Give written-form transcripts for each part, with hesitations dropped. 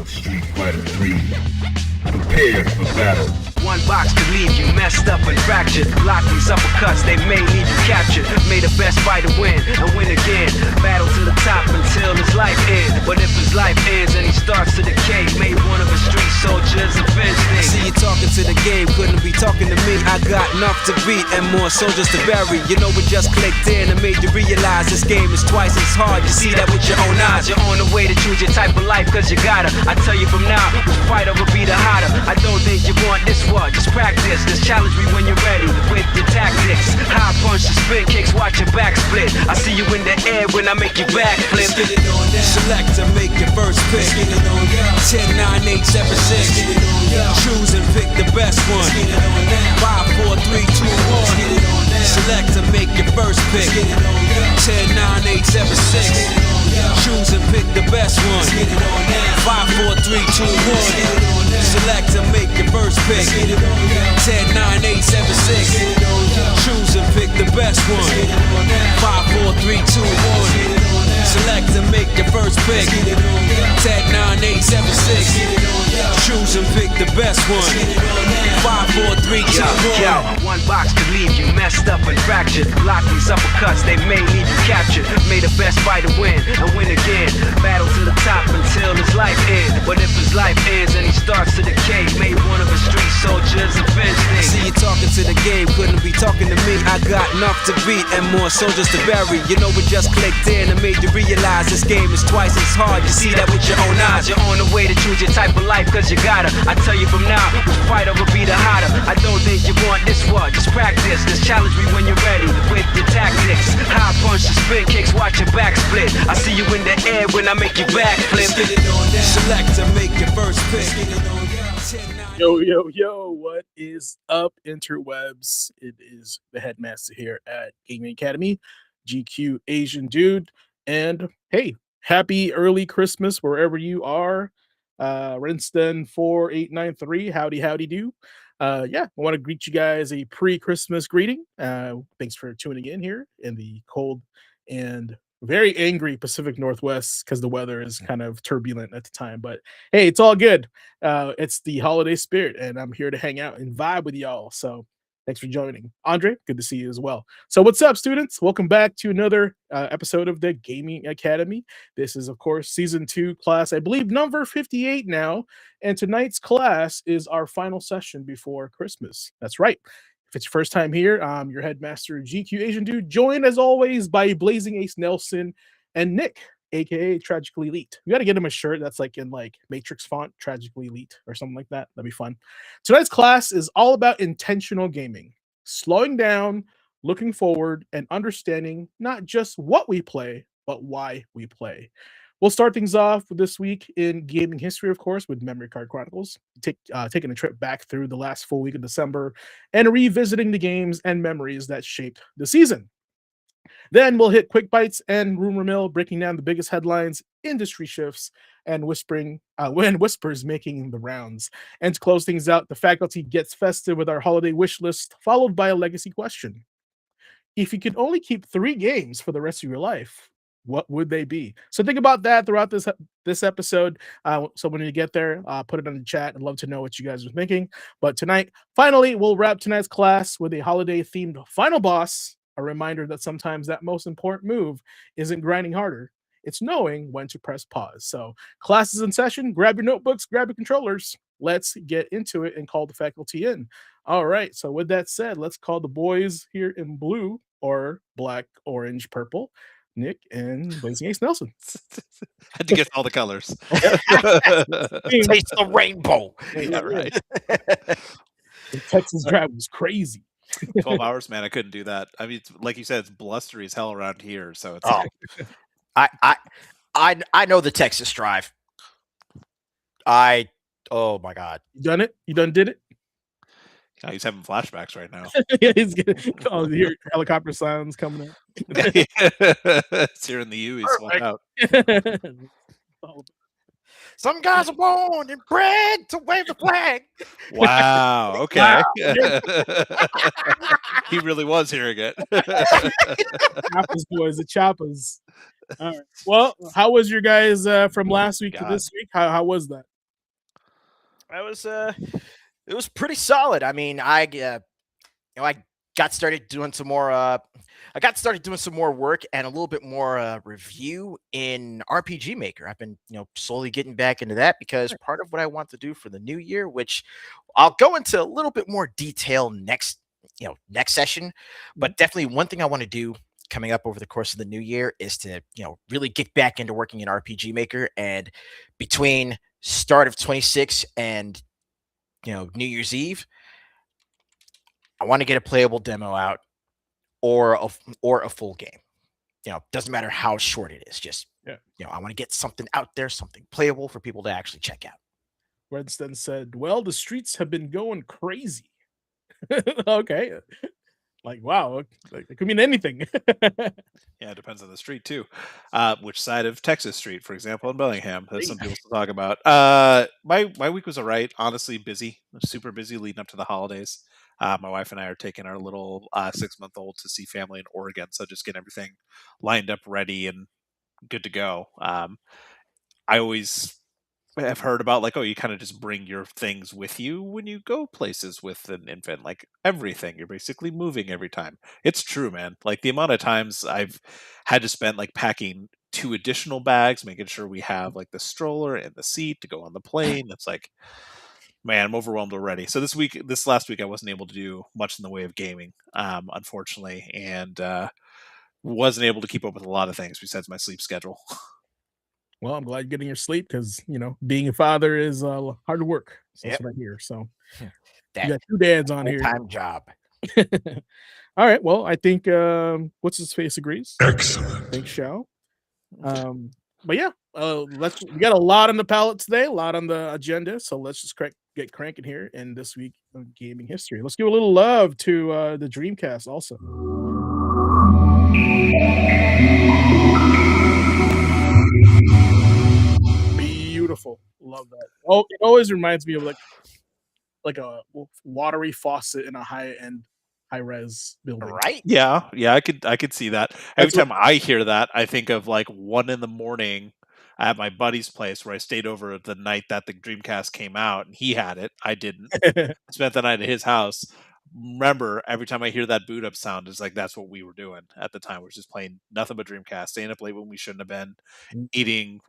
of Street Fighter 3. Prepare for battle. One box could leave you messed up and fractured. Block these uppercuts, they may leave you captured. May the best fighter win and win again. Battle to the top until his life ends. But if his life ends and he starts to decay, may one of his street soldiers avenge things. See you talking to the game, couldn't be talking to me. I got enough to beat and more soldiers to bury. You know it just clicked in and made you realize this game is twice as hard. You see that with your own eyes. You're on the way to choose your type of life, cause you gotta. I tell you from now, which fighter will be the hotter. I don't think you want this one, just practice. Just challenge me when you're ready with your tactics. High punch, the spin kicks, watch your back split. I see you in the air when I make you backflip. Select to make your first pick. 10, 9, 8, 7, 6. Choose and pick the best one. 5, 4, 3, 2, 1. Select to make your first pick. 10, 9, 8, 7, 6. Choose and pick the best one. 5, 4, 3, 2, 1. Select to make your first pick. 10, 9, 8, 7, 6. Choose and pick the best one. 5, 4, 3, 2, 1. Select to make your first pick. 10, 9, 8, 7, 6. Choose and pick the best one. 5, 4, 3, 2, 1. One box could leave you messed up and fractured. Block these uppercuts, they may leave you captured. May the best fighter win and win again. Battle to the top until his life ends. But if his life ends and he starts to decay, may one of his street soldiers avenge things. See you talking to the game, couldn't be talking to me. I got enough to beat and more soldiers to bury. You know it just clicked in and made you realize this game is twice as hard. You see that with your own eyes. You're on the way to choose your type of life, cause you gotta. I tell you from now, which fighter will be the hotter. I don't think you want this one, just practice. Just challenge me when you're ready with your tactics. High punch, the spin kicks, watch your back split. I see you in the air when I make you backflip. Select to make your first pick. Yo, what is up, interwebs? It is the headmaster here at Gaming Academy, GQ Asian Dude. And hey, happy early Christmas wherever you are. Rinston 4893, howdy do. I want to greet you guys a pre-Christmas greeting. Thanks for tuning in here in the cold and very angry Pacific Northwest because the weather is kind of turbulent at the time. But hey, it's all good. It's the holiday spirit, and I'm here to hang out and vibe with y'all. So thanks for joining. Andre, good to see you as well. So what's up, students? Welcome back to another episode of the Gaming Academy. This is, of course, Season 2 class, I believe, number 58 now. And tonight's class is our final session before Christmas. That's right. If it's your first time here, I'm your headmaster, GQ Asian Dude, joined as always by Blazing Ace Nelson and Nick, aka Tragically Elite. We got to get him a shirt that's like in like Matrix font, Tragically Elite or something like that. That'd be fun. Tonight's class is all about intentional gaming, slowing down, looking forward, and understanding not just what we play, but why we play. We'll start things off this week in gaming history, of course, with Memory Card Chronicles, taking a trip back through the last full week of December and revisiting the games and memories that shaped the season. Then we'll hit Quick Bites and Rumor Mill, breaking down the biggest headlines, industry shifts, and whispers making the rounds. And to close things out, the faculty gets festive with our holiday wish list, followed by a legacy question. If you could only keep 3 games for the rest of your life, what would they be? So think about that throughout this episode. So when you get there, put it in the chat. I'd love to know what you guys are thinking. But tonight, finally, we'll wrap tonight's class with a holiday-themed final boss. A reminder that sometimes that most important move isn't grinding harder. It's knowing when to press pause. So class is in session. Grab your notebooks, grab your controllers. Let's get into it and call the faculty in. All right. So with that said, let's call the boys here in blue or black, orange, purple. Nick and Blazing Ace Nelson. Had to get all the colors. Taste the rainbow. Yeah, right. The Texas drive was crazy. 12 hours, man. I couldn't do that. I mean, like you said, it's blustery as hell around here. So it's I know the Texas drive. Oh my God. You done it? You done did it? Oh, he's having flashbacks right now. Yeah, he's gonna hear helicopter sounds coming out. It's here in the U. He's flying out. Some guys are born and bred to wave the flag. Wow. Okay. Wow. He really was hearing it. Choppers, boys, the choppers. All right. Well, how was your guys from last week to this week? How was that? I was it was pretty solid. I mean, I got started doing some more work and a little bit more review in RPG Maker. I've been, slowly getting back into that because part of what I want to do for the new year, which I'll go into a little bit more detail next session, but definitely one thing I want to do coming up over the course of the new year is to, really get back into working in RPG Maker. And between start of 26 and New Year's Eve, I want to get a playable demo out or a full game. Doesn't matter how short it is. Just I want to get something out there, something playable for people to actually check out. Winston said, "Well, the streets have been going crazy." Okay, like wow, like, it could mean anything. Yeah, it depends on the street too. Which side of Texas Street, for example, in Bellingham, that some people still talk about. My week was alright. Honestly, busy, super busy leading up to the holidays. My wife and I are taking our little 6-month-old to see family in Oregon, so just getting everything lined up, ready, and good to go. I always have heard about like, oh, you kind of just bring your things with you when you go places with an infant, like everything. You're basically moving every time. It's true, man. Like the amount of times I've had to spend like packing 2 additional bags, making sure we have like the stroller and the seat to go on the plane. It's like, man, I'm overwhelmed already. So this last week, I wasn't able to do much in the way of gaming, unfortunately, and wasn't able to keep up with a lot of things besides my sleep schedule. Well, I'm glad you're getting your sleep because being a father is hard work. So that's Yep. what I hear. So you That got 2 dads on here. full-time job. All right. Well, I think what's his face agrees. Excellent. Thanks, Shao. But yeah, we got a lot on the palette today, a lot on the agenda. So let's just get cranking here in this week of gaming history. Let's give a little love to the Dreamcast also. Beautiful. Love that. Oh, it always reminds me of like a watery faucet in a high-end, high-res building. Right? Yeah, I could see that. Every That's what- time I hear that, I think of like 1 a.m. at my buddy's place where I stayed over the night that the Dreamcast came out, and he had it. I didn't. Spent the night at his house. Remember, every time I hear that boot up sound, it's like that's what we were doing at the time. We're just playing nothing but Dreamcast, staying up late when we shouldn't have been, eating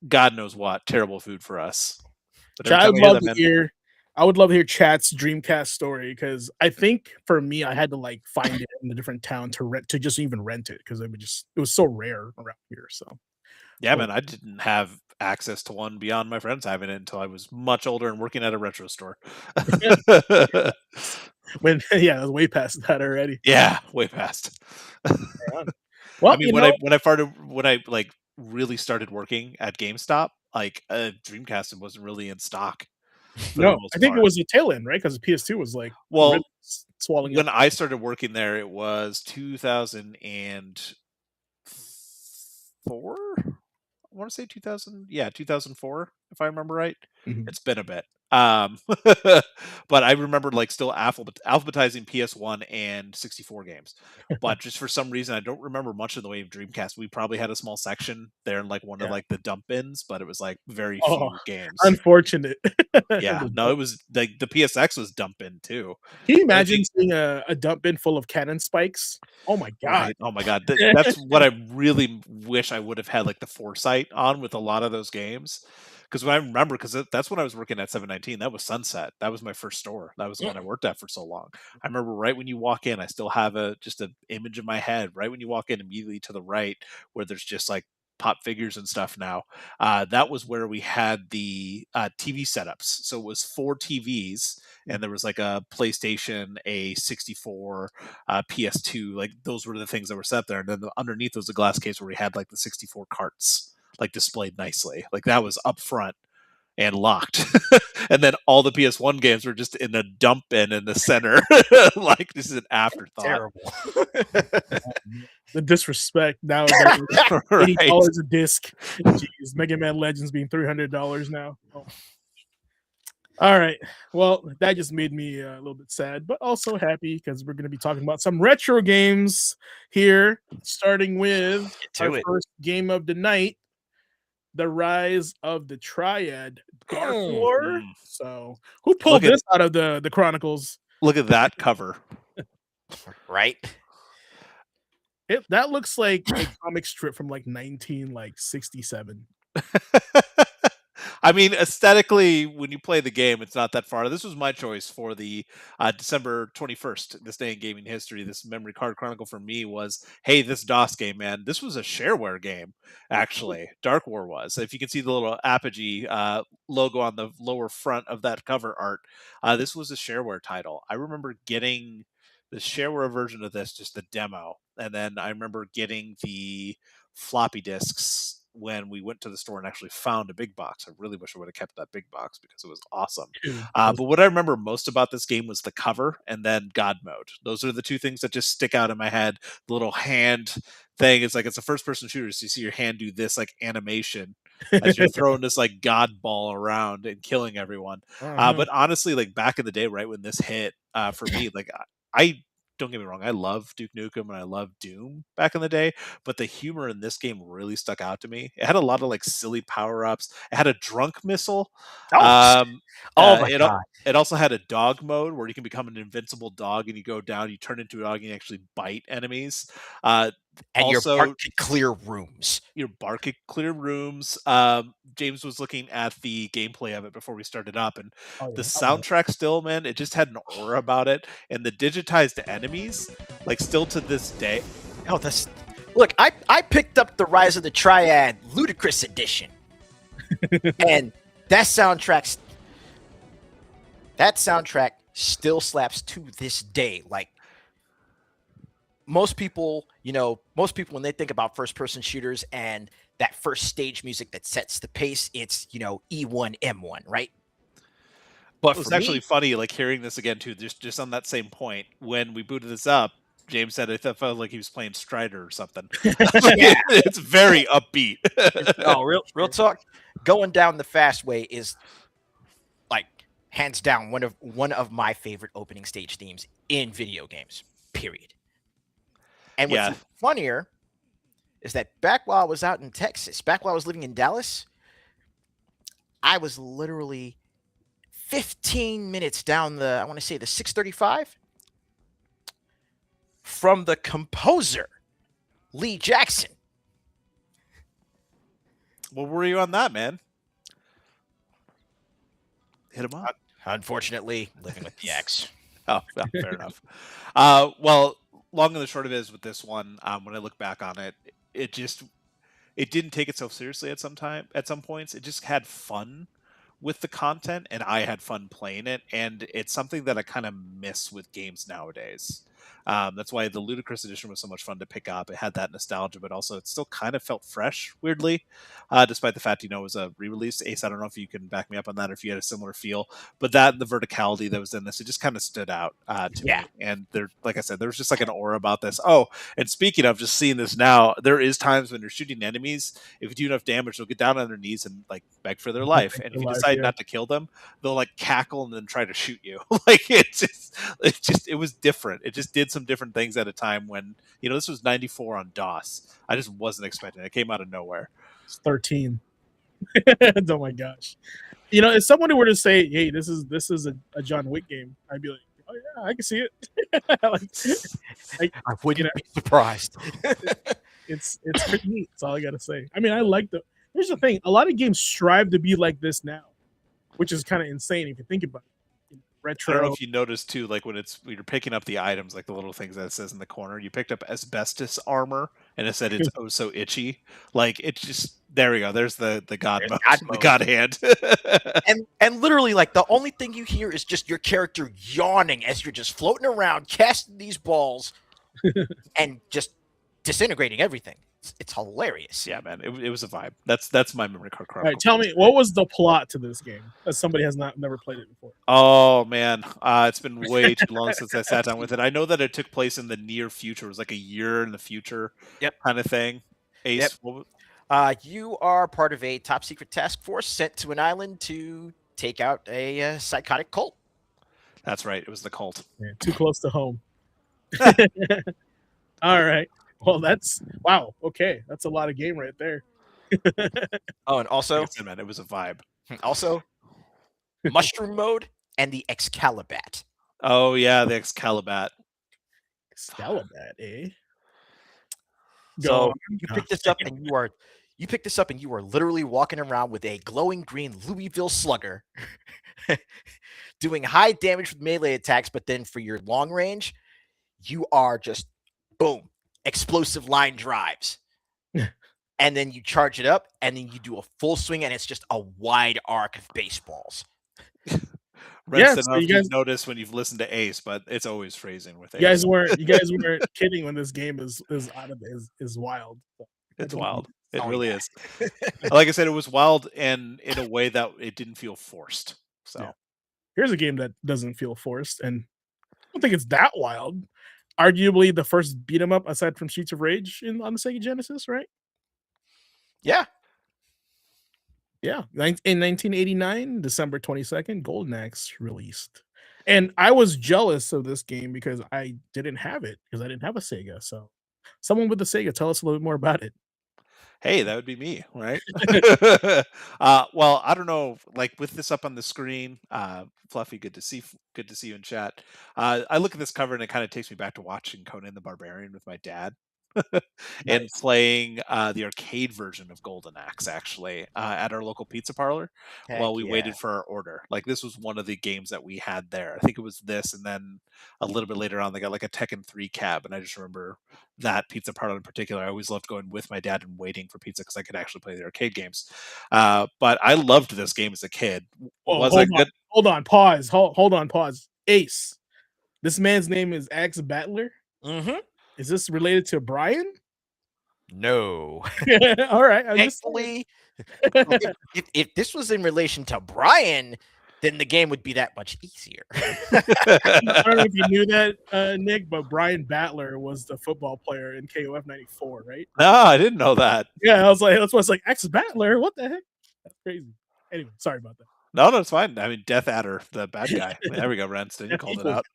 God knows what terrible food for us. But every I time would I hear love that, to man, hear. I would love to hear Chat's Dreamcast story because I think for me, I had to like find it in a different town to just even rent it because it was so rare around here. So yeah, man, I didn't have access to one beyond my friends having it until I was much older and working at a retro store. when it was way past that already. Yeah, way past. Well, I mean, when I like really started working at GameStop, like Dreamcast wasn't really in stock. For the no, most I think part. it was a tail end, right? Because the PS2 was like Well, really swallowing when up. I started working there, it was 2004. I want to say 2000. Yeah, 2004, if I remember right. Mhm. It's been a bit. But I remember like still alphabetizing PS1 and 64 games. But just for some reason, I don't remember much in the way of Dreamcast. We probably had a small section there in like one of like the dump bins, but it was like very Oh, few games. Unfortunate. Yeah, no, it was like the PSX was dump bin too. Can you imagine seeing a dump bin full of cannon spikes? Oh my god! Right. Oh my god, that's what I really wish I would have had like the foresight on with a lot of those games. Because when I remember, because that's when I was working at 719, that was Sunset. That was my first store. That was the one I worked at for so long. I remember right when you walk in, I still have just an image in my head. Right when you walk in, immediately to the right, where there's just like pop figures and stuff now. That was where we had the TV setups. So it was 4 TVs, and there was like a PlayStation, a 64, PS2. Like those were the things that were set there. And then underneath was a glass case where we had like the 64 carts, like displayed nicely. Like that was up front and locked. And then all the PS1 games were just in a dump bin in the center. Like this is an afterthought. Terrible. The disrespect now. $80 Right. a disc. Jeez, Mega Man Legends being $300 now. Oh. All right. Well, that just made me a little bit sad, but also happy because we're going to be talking about some retro games here, starting with Get to our it. first game of the night. The Rise of the Triad Dark Mm. War. So, who pulled Look at- this out of the Chronicles? Look at that cover. Right? That looks like a comic strip from like 1967. I mean, aesthetically, when you play the game, it's not that far. This was my choice for the December 21st, this day in gaming history. This memory card chronicle for me was, hey, this DOS game, man, this was a shareware game, actually. Dark War was. If you can see the little Apogee logo on the lower front of that cover art, this was a shareware title. I remember getting the shareware version of this, just the demo. And then I remember getting the floppy disks when we went to the store and actually found a big box. I really wish I would have kept that big box because it was awesome. Dude, But what I remember most about this game was the cover and then God mode. Those are the two things that just stick out in my head. The little hand thing is like it's a first person shooter, so you see your hand do this like animation as you're throwing this like God ball around and killing everyone. But honestly, like back in the day, right when this hit, for me, like I don't get me wrong, I love Duke Nukem and I love Doom back in the day, but the humor in this game really stuck out to me. It had a lot of like silly power ups. It had a drunk missile. Oh, my it, God. it also had a dog mode where you can become an invincible dog and you go down, you turn into a dog and you actually bite enemies. And also, your bark can clear rooms. Your bark could clear rooms. James was looking at the gameplay of it before we started up, and the soundtrack still, man, it just had an aura about it. And the digitized enemies, like still to this day. Oh, that's look. I picked up the Rise of the Triad Ludicrous Edition, and that soundtrack still slaps to this day. Like most people, when they think about first-person shooters and that first stage music that sets the pace, it's E1 M1, right? But It's actually funny, like hearing this again too. Just on that same point, when we booted this up, James said it felt like he was playing Strider or something. Yeah. It's very upbeat. Oh, real talk. Going down the fast way is like hands down one of my favorite opening stage themes in video games. Period. And what's funnier is that back while I was out in Texas, back while I was living in Dallas, I was literally 15 minutes down I want to say the 635 from the composer, Lee Jackson. What were you on that, man? Hit him up. Unfortunately, living with the ex. Oh, yeah, fair enough. Well, long and the short of it is with this one, when I look back on it, it didn't take itself seriously at some points. It just had fun with the content, and I had fun playing it, and it's something that I kind of miss with games nowadays. That's why the Ludicrous Edition was so much fun to pick up. It had that nostalgia, but also it still kind of felt fresh, weirdly, despite the fact, it was a re-release. Ace, I don't know if you can back me up on that or if you had a similar feel, but that and the verticality that was in this, it just kind of stood out to me. And there, like I said, there was just like an aura about this. Oh, and speaking of just seeing this now, there is times when you're shooting enemies, if you do enough damage, they'll get down on their knees and like beg for their life. And if you decide not to kill them, they'll like cackle and then try to shoot you. Like it was different. It just did some different things at a time when, this was 94 on DOS. I just wasn't expecting it. It came out of nowhere. It's 13. Oh my gosh. If someone were to say, hey, this is a John Wick game, I'd be like, oh yeah, I can see it. I wouldn't be surprised. It's pretty neat. That's all I gotta say. I mean, here's the thing, a lot of games strive to be like this now, which is kind of insane if you think about it. Retro. I don't know if you noticed too, like when you're picking up the items, like the little things that it says in the corner, you picked up asbestos armor and it said it's oh so itchy. Like it's just, there we go. There's the God mode, the God hand. and literally, like the only thing you hear is just your character yawning as you're just floating around, casting these balls and just disintegrating everything. It's hilarious. Yeah, man, it was a vibe. That's my memory card. All right, tell me, what was the plot to this game? As somebody has never played it before. Oh man, it's been way too long since I sat down with it. I know that it took place in the near future. It was like a year in the future, kind of thing. Ace, you are part of a top secret task force sent to an island to take out a psychotic cult. That's right. It was the cult. Yeah, too close to home. All right. Well, wow. Okay, that's a lot of game right there. Oh, and Like also I said, man, it was a vibe. mushroom mode and the Excalibat. Oh yeah, the Excalibat. Scalabat, eh? Go So on. you pick this up and you are literally walking around with a glowing green Louisville Slugger, doing high damage with melee attacks, but then for your long range, you are just boom, explosive line drives. And then you charge it up, and then you do a full swing, and it's just a wide arc of baseballs. Rents, Yeah, I don't so know you if you've guys- noticed when you've listened to Ace, but it's always phrasing with Ace. You guys weren't kidding when this game is out of is wild. It's wild. It Oh, really yeah. is. Like I said, it was wild and in a way that it didn't feel forced. So Yeah. Here's a game that doesn't feel forced, and I don't think it's that wild. Arguably the first beat 'em up aside from Streets of Rage on the Sega Genesis, right? Yeah. Yeah, in 1989, December 22nd, Golden Axe released. And I was jealous of this game because I didn't have it because I didn't have a Sega. So, someone with a Sega, tell us a little bit more about it. hey, that would be me, right? Well, I don't know. Like with this up on the screen, Fluffy, good to see you in chat. I look at this cover and it kind of takes me back to watching Conan the Barbarian with my dad. And Nice. playing the arcade version of Golden Axe actually at our local pizza parlor while we waited for our order. Like this was one of the games that we had there. I think it was this, and then a little bit later on they got like a Tekken 3 cab, and I just remember that pizza parlor in particular. I always loved going with my dad and waiting for pizza because I could actually play the arcade games. But I loved this game as a kid. Oh, Was I good? Hold on, pause. Hold on, pause. Ace. This man's name is Axe Battler. Mm-hmm. Is this related to Brian? No. All right. Thankfully, if this was in relation to Brian, then the game would be that much easier. I don't know if you knew that, Nick, but Brian Battler was the football player in KOF 94, right? No, I didn't know that. Yeah, I was like, that's why it's like Axe Battler. What the heck? That's crazy. Anyway, sorry about that. No, it's fine. I mean, Death Adder, the bad guy. There we go, Renston. You called it out.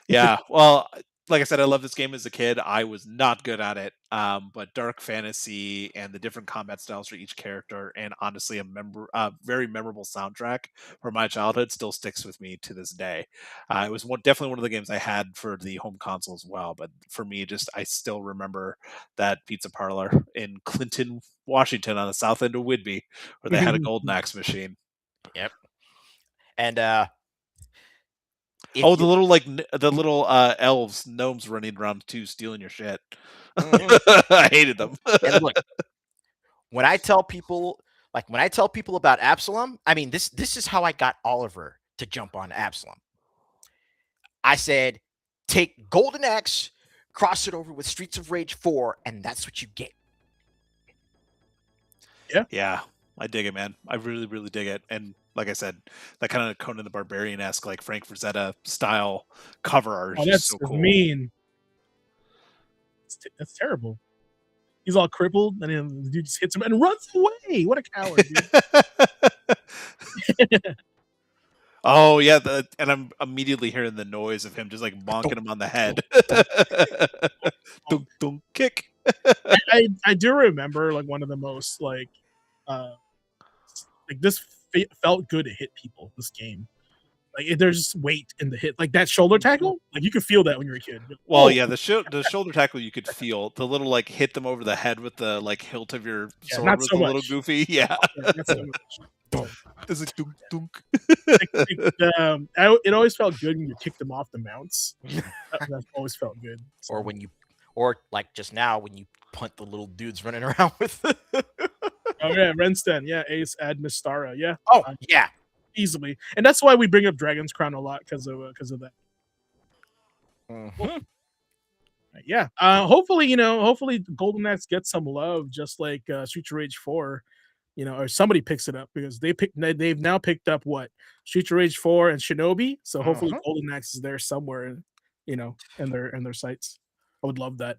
Yeah. Well, like I said, I love this game as a kid. I was not good at it, but dark fantasy and the different combat styles for each character, and honestly, a very memorable soundtrack from my childhood still sticks with me to this day. It was definitely one of the games I had for the home console as well. But for me, I still remember that pizza parlor in Clinton, Washington, on the south end of Whidbey, where they had a Golden Axe machine. Yep. And the little elves, gnomes running around too, stealing your shit. Mhm. I hated them. And look, when I tell people about Absalom, I mean this is how I got Oliver to jump on Absalom. I said, take Golden Axe, cross it over with Streets of Rage 4, and that's what you get. Yeah, I dig it, man. I really, really dig it. And like I said, that kind of Conan the Barbarian-esque, like Frank Frazetta style cover art is just so cool. Mean. That's terrible. He's all crippled, and then the dude just hits him and runs away. What a coward, dude. Oh yeah, and I'm immediately hearing the noise of him just like bonking him on the head. Dunk, dunk, kick. I do remember like one of the most like this felt good to hit people. This game, like there's just weight in the hit, like that shoulder tackle. Like you could feel that when you were a kid. Well, yeah, the shoulder tackle you could feel. The little like hit them over the head with the like hilt of your sword not was so a little much. goofy. Yeah, Not so much. it's like dunk, dunk. It always felt good when you kicked them off the mounts. That always felt good. Or like just now when you punt the little dudes running around with. Oh yeah, Renston, yeah, Ace Ad Mystara, yeah. Oh yeah, easily, and that's why we bring up Dragon's Crown a lot because of that. Mm-hmm. Yeah. Hopefully Golden Axe gets some love, just like Streets of Rage 4. Or somebody picks it up because they've now picked up what Streets of Rage 4 and Shinobi. So hopefully Golden Axe is there somewhere, in their sites. I would love that.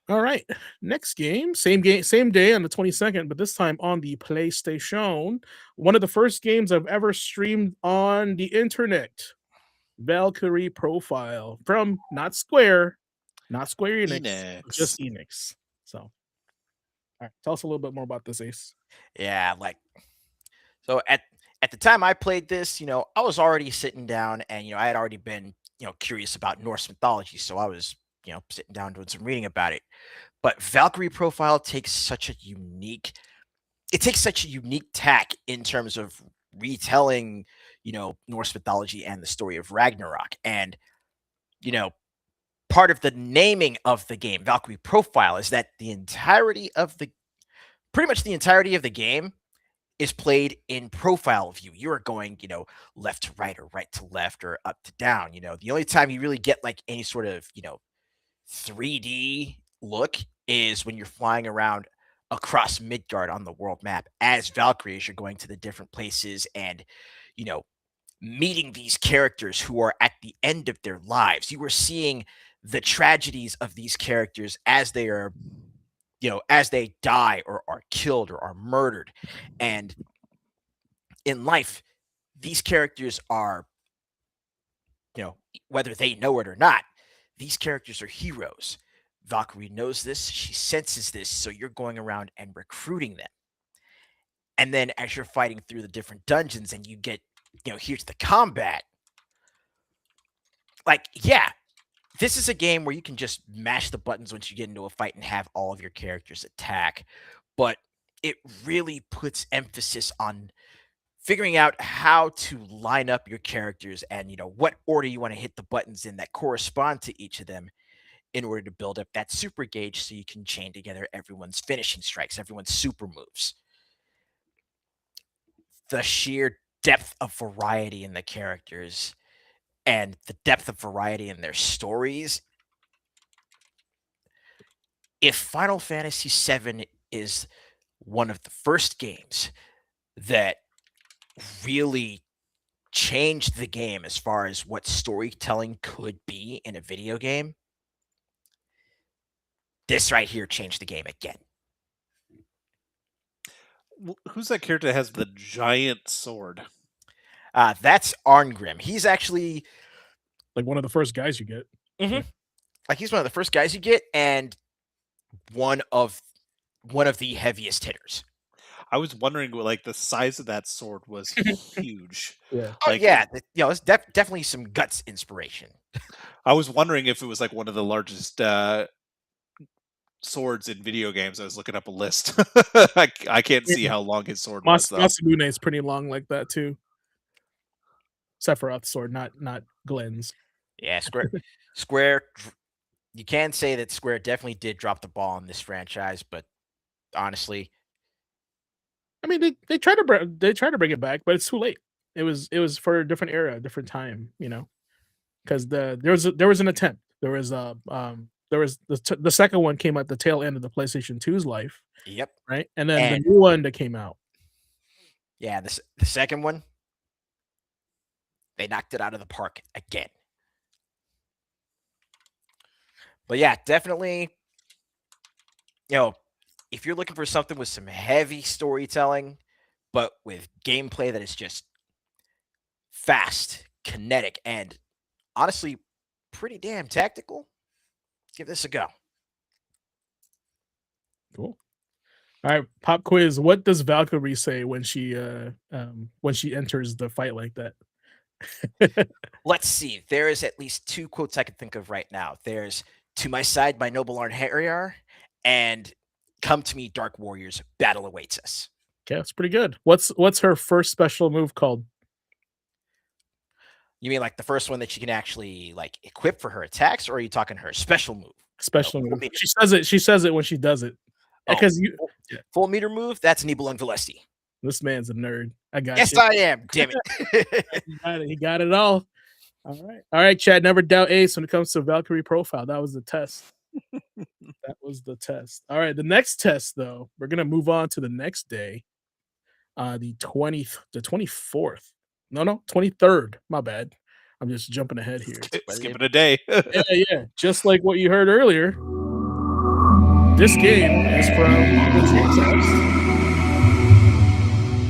All right, next game, same day on the 22nd, but this time on the PlayStation. One of the first games I've ever streamed on the internet, Valkyrie Profile from not Square Enix, just Enix. So right, tell us a little bit more about this, Ace. Yeah, like so at the time I played this, I was already sitting down and I had already been, curious about Norse mythology, so I was, sitting down doing some reading about it. But Valkyrie Profile takes such a unique tack in terms of retelling, Norse mythology and the story of Ragnarok. And, you know, part of the naming of the game, Valkyrie Profile, is that pretty much the entirety of the game is played in profile view. You are going, left to right or right to left or up to down. The only time you really get like any sort of, 3D look is when you're flying around across Midgard on the world map as Valkyrie as you're going to the different places and, you know, meeting these characters who are at the end of their lives. You are seeing the tragedies of these characters as they are, as they die or are killed or are murdered. And in life, these characters are, whether they know it or not, these characters are heroes. Valkyrie knows this, she senses this, so you're going around and recruiting them. And then as you're fighting through the different dungeons and you get, here's the combat. Like, yeah, this is a game where you can just mash the buttons once you get into a fight and have all of your characters attack. But it really puts emphasis on figuring out how to line up your characters and, what order you want to hit the buttons in that correspond to each of them in order to build up that super gauge so you can chain together everyone's finishing strikes, everyone's super moves. The sheer depth of variety in the characters and the depth of variety in their stories. If Final Fantasy VII is one of the first games that really changed the game as far as what storytelling could be in a video game, this right here changed the game again. Who's that character that has the giant sword? That's Arngrim. He's actually like one of the first guys you get. Mm-hmm. Like he's one of the first guys you get, and one of the heaviest hitters. I was wondering, like, the size of that sword was huge. Yeah. Oh, like, yeah. It's definitely some guts inspiration. I was wondering if it was like one of the largest swords in video games. I was looking up a list. I can't see how long his sword was, though. Masamune is pretty long like that too. Sephiroth's sword, not Glenn's. Yeah, Square. You can say that Square definitely did drop the ball in this franchise, but honestly, I mean, they try to bring it back, but it's too late. It was for a different era, a different time, because there was an attempt. There was the second one came at the tail end of the PlayStation 2's life. Yep. Right, and then the new one that came out. Yeah, the second one, they knocked it out of the park again. But yeah, definitely, if you're looking for something with some heavy storytelling, but with gameplay that is just fast, kinetic, and honestly pretty damn tactical, give this a go. Cool. All right, pop quiz. What does Valkyrie say when she enters the fight like that? Let's see. There is at least two quotes I can think of right now. There's "To my side, my noble Arnheriar," and "Come to me, dark warriors. Battle awaits us." Okay, that's pretty good. What's her first special move called? You mean like the first one that she can actually like equip for her attacks, or are you talking her special move? Special move. She says it when she does it. Because full meter move, that's Nibelung Valesti. This man's a nerd. I got Yes, I am. Damn it. He got it all. All right, Chad. Never doubt Ace when it comes to Valkyrie Profile. That was the test. That was the test. All right, the next test, though, we're gonna move on to the next day. The 24th. No, 23rd. My bad. I'm just jumping ahead here. Skipping a day. Yeah. Just like what you heard earlier. This game is from the Dreamcast.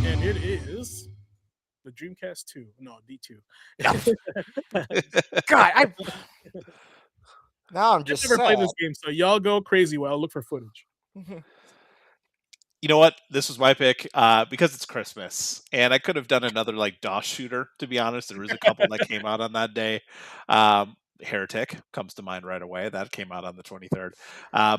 And it is the Dreamcast 2. No, D2. God, now I'm just never played this game, so y'all go crazy while I look for footage. You know what? This was my pick because it's Christmas, and I could have done another like DOS shooter. To be honest, there was a couple that came out on that day. Heretic comes to mind right away. That came out on the 23rd.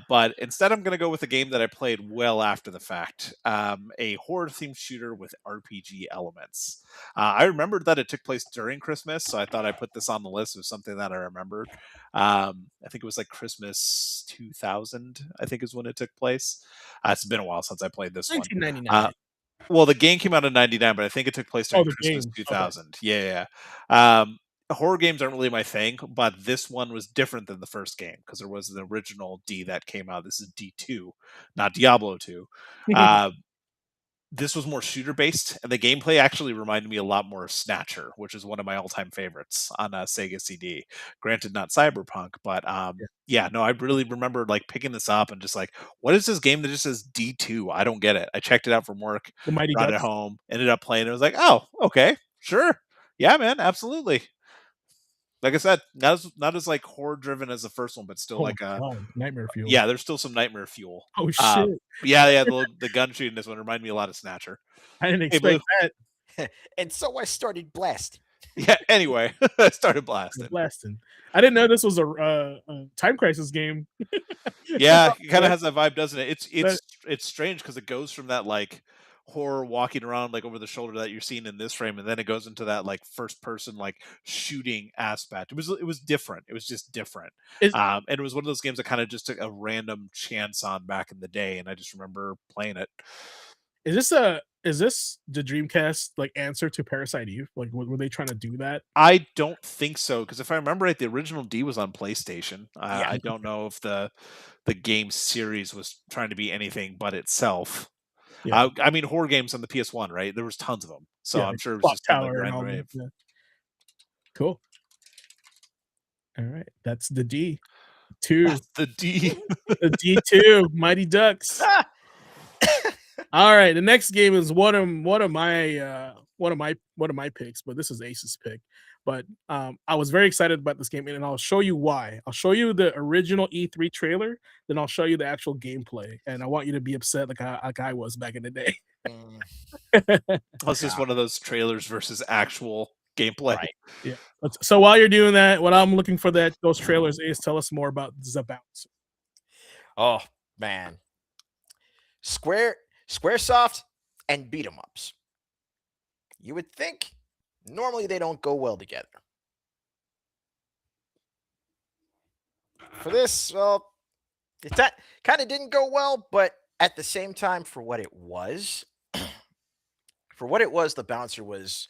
But instead, I'm going to go with a game that I played well after the fact. A horror-themed shooter with RPG elements. I remembered that it took place during Christmas, so I thought I put this on the list of something that I remembered. I think it was like Christmas 2000. I think is when it took place. It's been a while since I played this one. 1999. Well, the game came out in '99, but I think it took place during the Christmas game. 2000. Yeah. Horror games aren't really my thing, but this one was different than the first game because there was an original D that came out. This is D2, not Diablo 2. This was more shooter based, and the gameplay actually reminded me a lot more of Snatcher, which is one of my all time favorites on Sega CD. Granted, not Cyberpunk, but I really remember like picking this up and just like, what is this game that just says D2? I don't get it. I checked it out from work, The Mighty brought it Ducks. home, ended up playing it. I was like, oh, okay, sure, yeah, man, absolutely. Like I said, not as like horror driven as the first one, but still like a Nightmare Fuel. yeah. There's still some nightmare fuel. Oh shit! Yeah. The gun shooting this one reminded me a lot of Snatcher. I didn't expect that. And so I started blasting. Yeah. Anyway, I started blasting. I didn't know this was a Time Crisis game. Yeah, it kind of has that vibe, doesn't it? It's strange because it goes from that like horror walking around like over the shoulder that you're seeing in this frame, and then it goes into that like first person like shooting aspect. It was different. It was just different. And it was one of those games that kind of just took a random chance on back in the day, and I just remember playing it. Is this the Dreamcast like answer to Parasite Eve? Like, were they trying to do that? I don't think so, because if I remember right, the original D was on PlayStation. I don't know if the game series was trying to be anything but itself. Yeah. I mean, horror games on the PS1, right? There was tons of them, so I'm sure it was just Tower and all that. Yeah. Cool. All right, that's the D2. That's the D. The D2, Mighty Ducks. All right, the next game is one of my picks, but this is Ace's pick. But I was very excited about this game, and I'll show you why. I'll show you the original E3 trailer, then I'll show you the actual gameplay, and I want you to be upset like I was back in the day. It's just one of those trailers versus actual gameplay. Right. Yeah. So while you're doing that, what I'm looking for those trailers is tell us more about the Bouncer. Oh man, Squaresoft and beat 'em ups. You would think normally they don't go well together. For this, well, that kind of didn't go well, but at the same time, for what it was, the Bouncer was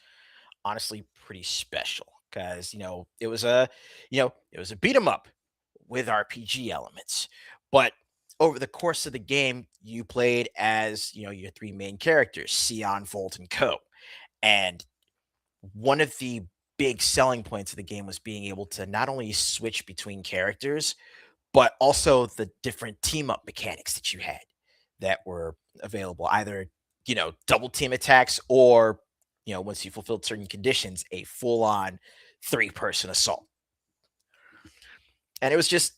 honestly pretty special because it was a beat 'em up with RPG elements, but over the course of the game, you played as your three main characters, Sion, Volt, and Co. And one of the big selling points of the game was being able to not only switch between characters, but also the different team up mechanics that you had that were available, either double team attacks or once you fulfilled certain conditions, a full on 3-person assault. And it was just,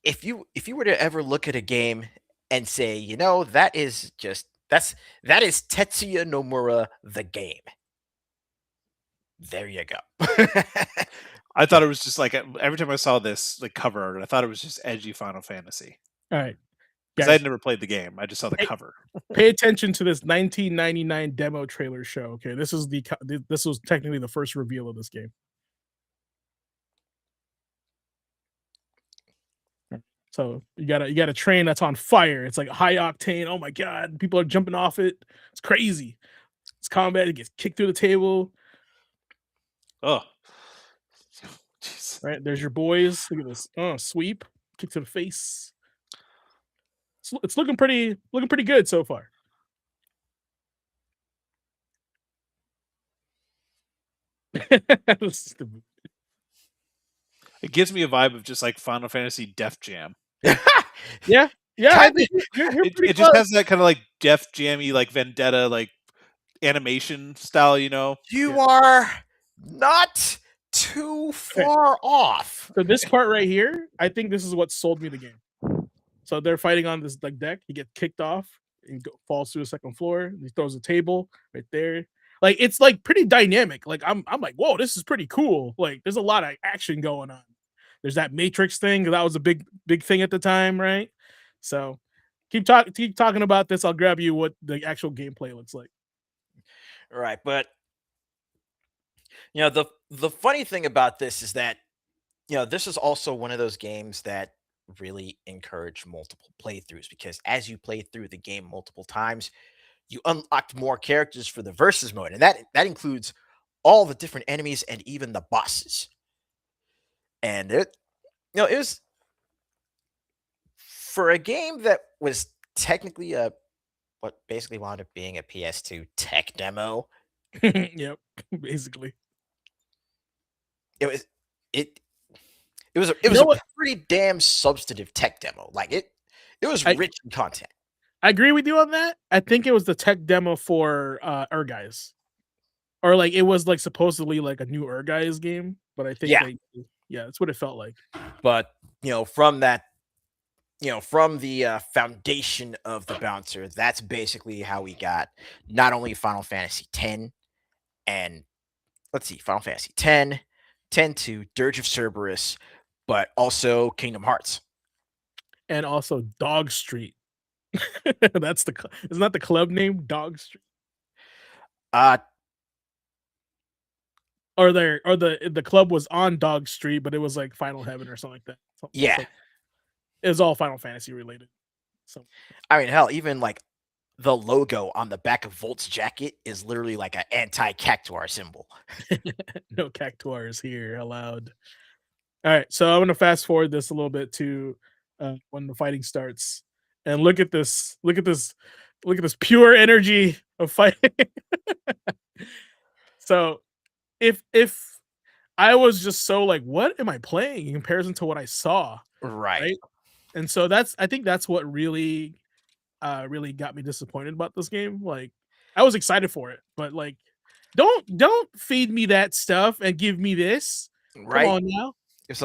if you were to ever look at a game and say, that is Tetsuya Nomura the game. There you go. I thought it was just like every time I saw this like cover art, I thought it was just edgy Final Fantasy. All right. Because I'd never played the game. I just saw the cover. Pay attention to this 1999 demo trailer show. Okay, this was technically the first reveal of this game. So you got a train that's on fire. It's like high octane. Oh my god, people are jumping off it. It's crazy. It's combat. It gets kicked through the table. Oh, jeez. Right, there's your boys. Look at this. Oh, sweep, kick to the face. It's looking pretty good so far. It gives me a vibe of just like Final Fantasy Def Jam. Yeah. It just has that kind of like Def Jammy, like Vendetta, like animation style. You are not too far off. So this part right here, I think this is what sold me the game. So they're fighting on this like deck. He gets kicked off and falls to the second floor. He throws a table right there. Like it's like pretty dynamic. Like I'm like, whoa, this is pretty cool. Like there's a lot of action going on. There's that Matrix thing that was a big thing at the time, right? So keep talking about this. I'll grab you what the actual gameplay looks like. Right, but the funny thing about this is that this is also one of those games that really encourage multiple playthroughs because as you play through the game multiple times, you unlocked more characters for the versus mode, and that includes all the different enemies and even the bosses. And it was for a game that was technically what basically wound up being a PS2 tech demo. Yep, basically. It was it it was a pretty damn substantive tech demo. Like it was rich in content. I agree with you on that. I think it was the tech demo for Guys. Or like it was like supposedly like a new Guys game, but I think that's what it felt like. But from that, from the foundation of the bouncer, that's basically how we got not only Final Fantasy X and Final Fantasy X, 10-2, Dirge of Cerberus, but also Kingdom Hearts. And also Dog Street. That's isn't that the club name? Dog Street. Or the club was on Dog Street, but it was like Final Heaven or something like that. Yeah. It was all Final Fantasy related. So I mean, hell, even like the logo on the back of Volt's jacket is literally like an anti-Cactuar symbol. No Cactuars here allowed. All right, so I'm gonna fast forward this a little bit to when the fighting starts, and look at this pure energy of fighting. So, if I was just so like, what am I playing in comparison to what I saw? Right? And so I think that's what really got me disappointed about this game. Like, I was excited for it, but like, don't feed me that stuff and give me this. Right? Come on now. It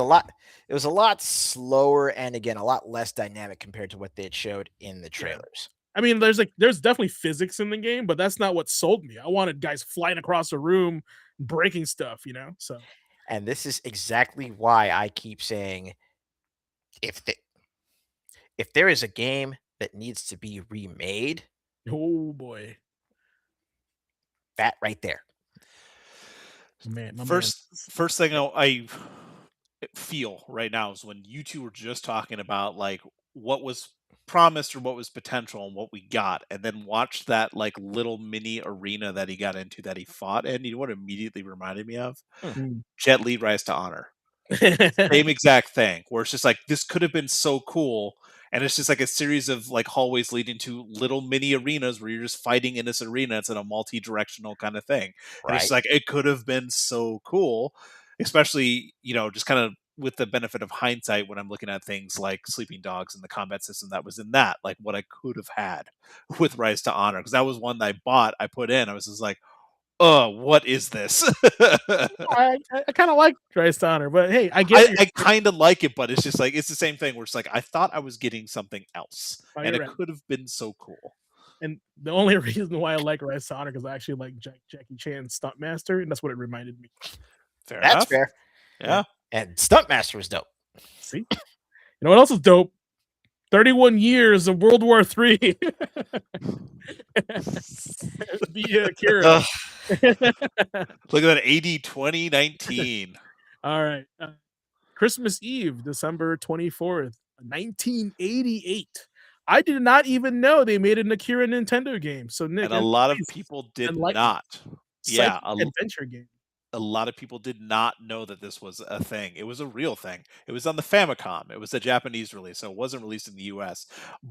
was a lot slower and again a lot less dynamic compared to what they had showed in the trailers. I mean, there's definitely physics in the game, but that's not what sold me. I wanted guys flying across a room, breaking stuff, So, and this is exactly why I keep saying, if there is a game that needs to be remade, oh boy, that right there. Man, first thing I feel right now is when you two were just talking about like what was promised or what was potential and what we got, and then watch that like little mini arena that he got into that he fought in. You know what it immediately reminded me of? Jet Li Rise to Honor. Same exact thing, where it's just like this could have been so cool, and it's just like a series of like hallways leading to little mini arenas where you're just fighting in this arena. It's in a multi-directional kind of thing. And it's like it could have been so cool, especially just kind of with the benefit of hindsight when I'm looking at things like Sleeping Dogs and the combat system that was in that, like what I could have had with Rise to Honor, because that was one that I put in. I was just like, oh, what is this? I kind of like Rise to Honor, but hey, I kind of like it, but it's just like it's the same thing where it's like I thought I was getting something else, and it could have been so cool. And the only reason why I like Rise to Honor because I actually like Jackie Chan's Stuntmaster, and that's what it reminded me. That's fair. Yeah. And Stuntmaster was dope. See, you know what else is dope? 31 years of World War III. Via Akira. Look at that, AD 2019. All right. Christmas Eve, December 24th, 1988. I did not even know they made an Akira Nintendo game. So Nick, and a lot of people did not. Yeah, adventure game. A lot of people did not know that this was a thing. It was a real thing. It was on the Famicom. It was a Japanese release, so it wasn't released in the US.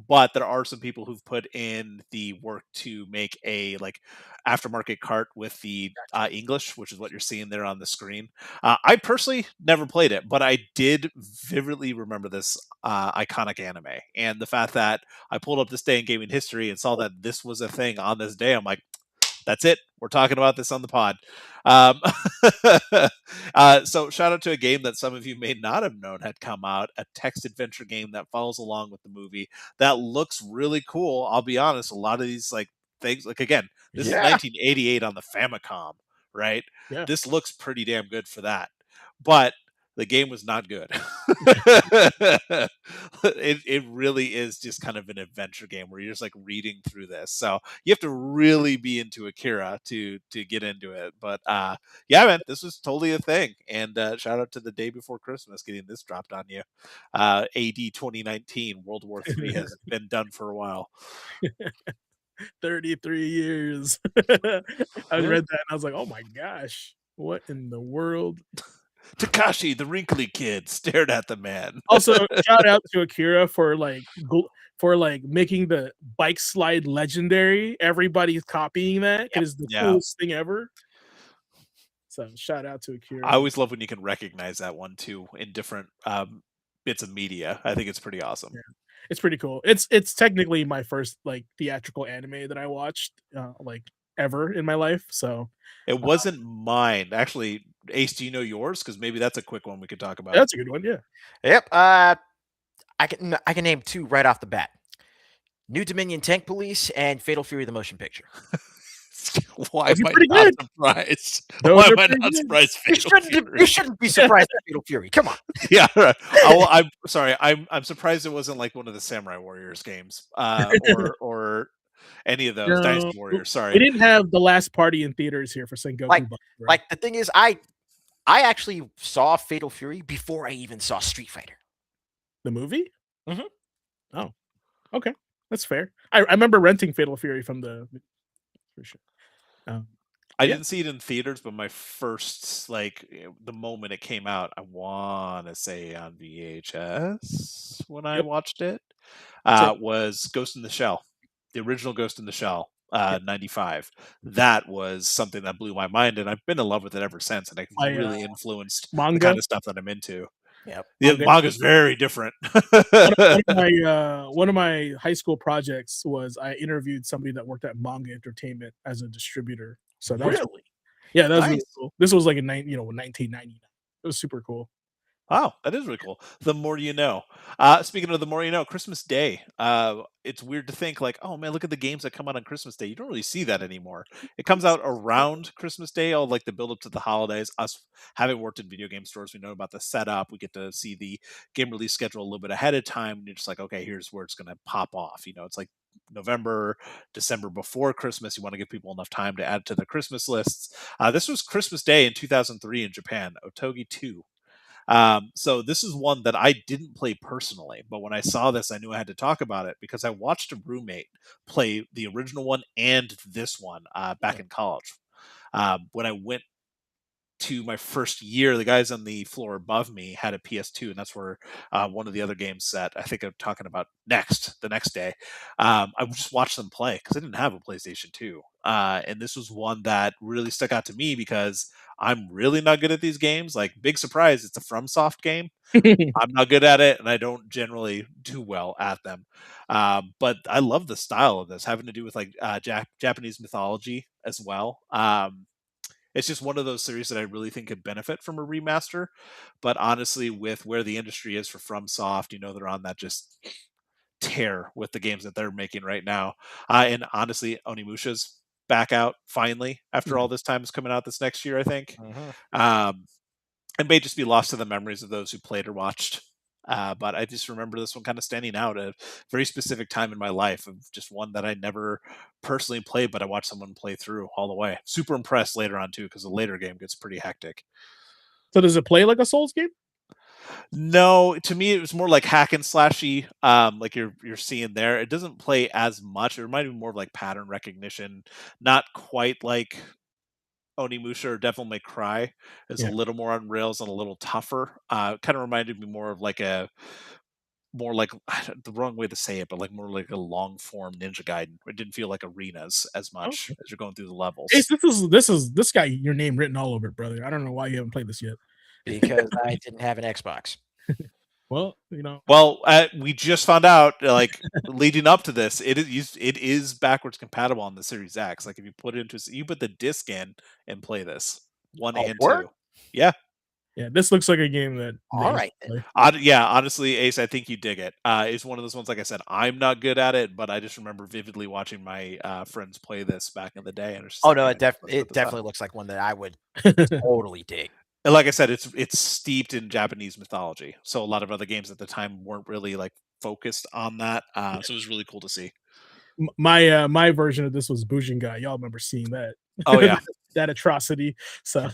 But there are some people who've put in the work to make a like aftermarket cart with the English, which is what you're seeing there on the screen. I personally never played it, but I did vividly remember this iconic anime. And the fact that I pulled up this day in gaming history and saw that this was a thing on this day, I'm like, That's it. We're talking about this on the pod. So shout out to a game that some of you may not have known had come out, a text adventure game that follows along with the movie that looks really cool. I'll be honest, a lot of these like things, like again, this is 1988 on the Famicom, right? Yeah. This looks pretty damn good for that. But the game was not good. It really is just kind of an adventure game where you're just like reading through this. So you have to really be into Akira to get into it. But yeah, man, this was totally a thing. And shout out to the day before Christmas getting this dropped on you. AD 2019, World War III has been done for a while. 33 years. I read that and I was like, oh my gosh, what in the world? Takashi, the wrinkly kid, stared at the man. Also, shout out to Akira for making the bike slide legendary. Everybody's copying that. It is the coolest thing ever. So shout out to Akira. I always love when you can recognize that one too in different bits of media. I think it's pretty awesome. Yeah. It's pretty cool. It's technically my first like theatrical anime that I watched like ever in my life. So Uh-huh. it wasn't mine. Actually, Ace, do you know yours? Because maybe that's a quick one we could talk about. That's a good one, yeah. Yep. I can name two right off the bat. New Dominion Tank Police and Fatal Fury the motion picture. Why am I pretty not good. surprised? Those Why are am I pretty not good. surprised? You Fatal shouldn't, Fury? you shouldn't be surprised at Fatal Fury. Come on. Yeah, right. I'm sorry. I'm surprised it wasn't like one of the Samurai Warriors games, or any of those No, Dynasty Warriors. Sorry, We didn't have the last party in theaters here for Sengoku. Like- Bucks, right? Like the thing is, I actually saw Fatal Fury before I even saw Street Fighter. the movie? Mhm. Oh, okay, that's fair. I remember renting Fatal Fury from the for sure. I yeah. didn't see it in theaters, but my first the moment it came out, I want to say on VHS when I Yep. watched it, Same. was Ghost in the Shell, the original Ghost in the Shell. 95. That was something that blew my mind, and I've been in love with it ever since. And it I, really influenced the manga. kind of stuff that I'm into. Yep. The Manga. manga's very different. One of my high school projects was I interviewed somebody that worked at Manga Entertainment as a distributor. So that was Really? yeah, that was really Nice. cool. This was like in 1999. It was super cool. Wow, that is really cool. The more you know. Speaking of the more you know, Christmas Day. It's weird to think like, oh man, look at the games that come out on Christmas Day. You don't really see that anymore. It comes out around Christmas Day, all like the build up to the holidays. Us having worked in video game stores, we know about the setup. We get to see the game release schedule a little bit ahead of time. And you're just like, okay, here's where it's going to pop off. You know, it's like November, December before Christmas. You want to give people enough time to add to their Christmas lists. This was Christmas Day in 2003 in Japan, Otogi 2. So this is one that I didn't play personally, but when I saw this, I knew I had to talk about it because I watched a roommate play the original one and this one back in college. When I went to my first year, the guys on the floor above me had a PS2, and that's where one of the other games that I think I'm talking about the next day. I would just watch them play because I didn't have a PlayStation 2. And this was one that really stuck out to me because I'm really not good at these games. Like, big surprise, it's a FromSoft game. I'm not good at it, and I don't generally do well at them. But I love the style of this, having to do with like Japanese mythology as well. It's just one of those series that I really think could benefit from a remaster. But honestly, with where the industry is for FromSoft, you know, they're on that just tear with the games that they're making right now. And honestly, Onimusha's back out finally after all this time is coming out this next year, I think. It may just be lost to the memories of those who played or watched. But I just remember this one kind of standing out at a very specific time in my life of just one that I never personally played, but I watched someone play through all the way. Super impressed later on too, because the later game gets pretty hectic. So does it play like a Souls game? No, to me it was more like hack and slashy, like you're seeing there. It doesn't play as much. It reminded me more of like pattern recognition, not quite like Onimusha or Devil May Cry. Is Yeah. a little more on rails and a little tougher. Kind of reminded me more of like the wrong way to say it, but like more like a long form Ninja Gaiden. It didn't feel like arenas as much as you're going through the levels. Ace, this guy your name written all over it, brother. I don't know why you haven't played this yet. Because I didn't have an Xbox. Well, Well, we just found out, like leading up to this, it is backwards compatible on the Series X. Like if you put it into, you put the disc in and play this one Oh, and word? two. Yeah, yeah, this looks like a game that All they right. should play. yeah. Honestly, Ace, I think you dig it. It's one of those ones. Like I said, I'm not good at it, but I just remember vividly watching my friends play this back in the day, and it's just Oh like, no, man, it let's put this up. definitely looks like one that I would totally dig. And like I said, it's steeped in Japanese mythology, so a lot of other games at the time weren't really like focused on that. So it was really cool to see. My version of this was Bujingai. Y'all remember seeing that? Oh yeah, That atrocity. So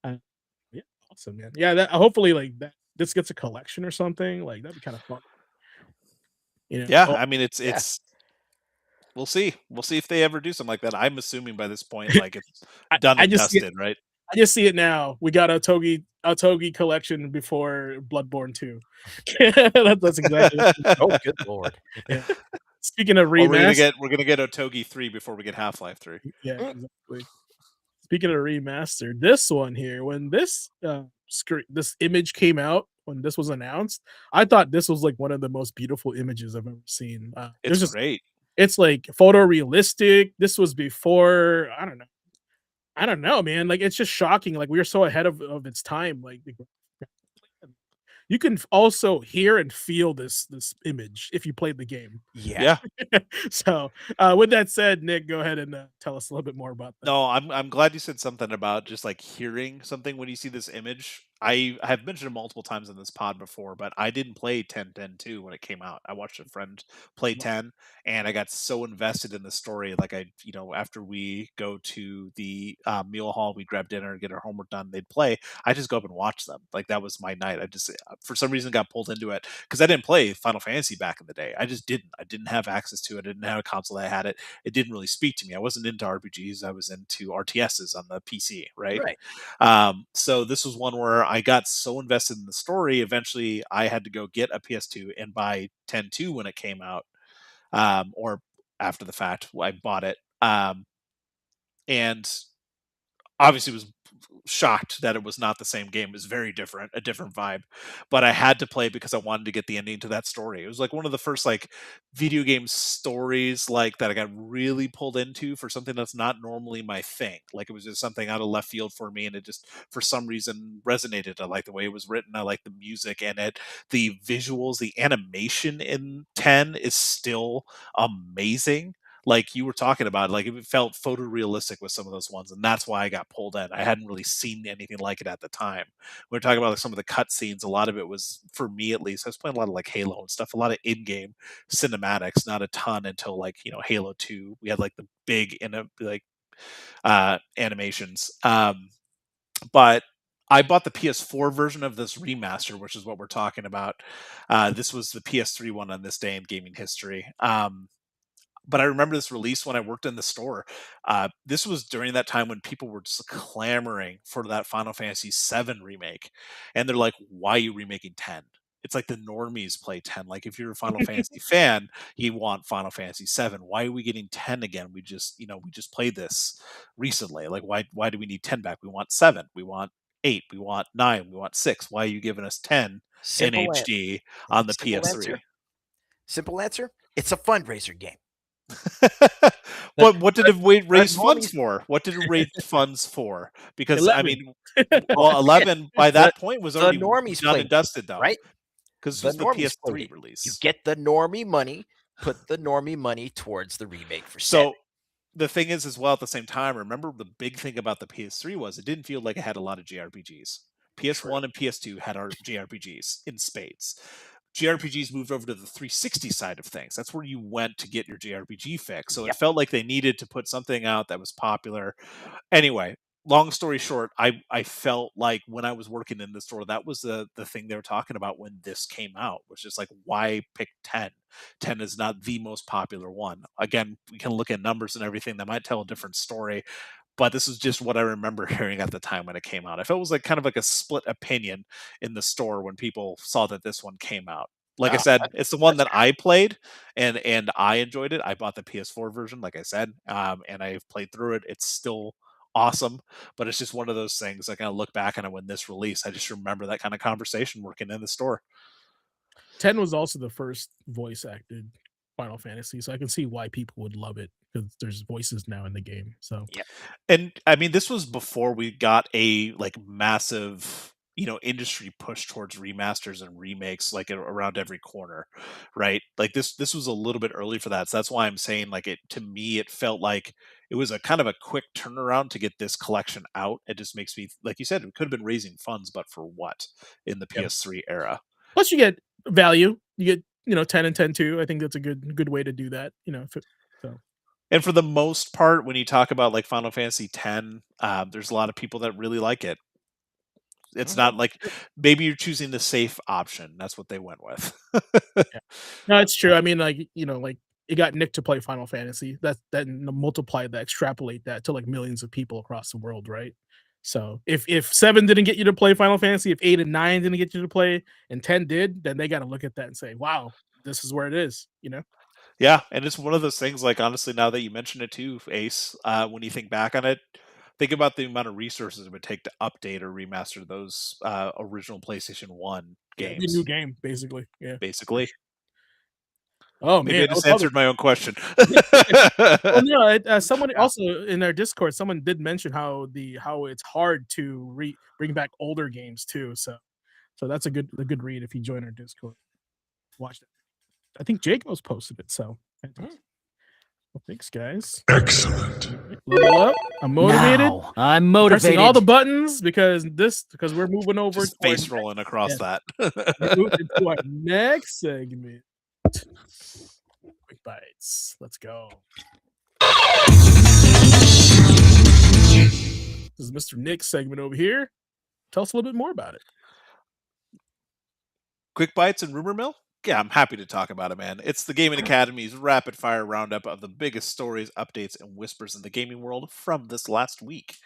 uh, yeah, awesome, man. Yeah, that hopefully like that this gets a collection or something. Like that'd be kind of fun. yeah. Oh, I mean, Yeah. it's we'll see. We'll see if they ever do something like that. I'm assuming by this point, like it's done I and just see it, dusted, right? I just see it now. We got a Togi collection before Bloodborne 2. That's exactly Oh, good lord. yeah. Speaking of Or remaster, we're gonna get Otogi 3 before we get Half-Life 3. yeah, Mm. exactly. Speaking of remastered, this one here, when this this image came out, when this was announced, I thought this was like one of the most beautiful images I've ever seen. It's Just great. it's like photorealistic. This was before I don't know, man. Like it's just shocking. Like we were so ahead of its time. Like you can also hear and feel this image if you played the game. Yeah. Yeah. So with that said, Nick, go ahead and tell us a little bit more about that. No, I'm glad you said something about just like hearing something when you see this image. I have mentioned it multiple times in this pod before, but I didn't play 10-10-2 when it came out. I watched a friend play 10 and I got so invested in the story. Like after we go to the meal hall, we grab dinner, get our homework done, they'd play. I just go up and watch them. Like that was my night. I just for some reason got pulled into it because I didn't play Final Fantasy back in the day. I just didn't. I didn't have access to it. I didn't have a console that had it. It didn't really speak to me. I wasn't into RPGs. I was into RTSs on the PC, right? Right. So this was one where I got so invested in the story. Eventually, I had to go get a PS2 and buy 10-2 when it came out, or after the fact, I bought it, and obviously was shocked that it was not the same game. It was very different, a different vibe. But I had to play because I wanted to get the ending to that story. It was like one of the first like video game stories like that I got really pulled into for something that's not normally my thing. Like it was just something out of left field for me and it just for some reason resonated. I like the way it was written. I like the music and the visuals, the animation in 10 is still amazing, like you were talking about, like it felt photorealistic with some of those ones, and that's why I got pulled in. I hadn't really seen anything like it at the time. We were talking about like some of the cutscenes. A lot of it was, for me at least, I was playing a lot of like Halo and stuff, a lot of in-game cinematics, not a ton until like Halo 2. We had like the big animations. But I bought the PS4 version of this remaster, which is what we're talking about. This was the PS3 one on this day in gaming history. But I remember this release when I worked in the store. This was during that time when people were just clamoring for that Final Fantasy VII remake, and they're like, "Why are you remaking 10?" It's like the normies play 10. Like if you're a Final Fantasy fan, you want Final Fantasy VII. Why are we getting 10 again? We just played this recently. Like why do we need 10 back? We want 7. We want 8. We want 9. We want 6. Why are you giving us 10 in Simple HD on the simple PS3? answer. Simple answer. It's a fundraiser game. What did it raise the funds normies- for? What did it raise funds for? Because 11. I mean, well, 11 by that point was the already normies done played and dusted, though, right? because The this was the normies played PS3 it. release. You get the normie money, put the normie money towards the remake for So the thing is, as well, at the same time, remember the big thing about the PS3 was it didn't feel like it had a lot of JRPGs. PS1 and PS2 had our JRPGs in spades. JRPGs moved over to the 360 side of things. That's where you went to get your JRPG fix. So Yep. it felt like they needed to put something out that was popular. Anyway, long story short, I felt like when I was working in the store, that was the thing they were talking about when this came out, was just like, why pick 10? 10 is not the most popular one. Again, we can look at numbers and everything that might tell a different story, but this is just what I remember hearing at the time when it came out. I felt it was like kind of like a split opinion in the store when people saw that this one came out. Like I said, it's the one that I played and I enjoyed it. I bought the PS4 version, like I said, and I've played through it. It's still awesome, but it's just one of those things. I kind of look back on it when this release, I just remember that kind of conversation working in the store. 10 was also the first voice acted Final Fantasy, so I can see why people would love it because there's voices now in the game. So And I mean, this was before we got a like massive, industry push towards remasters and remakes like around every corner, right? Like this was a little bit early for that. So that's why I'm saying like it to me it felt like it was a kind of a quick turnaround to get this collection out. It just makes me like you said, it could have been raising funds, but for what in the Yep. PS3 era? plus you get value. You get 10 and 10 too. I think that's a good way to do that. So And for the most part, when you talk about like Final Fantasy X, there's a lot of people that really like it. It's not like maybe you're choosing the safe option. That's what they went with. yeah. No, it's true. I mean, like like it got Nick to play Final Fantasy. That multiply that, extrapolate that to like millions of people across the world, right? So if 7 didn't get you to play Final Fantasy, if 8 and 9 didn't get you to play, and 10 did, then they got to look at that and say, "Wow, this is where it is." Yeah, and it's one of those things. Like honestly, now that you mention it too, Ace, when you think back on it, think about the amount of resources it would take to update or remaster those original PlayStation One Yeah, it'd be a new games. game, basically. Yeah. Basically, Oh maybe man, I I would just love it. answered my own question. Well, no, someone also in our Discord, someone did mention how it's hard to bring back older games too. So that's a good read if you join our Discord. Watch it. I think Jacob's posted it. So fantastic. Well, thanks, guys. Excellent. Level up. I'm motivated. Now I'm Pressing motivated. all the buttons because we're moving over Just to our face rolling across yeah. that. we're moving to our next segment. Quick bites. Let's go. This is Mr. Nick's segment over here. Tell us a little bit more about it. Quick bites and rumor mill? Yeah, I'm happy to talk about it, man. It's the Gaming Academy's rapid fire roundup of the biggest stories, updates, and whispers in the gaming world from this last week.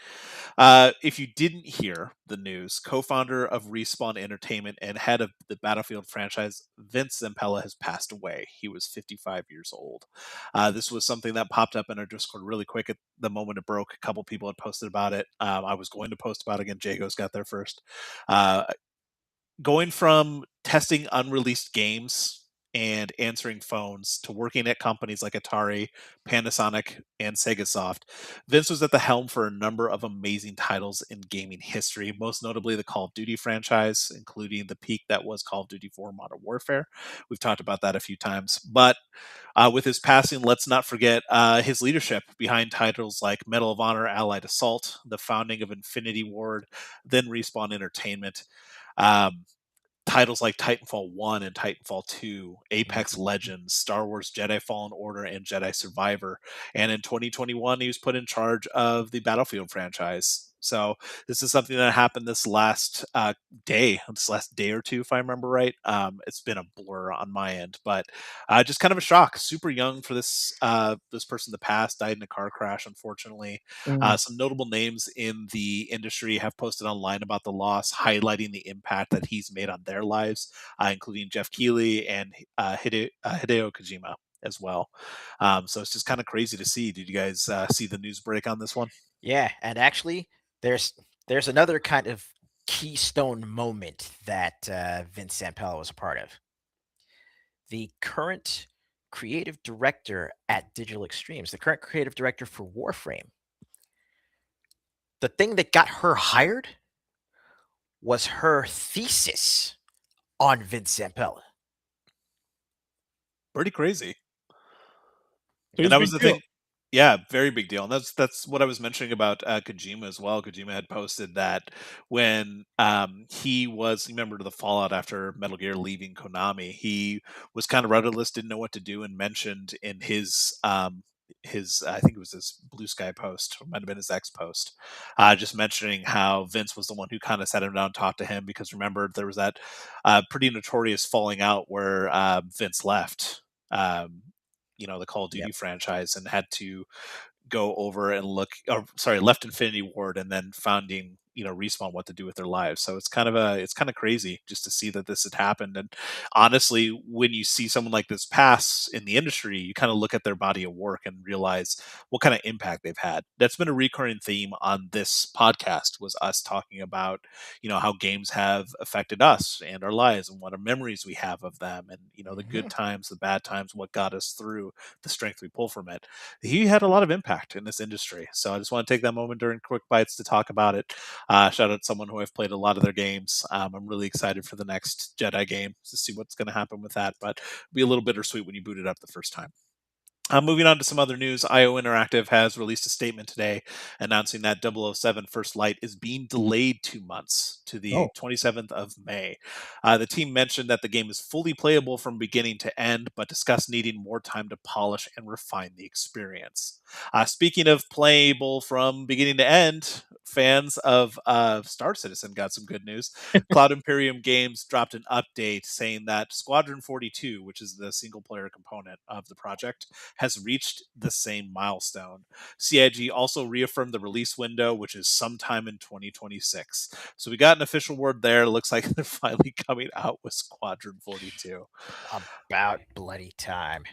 If you didn't hear the news, co-founder of Respawn Entertainment and head of the Battlefield franchise, Vince Zampella, has passed away. He was 55 years old. This was something that popped up in our Discord really quick at the moment it broke. A couple people had posted about it. I was going to post about it again. Jagos got there first. Going from testing unreleased games and answering phones to working at companies like Atari, Panasonic, and Sega Soft, Vince was at the helm for a number of amazing titles in gaming history, most notably the Call of Duty franchise, including the peak that was Call of Duty 4 Modern Warfare. We've talked about that a few times. But with his passing, let's not forget his leadership behind titles like Medal of Honor, Allied Assault, the founding of Infinity Ward, then Respawn Entertainment. Titles like Titanfall 1 and Titanfall 2, Apex Legends, Star Wars Jedi Fallen Order, and Jedi Survivor. And in 2021, he was put in charge of the Battlefield franchise. So this is something that happened this last day or two, if I remember right. It's been a blur on my end, but just kind of a shock. Super young for this person to pass. Died in a car crash, unfortunately. Some notable names in the industry have posted online about the loss, highlighting the impact that he's made on their lives, including Jeff Keighley and Hideo Kojima as well. So it's just kind of crazy to see. Did you guys see the news break on this one? Yeah, and actually, there's another kind of keystone moment that Vince Zampella was a part of. The current creative director at Digital Extremes, the current creative director for Warframe, the thing that got her hired was her thesis on Vince Zampella. Pretty crazy. So And it's that a was big the deal. thing. Yeah, very big deal. And that's what I was mentioning about Kojima as well. Kojima had posted that when he was a member of the Fallout after Metal Gear leaving Konami, he was kind of rudderless, didn't know what to do, and mentioned in his I think it was his Blue Sky post, or might have been his X post, just mentioning how Vince was the one who kind of sat him down and talked to him, because remember there was that pretty notorious falling out where Vince left. The Call of Duty franchise and had to go over and left Infinity Ward and then founding, Respawn what to do with their lives. So it's kind of crazy just to see that this had happened. And honestly, when you see someone like this pass in the industry, you kind of look at their body of work and realize what kind of impact they've had. That's been a recurring theme on this podcast, was us talking about, how games have affected us and our lives and what our memories we have of them, and the good times, the bad times, what got us through, the strength we pull from it. He had a lot of impact in this industry. So I just want to take that moment during Quick Bites to talk about it. Shout out to someone who I've played a lot of their games. I'm really excited for the next Jedi game to see what's going to happen with that, but it'll be a little bittersweet when you boot it up the first time. Moving on to some other news, IO Interactive has released a statement today announcing that 007 First Light is being delayed 2 months to the 27th of May. The team mentioned that the game is fully playable from beginning to end, but discussed needing more time to polish and refine the experience. Speaking of playable from beginning to end, fans of Star Citizen got some good news. Cloud Imperium Games dropped an update saying that Squadron 42, which is the single player component of the project, has reached the same milestone. CIG also reaffirmed the release window, which is sometime in 2026. So we got an official word there. It looks like they're finally coming out with Squadron 42. About bloody time.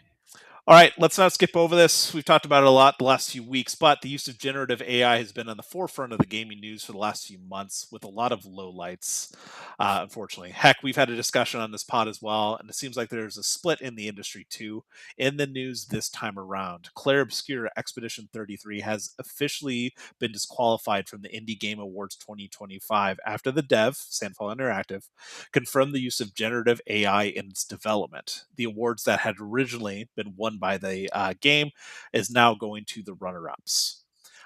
All right, let's not skip over this. We've talked about it a lot the last few weeks, but the use of generative AI has been on the forefront of the gaming news for the last few months with a lot of lowlights, unfortunately. Heck, we've had a discussion on this pod as well, and it seems like there's a split in the industry too. In the news this time around, Claire Obscure Expedition 33 has officially been disqualified from the Indie Game Awards 2025 after the dev, Sandfall Interactive, confirmed the use of generative AI in its development. The awards that had originally been won by the game is now going to the runner-ups.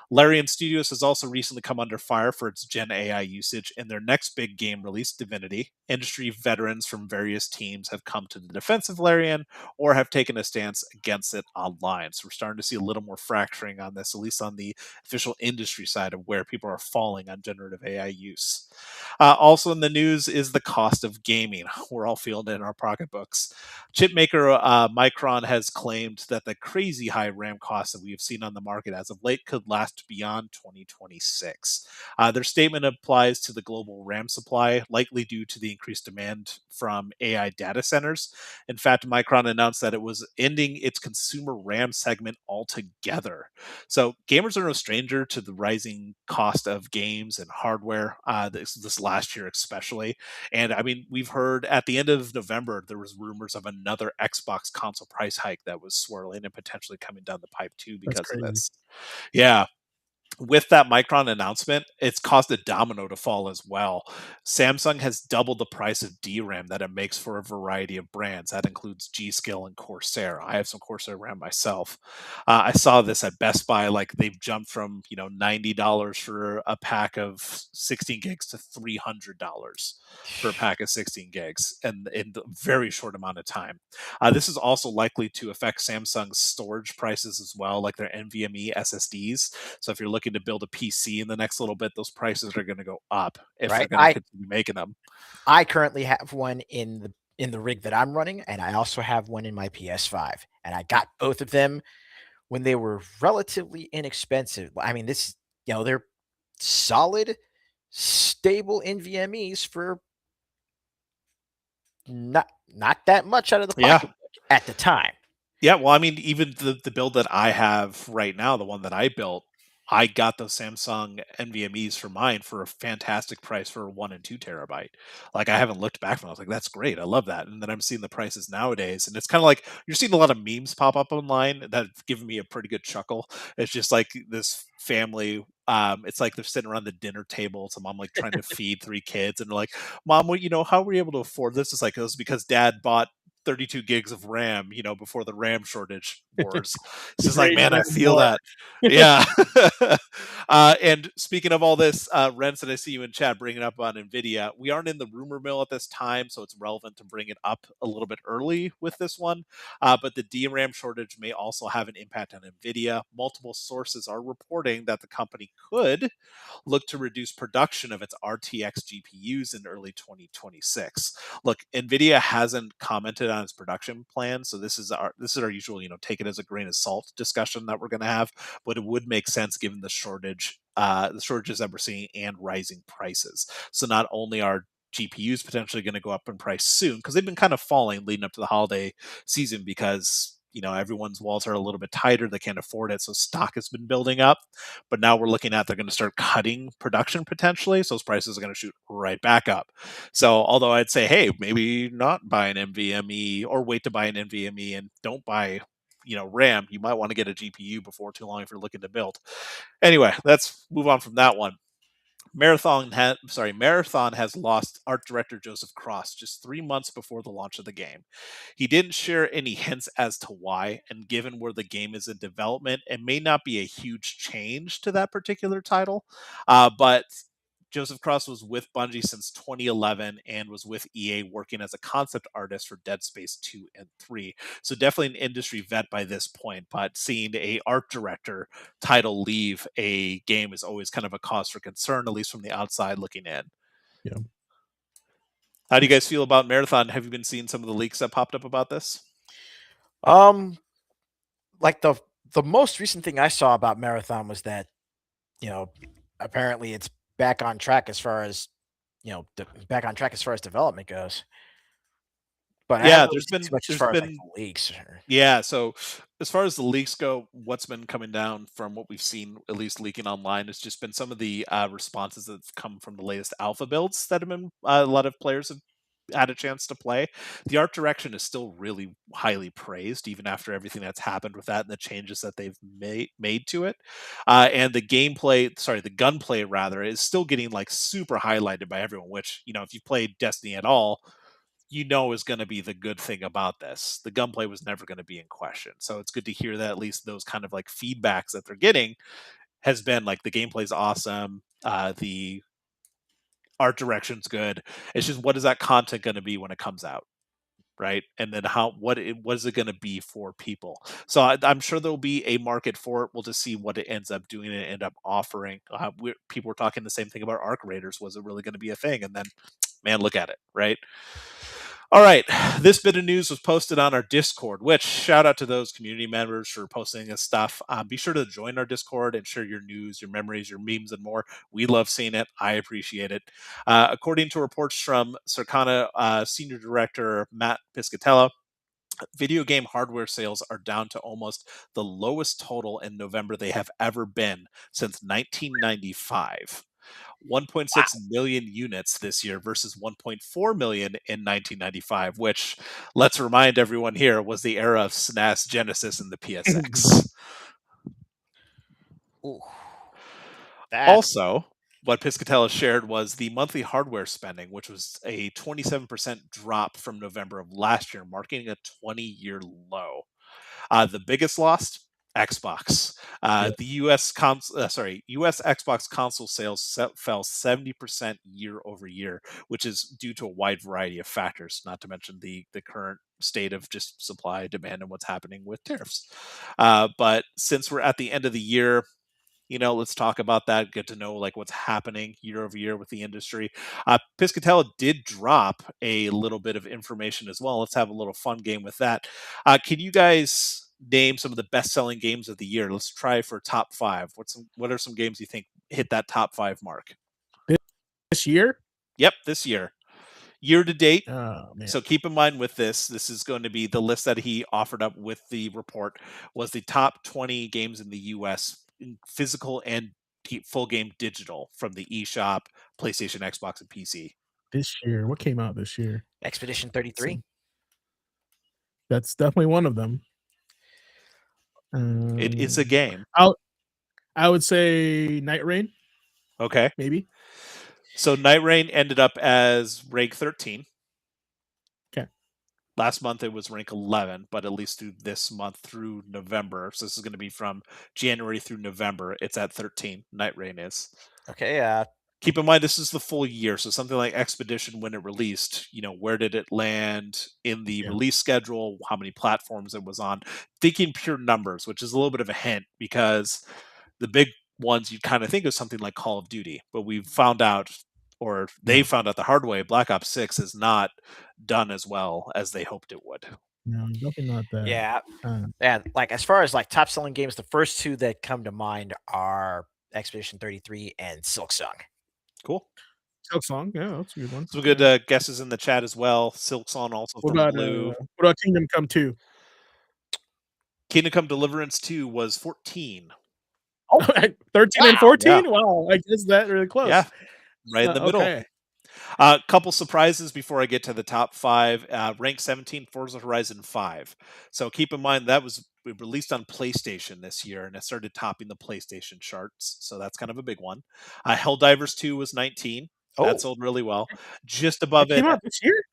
Larian Studios has also recently come under fire for its Gen AI usage in their next big game release, Divinity. Industry veterans from various teams have come to the defense of Larian or have taken a stance against it online. So we're starting to see a little more fracturing on this, at least on the official industry side of where people are falling on generative AI use. Also in the news is the cost of gaming. We're all feeling it in our pocketbooks. Chipmaker Micron has claimed that the crazy high RAM costs that we have seen on the market as of late could last beyond 2026. Their statement applies to the global RAM supply, likely due to the increased demand from AI data centers. In fact, Micron announced that it was ending its consumer RAM segment altogether. So gamers are no stranger to the rising cost of games and hardware this last year especially. And I mean, we've heard at the end of November, there was rumors of another Xbox console price hike that was swirling and potentially coming down the pipe too because of this. Yeah. With that Micron announcement, it's caused a domino to fall as well. Samsung has doubled the price of DRAM that it makes for a variety of brands. That includes G.Skill and Corsair. I have some Corsair RAM myself. I saw this at Best Buy. Like they've jumped from $90 for a pack of 16 gigs to $300 for a pack of 16 gigs, and in a very short amount of time. This is also likely to affect Samsung's storage prices as well, like their NVMe SSDs. So if you're looking to build a PC in the next little bit, those prices are going to go up if they're going to continue making them. I currently have one in the rig that I'm running, and I also have one in my PS5. And I got both of them when they were relatively inexpensive. I mean, they're solid, stable NVMe's for not that much out of the pocketbook at the time. Yeah, well, I mean, even the build that I have right now, the one that I built, I got those Samsung NVMe's for mine for a fantastic price for 1 and 2 terabyte. Like I haven't looked back from it. I was like, that's great. I love that. And then I'm seeing the prices nowadays. And it's kind of like you're seeing a lot of memes pop up online that have given me a pretty good chuckle. It's just like this family. It's like they're sitting around the dinner table. So mom like trying to feed 3 kids. And they're like, Mom, how were you able to afford this? It's like, it was because dad bought 32 gigs of RAM, before the RAM shortage wars. It's just like, man, I feel that. Yeah. And speaking of all this, Rents, and I see you in chat bringing up on NVIDIA. We aren't in the rumor mill at this time, so it's relevant to bring it up a little bit early with this one. But the DRAM shortage may also have an impact on NVIDIA. Multiple sources are reporting that the company could look to reduce production of its RTX GPUs in early 2026. Look, NVIDIA hasn't commented on its production plan, so this is our usual, take it as a grain of salt discussion that we're going to have, but it would make sense given the shortage the shortages that we're seeing and rising prices. So not only are GPUs potentially going to go up in price soon, because they've been kind of falling leading up to the holiday season because everyone's wallets are a little bit tighter, they can't afford it, so stock has been building up. But now we're looking at they're going to start cutting production potentially, so those prices are going to shoot right back up. So although I'd say, hey, maybe not buy an NVMe or wait to buy an NVMe and don't buy RAM, you might want to get a GPU before too long if you're looking to build. Anyway, let's move on from that one. Marathon has lost art director Joseph Cross just 3 months before the launch of the game. He didn't share any hints as to why, and given where the game is in development, it may not be a huge change to that particular title. But Joseph Cross was with Bungie since 2011 and was with EA working as a concept artist for Dead Space 2 and 3. So definitely an industry vet by this point, but seeing a art director title leave a game is always kind of a cause for concern, at least from the outside looking in. Yeah. How do you guys feel about Marathon? Have you been seeing some of the leaks that popped up about this? Like the most recent thing I saw about Marathon was that, apparently it's back on track as far as development goes. But I yeah, haven't really seen too much as far as like, the leaks. Yeah, so as far as the leaks go, what's been coming down from what we've seen, at least leaking online, has just been some of the responses that have come from the latest alpha builds that have been a lot of players have had a chance to play. The art direction is still really highly praised, even after everything that's happened with that and the changes that they've made to it. And the gunplay rather, is still getting like super highlighted by everyone. Which if you've played Destiny at all, is going to be the good thing about this. The gunplay was never going to be in question. So it's good to hear that at least those kind of like feedbacks that they're getting has been like the gameplay's awesome, the art direction's good. It's just what is that content going to be when it comes out, right? And then what is it going to be for people? So I'm sure there'll be a market for it. We'll just see what it ends up doing and end up offering. People were talking the same thing about Arc Raiders. Was it really going to be a thing? And then, man, look at it, right? All right, this bit of news was posted on our Discord, which shout out to those community members for posting this stuff. Be sure to join our Discord and share your news, your memories, your memes, and more. We love seeing it. I appreciate it. According to reports from Circana Senior Director Matt Piscatella, video game hardware sales are down to almost the lowest total in November they have ever been since 1995. 1.6 million units this year versus 1.4 million in 1995, which, let's remind everyone here, was the era of SNES, Genesis, and the PSX. Also, what Piscatella shared was the monthly hardware spending, which was a 27% drop from November of last year, marking a 20-year low. The biggest loss, Xbox. The U.S. Xbox console sales fell 70% year over year, which is due to a wide variety of factors, not to mention the current state of just supply, demand, and what's happening with tariffs. But since we're at the end of the year, let's talk about that, get to know like what's happening year over year with the industry. Piscatella did drop a little bit of information as well. Let's have a little fun game with that. Can you guys name some of the best-selling games of the year? Let's try for top 5. What are some games you think hit that top 5 mark this year? Yep, this year to date. Oh, man. So keep in mind with this is going to be the list that he offered up with the report was the top 20 games in the US in physical and full game digital from the eShop, PlayStation, Xbox, and PC. This year, what came out this year? Expedition 33. That's definitely one of them. It is a game. I would say Night Rain. Okay. Maybe. So Night Rain ended up as rank 13. Okay. Last month it was rank 11, but at least through this month through November. So this is going to be from January through November. It's at 13. Night Rain is. Okay. Keep in mind, this is the full year. So something like Expedition, when it released, where did it land in the release schedule? How many platforms it was on? Thinking pure numbers, which is a little bit of a hint because the big ones you kind of think of something like Call of Duty, but we found out, or they found out the hard way, Black Ops 6 is not done as well as they hoped it would. No, definitely not that. Yeah. And like as far as like top selling games, the first two that come to mind are Expedition 33, and Silksong. Cool. Silksong, yeah, that's a good one. Some good guesses in the chat as well. Silksong also What from about Blue. what about Kingdom Come 2? Kingdom Come Deliverance 2 was 14. 13 and Wow. 14? Yeah. Wow, I guess that really close. Yeah, right in the middle. Okay. Couple surprises before I get to the top 5. Rank 17, Forza Horizon 5. So keep in mind that was released on PlayStation this year, and it started topping the PlayStation charts. So that's kind of a big one. Helldivers 2 was 19. That Oh. sold really well. Just above It came it, out this year?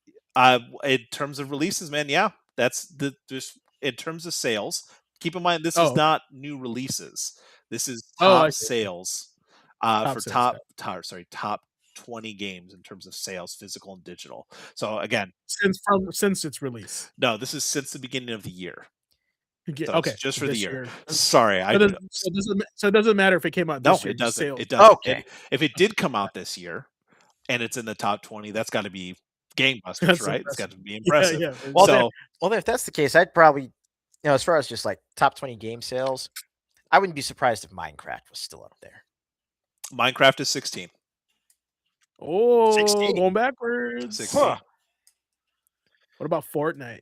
in terms of releases, man, yeah, that's just in terms of sales. Keep in mind this is Oh. not new releases. This is Oh, I top see. sales for sales, top 20 games in terms of sales, physical and digital. So again, since its release. no, this is since the beginning of the year. So Okay, it's just for the this year. Sorry, So it doesn't matter if it came out no, this year. it just doesn't. sales. It doesn't. Okay. If it did come out this year and it's in the top 20, that's got to be gangbusters, That's right? It's impressive. got to be Yeah, impressive. yeah. Well, So Well, then if that's the case, I'd probably, as far as just like top 20 game sales, I wouldn't be surprised if Minecraft was still up there. Minecraft is 16. Oh, 16. going backwards. 16. Huh. What about Fortnite?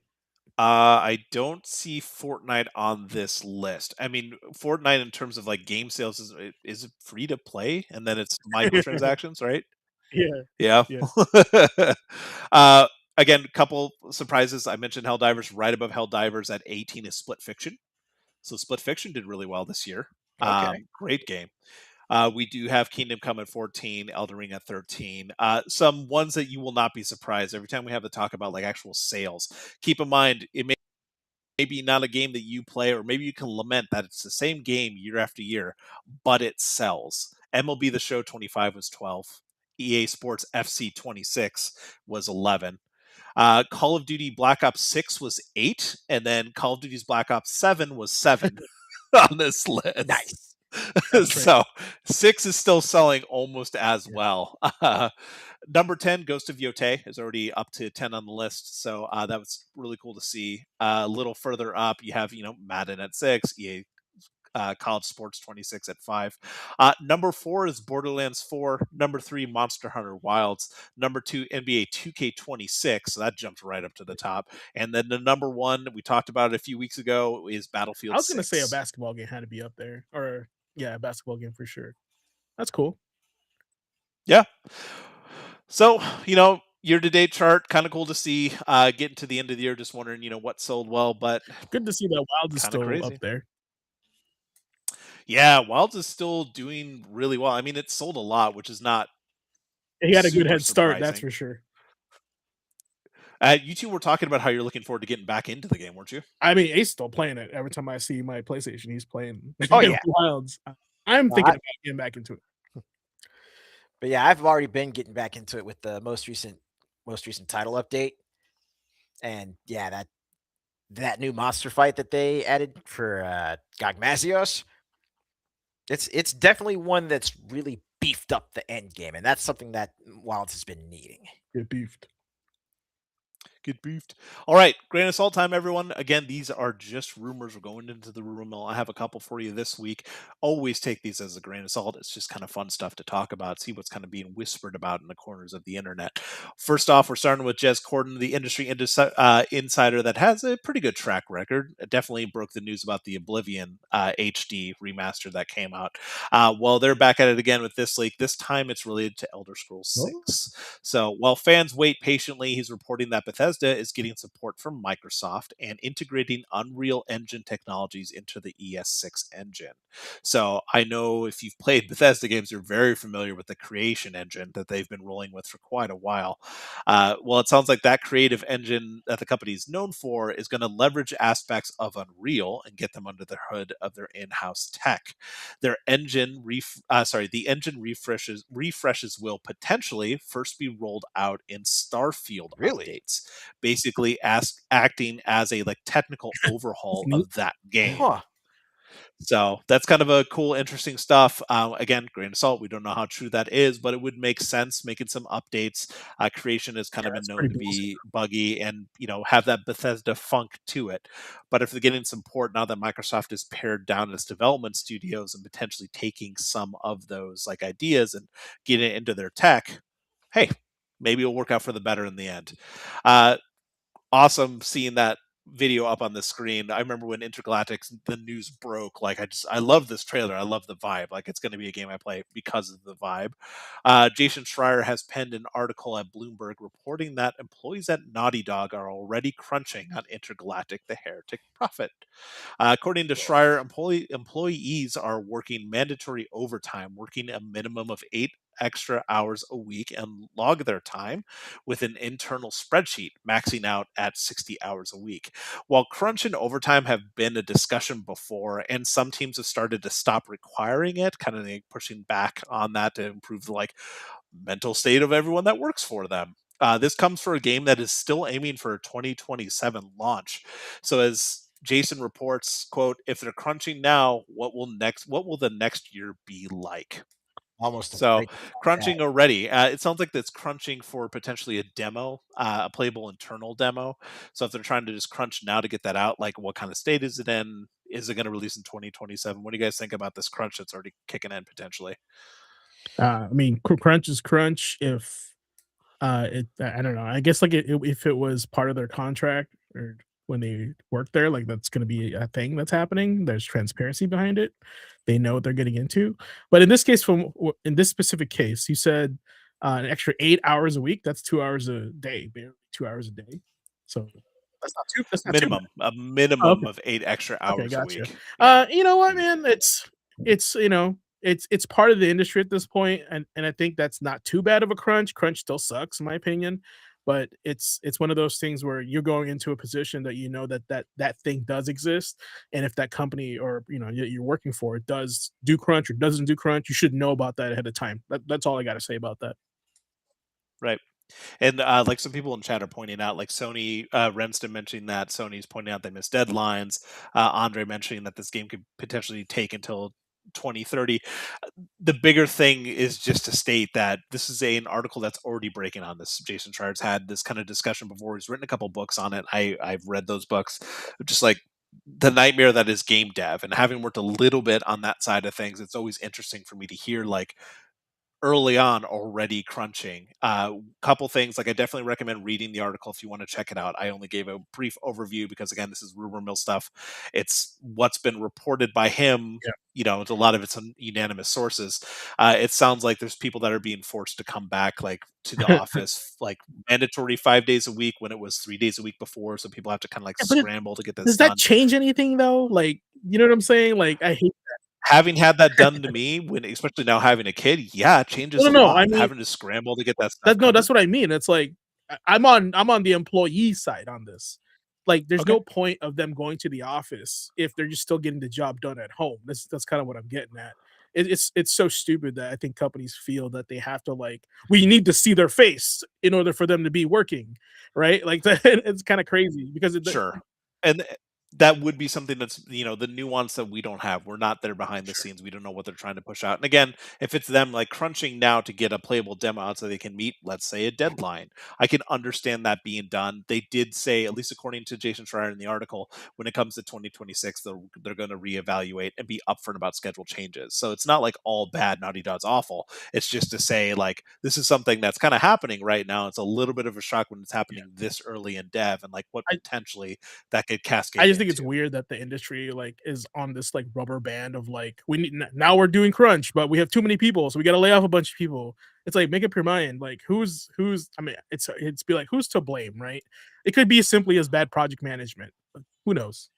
I don't see Fortnite on this list. I mean, Fortnite in terms of like game sales is it free to play, and then it's microtransactions, right? Yeah. Yeah. Again, couple surprises. I mentioned Helldivers. Right above Helldivers at 18 is Split Fiction. So Split Fiction did really well this year. Okay. Great game. We do have Kingdom Come at 14, Elden Ring at 13. Some ones that you will not be surprised every time we have to talk about like actual sales. Keep in mind, it may be not a game that you play, or maybe you can lament that it's the same game year after year, but it sells. MLB The Show 25 was 12. EA Sports FC 26 was 11. Call of Duty Black Ops 6 was 8, and then Call of Duty's Black Ops 7 was 7 on this list. Nice. So 6 is still selling almost as well. Number 10, Ghost of Yotei, is already up to 10 on the list. So that was really cool to see. A little further up, you have, Madden at 6, EA College Sports 26 at 5. Number 4 is Borderlands 4. Number 3, Monster Hunter Wilds. Number 2, NBA 2K26. So that jumped right up to the top. And then the number 1, we talked about it a few weeks ago, is Battlefield 6. I was going to say a basketball game had to be up there. Or, yeah, a basketball game for sure. That's cool. Yeah. So, year-to-date chart, kind of cool to see. Getting to the end of the year, just wondering, what sold well, but good to see that Wilds is still crazy. up there. Yeah, Wilds is still doing really well. I mean, it sold a lot, which is not. He had a good head start, that's for sure. You two were talking about how you're looking forward to getting back into the game, weren't you? I mean, Ace still playing it. Every time I see my PlayStation, he's playing. Oh yeah, Wilds. I'm thinking about getting back into it. But yeah, I've already been getting back into it with the most recent title update, and yeah, that new monster fight that they added for Gogmazios, it's definitely one that's really beefed up the end game, and that's something that Wilds has been needing. Get beefed. Get beefed. All right, grain of salt time, everyone. Again, these are just rumors. We're going into the rumor mill. I have a couple for you this week. Always take these as a grain of salt. It's just kind of fun stuff to talk about, see what's kind of being whispered about in the corners of the internet. First off, we're starting with Jez Corden, the industry insider that has a pretty good track record. It definitely broke the news about the Oblivion HD remaster that came out. Well, they're back at it again with this leak. This time it's related to Elder Scrolls 6. So while fans wait patiently, he's reporting that Bethesda is getting support from Microsoft and integrating Unreal Engine technologies into the ES6 engine. So I know if you've played Bethesda games, you're very familiar with the creation engine that they've been rolling with for quite a while. Well, it sounds like that creative engine that the company is known for is going to leverage aspects of Unreal and get them under the hood of their in-house tech. Their engine the engine refreshes will potentially first be rolled out in Starfield updates, basically acting as a technical overhaul of that game. So that's kind of a cool, interesting stuff. Again, grain of salt. We don't know how true that is, but it would make sense making some updates. Creation has kind Yeah, of been that's known pretty to basic. be buggy and have that Bethesda funk to it. But if they're getting support now that Microsoft has pared down its development studios and potentially taking some of those like ideas and getting it into their tech, hey, maybe it'll work out for the better in the end. Uh, awesome seeing that video up on the screen. I remember when Intergalactic the news broke. Like I love this trailer. I love the vibe. Like it's going to be a game I play because of the vibe. Jason Schreier has penned an article at Bloomberg reporting that employees at Naughty Dog are already crunching on Intergalactic: The Heretic Prophet. According to Schreier, employees are working mandatory overtime, working a minimum of 8 extra hours a week and log their time with an internal spreadsheet, maxing out at 60 hours a week. While crunch and overtime have been a discussion before, and some teams have started to stop requiring it, kind of like pushing back on that to improve the mental state of everyone that works for them. This comes for a game that is still aiming for a 2027 launch. So as Jason reports, quote, if they're crunching now, what will the next year be like? Almost So afraid about that. crunching already. It sounds like that's crunching for potentially a demo, a playable internal demo. So if they're trying to just crunch now to get that out, like what kind of state is it in? Is it going to release in 2027? What do you guys think about this crunch that's already kicking in potentially? I mean, crunch is crunch. If I don't know. I guess like if it was part of their contract or when they work there, like that's going to be a thing that's happening. There's transparency behind it. They know what they're getting into. But in this case, in this specific case, you said an extra 8 hours a week. That's 2 hours a day, barely 2 hours a day. So that's not too. That's not too bad. A Oh, minimum of 8 extra okay, hours a gotcha. week. Yeah. You know what, man? It's it's part of the industry at this point, and I think that's not too bad of a crunch. Crunch still sucks, in my opinion, but it's one of those things where you're going into a position that you know that thing does exist, and if that company or you're working for it does do crunch or doesn't do crunch, you should know about that ahead of time. That's all I got to say about that. Right. And like some people in chat are pointing out, like Sony, Renston mentioning that Sony's pointing out they missed deadlines. Andre mentioning that this game could potentially take until 2030. The bigger thing is just to state that this is an article that's already breaking on this. Jason Schreier's had this kind of discussion before. He's written a couple books on it. I've read those books. Just like the nightmare that is game dev, and having worked a little bit on that side of things, it's always interesting for me to hear like early on already crunching. Couple things, like I definitely recommend reading the article if you want to check it out. I only gave a brief overview because again, this is rumor mill stuff. It's what's been reported by him. Yeah. It's a lot of it's on unanimous sources. It sounds like there's people that are being forced to come back like to the office, like mandatory 5 days a week when it was 3 days a week before. So people have to kind of like Yeah, but scramble to get this does that done. change anything though? Like, you know what I'm saying? Like, I hate. Having had that done to me, when especially now having a kid, yeah, it changes No, a no, no. I lot. mean, Having to scramble to get that stuff no, covered. that's what I mean. It's like I'm on the employee side on this. Like, there's Okay. no point of them going to the office if they're just still getting the job done at home. That's kind of what I'm getting at. It's so stupid that I think companies feel that they have to like we need to see their face in order for them to be working, right? Like it's kind of crazy because Sure. And that would be something that's, the nuance that we don't have. We're not there behind the sure. scenes. We don't know what they're trying to push out. And again, if it's them like crunching now to get a playable demo out so they can meet, let's say, a deadline, I can understand that being done. They did say, at least according to Jason Schreier in the article, when it comes to 2026, they're going to reevaluate and be upfront about schedule changes. So it's not like all bad, Naughty Dog's awful. It's just to say, like, this is something that's kind of happening right now. It's a little bit of a shock when it's happening this early in dev and like what I potentially that could cascade I just think it's into. weird that the industry like is on this like rubber band of like we need now we're doing crunch, but we have too many people, so we got to lay off a bunch of people. It's like make up your mind, like who's. I mean, it's be like who's to blame, right? It could be as simply as bad project management. But who knows?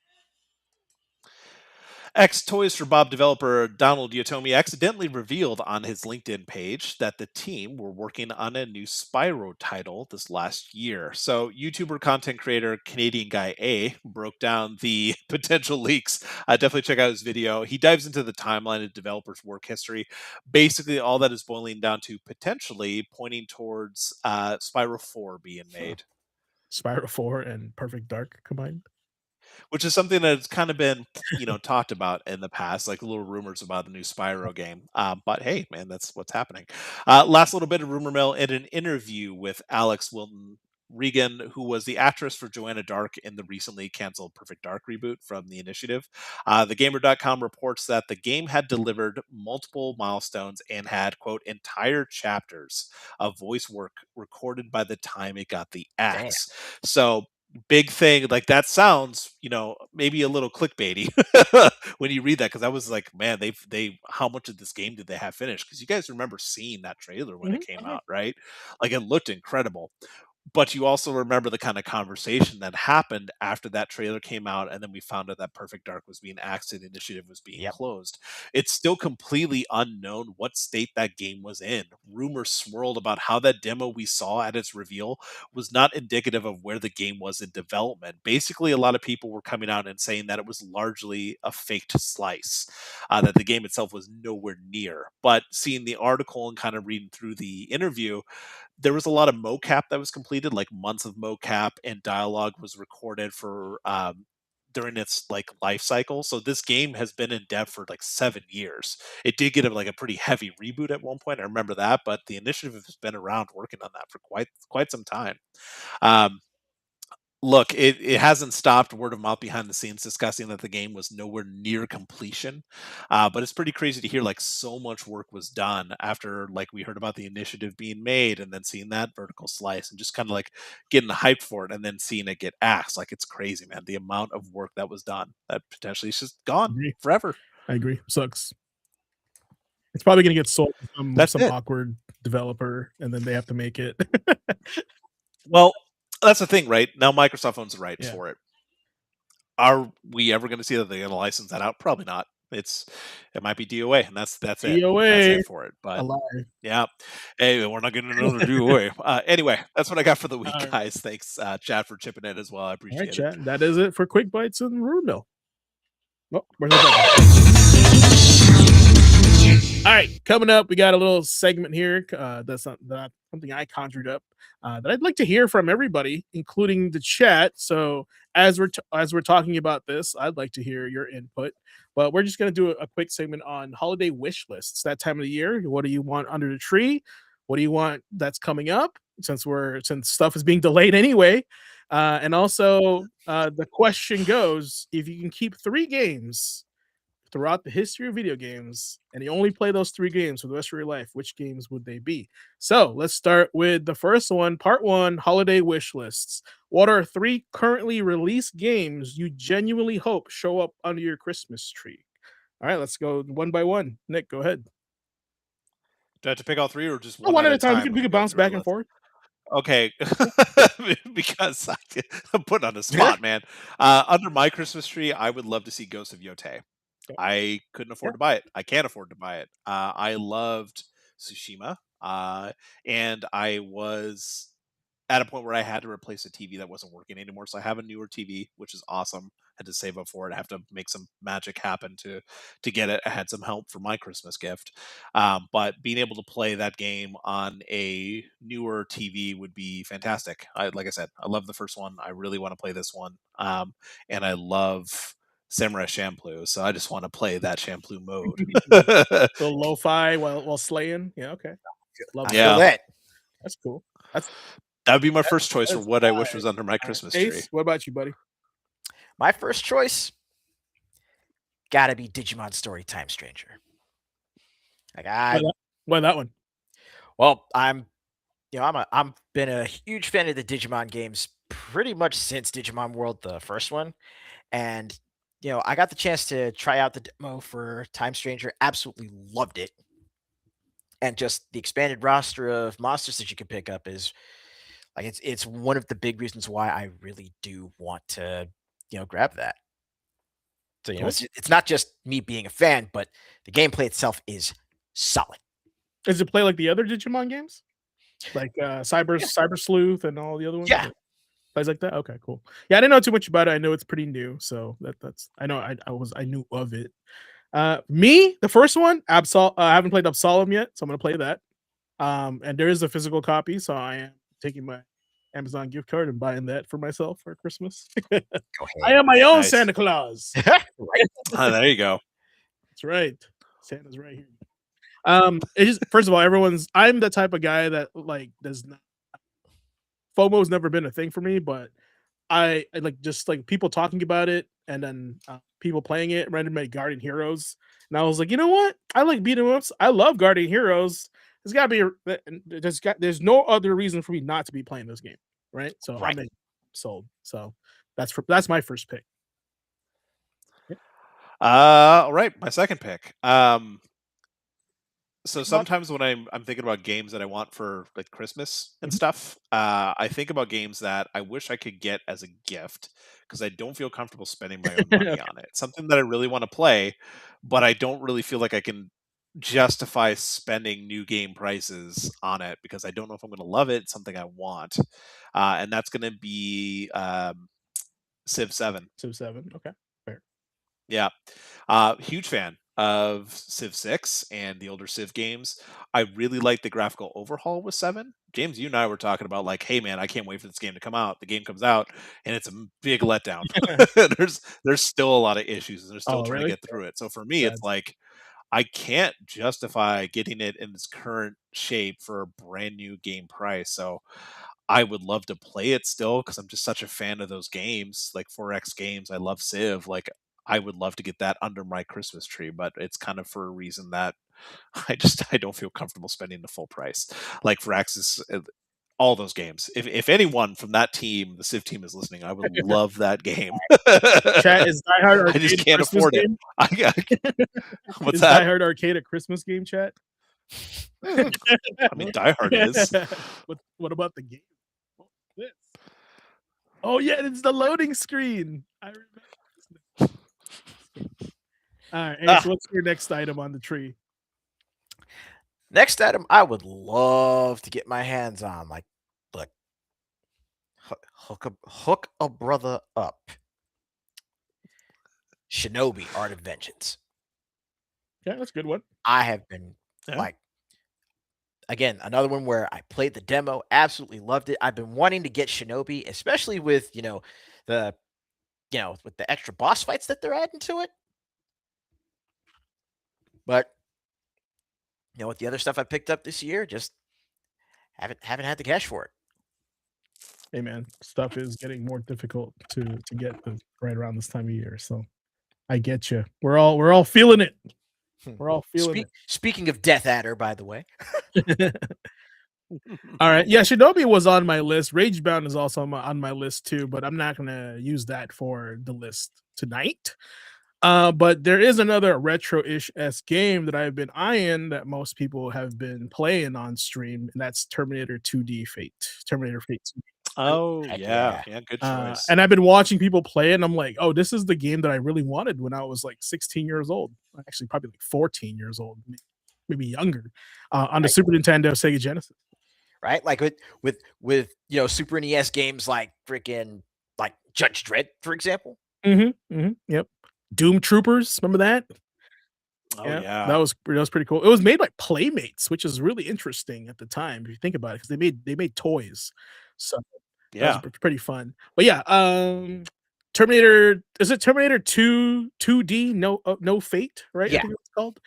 Ex Toys for Bob developer Donald Yotomi accidentally revealed on his LinkedIn page that the team were working on a new Spyro title this last year. So, YouTuber content creator Canadian Guy A broke down the potential leaks. Definitely check out his video. He dives into the timeline of developers' work history. Basically, all that is boiling down to potentially pointing towards Spyro 4 being made. Spyro 4 and Perfect Dark combined. which is something that's kind of been talked about in the past, like little rumors about the new Spyro game. But hey, man, that's what's happening. Last little bit of rumor mill in an interview with Alex Wilton Regan, who was the actress for Joanna Dark in the recently canceled Perfect Dark reboot from the Initiative. TheGamer.com reports that the game had delivered multiple milestones and had, quote, entire chapters of voice work recorded by the time it got the axe. So big thing, like that sounds maybe a little clickbaity when you read that, because I was like, man, they how much of this game did they have finished? Because you guys remember seeing that trailer when it came out, right? Like it looked incredible. But you also remember the kind of conversation that happened after that trailer came out, and then we found out that Perfect Dark was being axed and Initiative was being closed. It's still completely unknown what state that game was in. Rumors swirled about how that demo we saw at its reveal was not indicative of where the game was in development. Basically, a lot of people were coming out and saying that it was largely a faked slice, that the game itself was nowhere near. But seeing the article and kind of reading through the interview, there was a lot of mocap that was completed, like months of mocap, and dialogue was recorded for during its like life cycle. So this game has been in dev for like 7 years. It did get a pretty heavy reboot at one point. I remember that, but the Initiative has been around working on that for quite some time. Look, it hasn't stopped word of mouth behind the scenes discussing that the game was nowhere near completion. But it's pretty crazy to hear like so much work was done after like we heard about the Initiative being made and then seeing that vertical slice and just kind of like getting hyped for it and then seeing it get axed. Like it's crazy, man. The amount of work that was done that potentially is just gone forever. I agree. Sucks. It's probably gonna get sold to some it. awkward developer, and then they have to make it. Well, that's the thing, right? Now Microsoft owns the rights Yeah. for it. Are we ever going to see that they're going to license that out? Probably not. It might be DOA, and that's it. DOA. That's it for it. But Alive. yeah, hey, we're not getting another DOA. Anyway, that's what I got for the week, All right. guys. Thanks, Chad, for chipping in as well. I All appreciate right, it. chat. That is it for Quick Bites and Rumor Mill. Oh, where's the button? All right, coming up, we got a little segment here. That's not something I conjured up. That I'd like to hear from everybody, including the chat. So as we're talking about this, I'd like to hear your input. But we're just gonna do a quick segment on holiday wish lists. That time of the year, what do you want under the tree? What do you want that's coming up? Since stuff is being delayed anyway. And also, the question goes: if you can keep 3 games throughout the history of video games, and you only play those 3 games for the rest of your life, which games would they be? So let's start with the first one, part 1, holiday wish lists. What are 3 currently released games you genuinely hope show up under your Christmas tree? All right, let's go one by one. Nick, go ahead. Do I have to pick all 3 or just One at a time. We go can bounce through back the and list? forth. Okay, because I'm put on the spot, man. Under my Christmas tree, I would love to see Ghost of Yotei. I couldn't afford to buy it. I can't afford to buy it. I loved Tsushima, and I was at a point where I had to replace a TV that wasn't working anymore. So I have a newer TV, which is awesome. Had to save up for it. I have to make some magic happen to get it. I had some help for my Christmas gift, but being able to play that game on a newer TV would be fantastic. Like I said, I love the first one. I really want to play this one, and I love Samurai Champloo, so I just want to play that Champloo mode. So lo-fi while slaying. Yeah, okay. Love I that. feel that. That's cool. That would be my first choice for that's what I wish was under my Christmas tree. Ace, what about you, buddy? My first choice gotta be Digimon Story Time Stranger. Like Why that one? well, I'm been a huge fan of the Digimon games pretty much since Digimon World, the first one. And I got the chance to try out the demo for Time Stranger, absolutely loved it. And just the expanded roster of monsters that you can pick up is like it's one of the big reasons why I really do want to grab that. So Cool. it's not just me being a fan, but the gameplay itself is solid. Does it play like the other Digimon games? Like Cyber Sleuth and all the other ones? Yeah. Plays like that? Okay, cool. Yeah, I didn't know too much about it. I know it's pretty new, so that's I know I knew of it. Me, the first one, I haven't played Absolem yet, so I'm gonna play that. And there is a physical copy, so I am taking my Amazon gift card and buying that for myself for Christmas. Go I ahead. am my own Nice. Santa Claus. Right. There you go. That's right. Santa's right here. It just first of all, I'm the type of guy that like does not FOMO's never been a thing for me, but I like just like people talking about it and then people playing it, randomly Guardian Heroes. And I was like, you know what? I like beat 'em ups. I love Guardian Heroes. There's no other reason for me not to be playing this game, right? So Right. I'm sold. So that's my first pick. All right, my second pick. So sometimes when I'm thinking about games that I want for like Christmas and Mhm. stuff, I think about games that I wish I could get as a gift because I don't feel comfortable spending my own money on it. Something that I really want to play, but I don't really feel like I can justify spending new game prices on it because I don't know if I'm going to love it. It's something I want, and that's going to be Civ 7. Civ 7. Okay. Fair. Yeah. Huge fan of Civ 6 and the older Civ games. I really like the graphical overhaul with 7. James, you and I were talking about like, hey man, I can't wait for this game to come out. The game comes out and it's a big letdown. there's still a lot of issues and they're still Oh, trying really? to get through it. So for me, Sad. it's like I can't justify getting it in its current shape for a brand new game price. So I would love to play it still because I'm just such a fan of those games, like 4X games. I love Civ. Like I would love to get that under my Christmas tree, but it's kind of for a reason that I don't feel comfortable spending the full price. Like for Axis, all those games. If anyone from that team, the Civ team, is listening, I would love that game. Chat is Die Hard Arcade I just a can't Christmas afford it. game? What's Is that? Die Hard Arcade a Christmas game, chat? I mean, Die Hard is. What about the game? What's this? Oh yeah, it's the loading screen. I remember this. All right, hey, so what's your next item on the tree? Next item I would love to get my hands on, like hook a brother up. Shinobi Art of Vengeance. Yeah, that's a good one. I have been Yeah. like, again, another one where I played the demo, absolutely loved it. I've been wanting to get Shinobi, especially with with the extra boss fights that they're adding to it. But with the other stuff I picked up this year, just haven't had the cash for it. Hey man, stuff is getting more difficult to get right around this time of year. So I get you. We're all feeling it. We're all feeling Speaking of Death Adder, by the way. it. All right. Yeah, Shinobi was on my list. Ragebound is also on my list too, but I'm not gonna use that for the list tonight. But there is another retro-ish game that I've been eyeing that most people have been playing on stream, and that's Terminator 2D Fate. Terminator Fate 2D. Oh Heck yeah, good choice. And I've been watching people play it, and I'm like, oh, this is the game that I really wanted when I was like 16 years old. Actually, probably like 14 years old, maybe younger, on the Super Nintendo, Sega Genesis. Right, like with Super NES games like freaking like Judge Dredd, for example. Yep. Doom Troopers, remember that? Oh yeah, that was pretty cool. It was made by Playmates, which is really interesting at the time if you think about it, because they made toys. So yeah, that was pretty fun. But yeah, Terminator, is it Terminator 2D no fate, right? Yeah. I think it's called.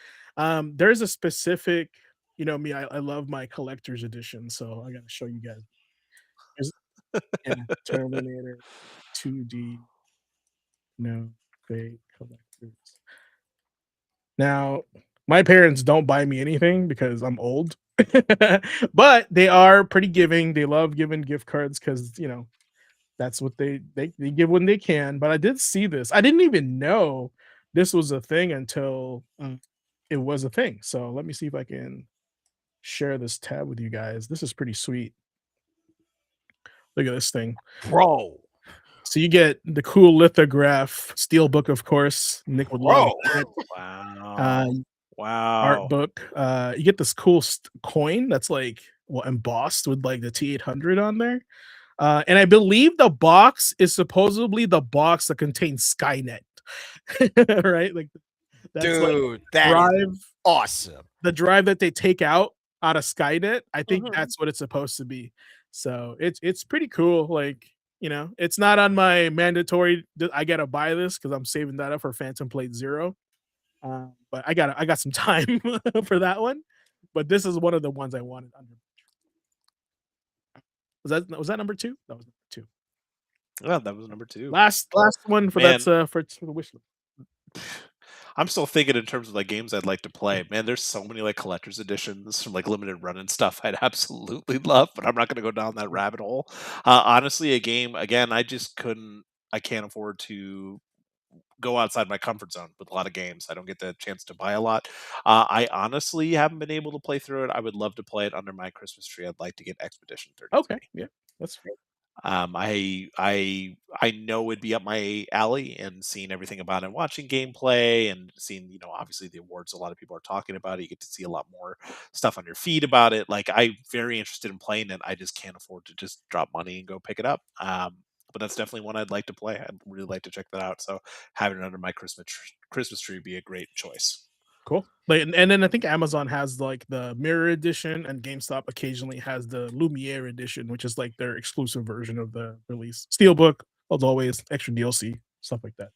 There's a specific, me, I love my collector's edition, so I gotta show you guys. There's Terminator 2D no fate collectors. Now, my parents don't buy me anything because I'm old, but they are pretty giving. They love giving gift cards because that's what they give when they can. But I did see this. I didn't even know this was a thing until it was a thing. So let me see if I can share this tab with you guys. This is pretty sweet. Look at this thing, bro. So you get the cool lithograph steelbook, of course. Nick would love it. Wow. Art book. You get this cool coin that's like embossed with like the T800 on there. And I believe the box is supposedly the box that contains Skynet. Right? Like that's dude, like drive, awesome. The drive that they take out of Skynet. I think that's what it's supposed to be. So it's pretty cool. Like, it's not on my mandatory. I gotta buy this because I'm saving that up for Phantom Blade Zero. But I got some time for that one. But this is one of the ones I wanted under. Was that number two? That was number two. Well, that was number 2. Last one for Man. that's for the wish list. I'm still thinking in terms of like games I'd like to play. Man, there's so many like collector's editions from like limited run and stuff I'd absolutely love, but I'm not going to go down that rabbit hole. Honestly, a game again, I can't afford to go outside my comfort zone with a lot of games. I don't get the chance to buy a lot. I honestly haven't been able to play through it. I would love to play it under my Christmas tree. I'd like to get Expedition 33. Okay, yeah, that's fair. I know it'd be up my alley, and seeing everything about it, watching gameplay, and seeing obviously the awards a lot of people are talking about it. You get to see a lot more stuff on your feed about it. Like I'm very interested in playing it. I just can't afford to just drop money and go pick it up. But that's definitely one I'd like to play. I'd really like to check that out. So having it under my Christmas tree would be a great choice. Cool. Like, and then I think Amazon has like the Mirror Edition, and GameStop occasionally has the Lumiere Edition, which is like their exclusive version of the release. Steelbook, as always, extra DLC, stuff like that.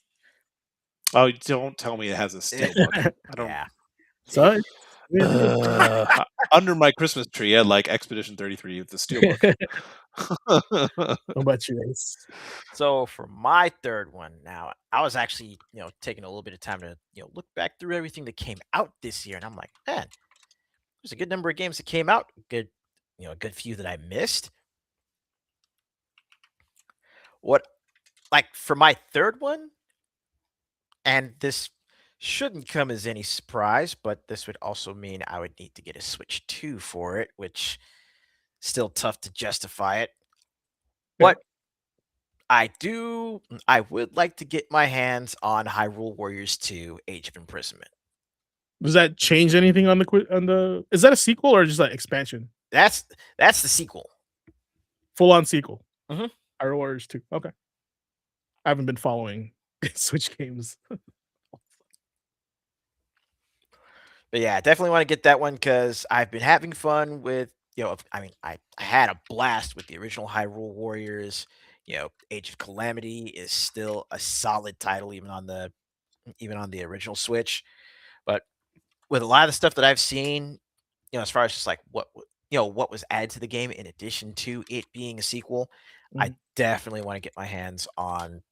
Oh, don't tell me it has a steelbook. I don't. Yeah. So Under my Christmas tree, I had like Expedition 33 with the steelbook. how about you, Ace? So for my third one now, I was actually, taking a little bit of time to, look back through everything that came out this year, and I'm like, man, there's a good number of games that came out, a good few that I missed. For my third one, and this shouldn't come as any surprise, but this would also mean I would need to get a Switch 2 for it, which still tough to justify it. But I would like to get my hands on Hyrule Warriors 2: Age of Imprisonment. Does that change anything on the? Is that a sequel or just like expansion? That's the sequel. Full on sequel. Mhm. Hyrule Warriors 2. Okay. I haven't been following Switch games. But yeah, I definitely want to get that one because I've been having fun with, I had a blast with the original Hyrule Warriors. Age of Calamity is still a solid title, even on the original Switch. But with a lot of the stuff that I've seen, as far as just like what was added to the game in addition to it being a sequel, I definitely want to get my hands on,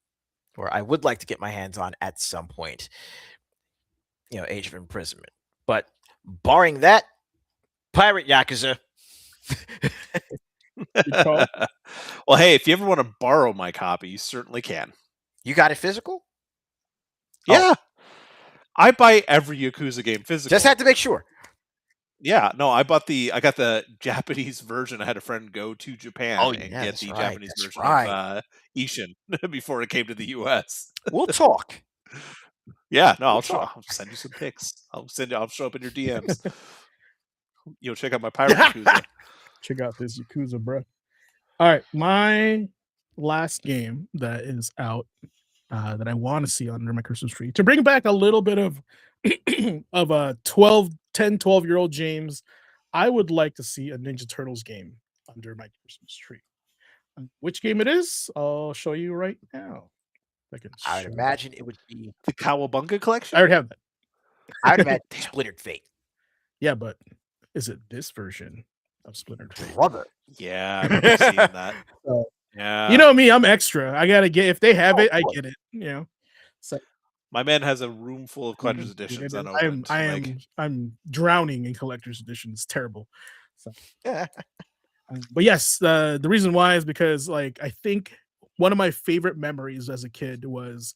or I would like to get my hands on at some point, Age of Imprisonment. But barring that, Pirate Yakuza. Well, hey, if you ever want to borrow my copy, you certainly can. You got it physical? Yeah. I buy every Yakuza game physical. Just had to make sure. Yeah, no, I got the Japanese version. I had a friend go to Japan and get the Japanese version of Ishin before it came to the US. We'll talk. Yeah, no, I'll send you some pics. I'll show up in your DMs. Check out my Pirate Yakuza. Check out this Yakuza, bro. All right, my last game that is out that I want to see under my Christmas tree, to bring back a little bit of a 12-year-old James, I would like to see a Ninja Turtles game under my Christmas tree. Which game it is, I'll show you right now. I would imagine it would be the Cowabunga collection. I already have that. I would imagine Splintered Fate. Yeah, but is it this version of Splintered Fate? Brother. Yeah, I remember seeing that. Yeah. You know me, I'm extra. I gotta get, if they have it, I get it. So my man has a room full of collector's editions unopened. I'm drowning in collector's editions. It's terrible. So, but yes, the reason why is because like I think one of my favorite memories as a kid was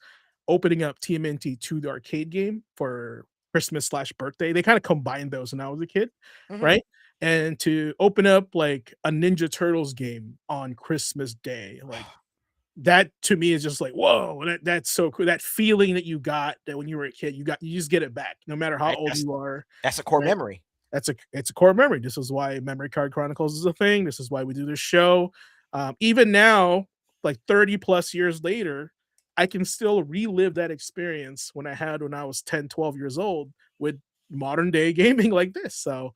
opening up TMNT 2, the arcade game, for Christmas/birthday. They kind of combined those when I was a kid, right? And to open up like a Ninja Turtles game on Christmas Day, like that to me is just like, whoa, that's so cool. That feeling that you got that when you were a kid, you just get it back, no matter how old you are. That's a core memory. It's a core memory. This is why Memory Card Chronicles is a thing. This is why we do this show. Even now, like 30 plus years later, I can still relive that experience when I was 10, 12 years old with modern day gaming like this. So,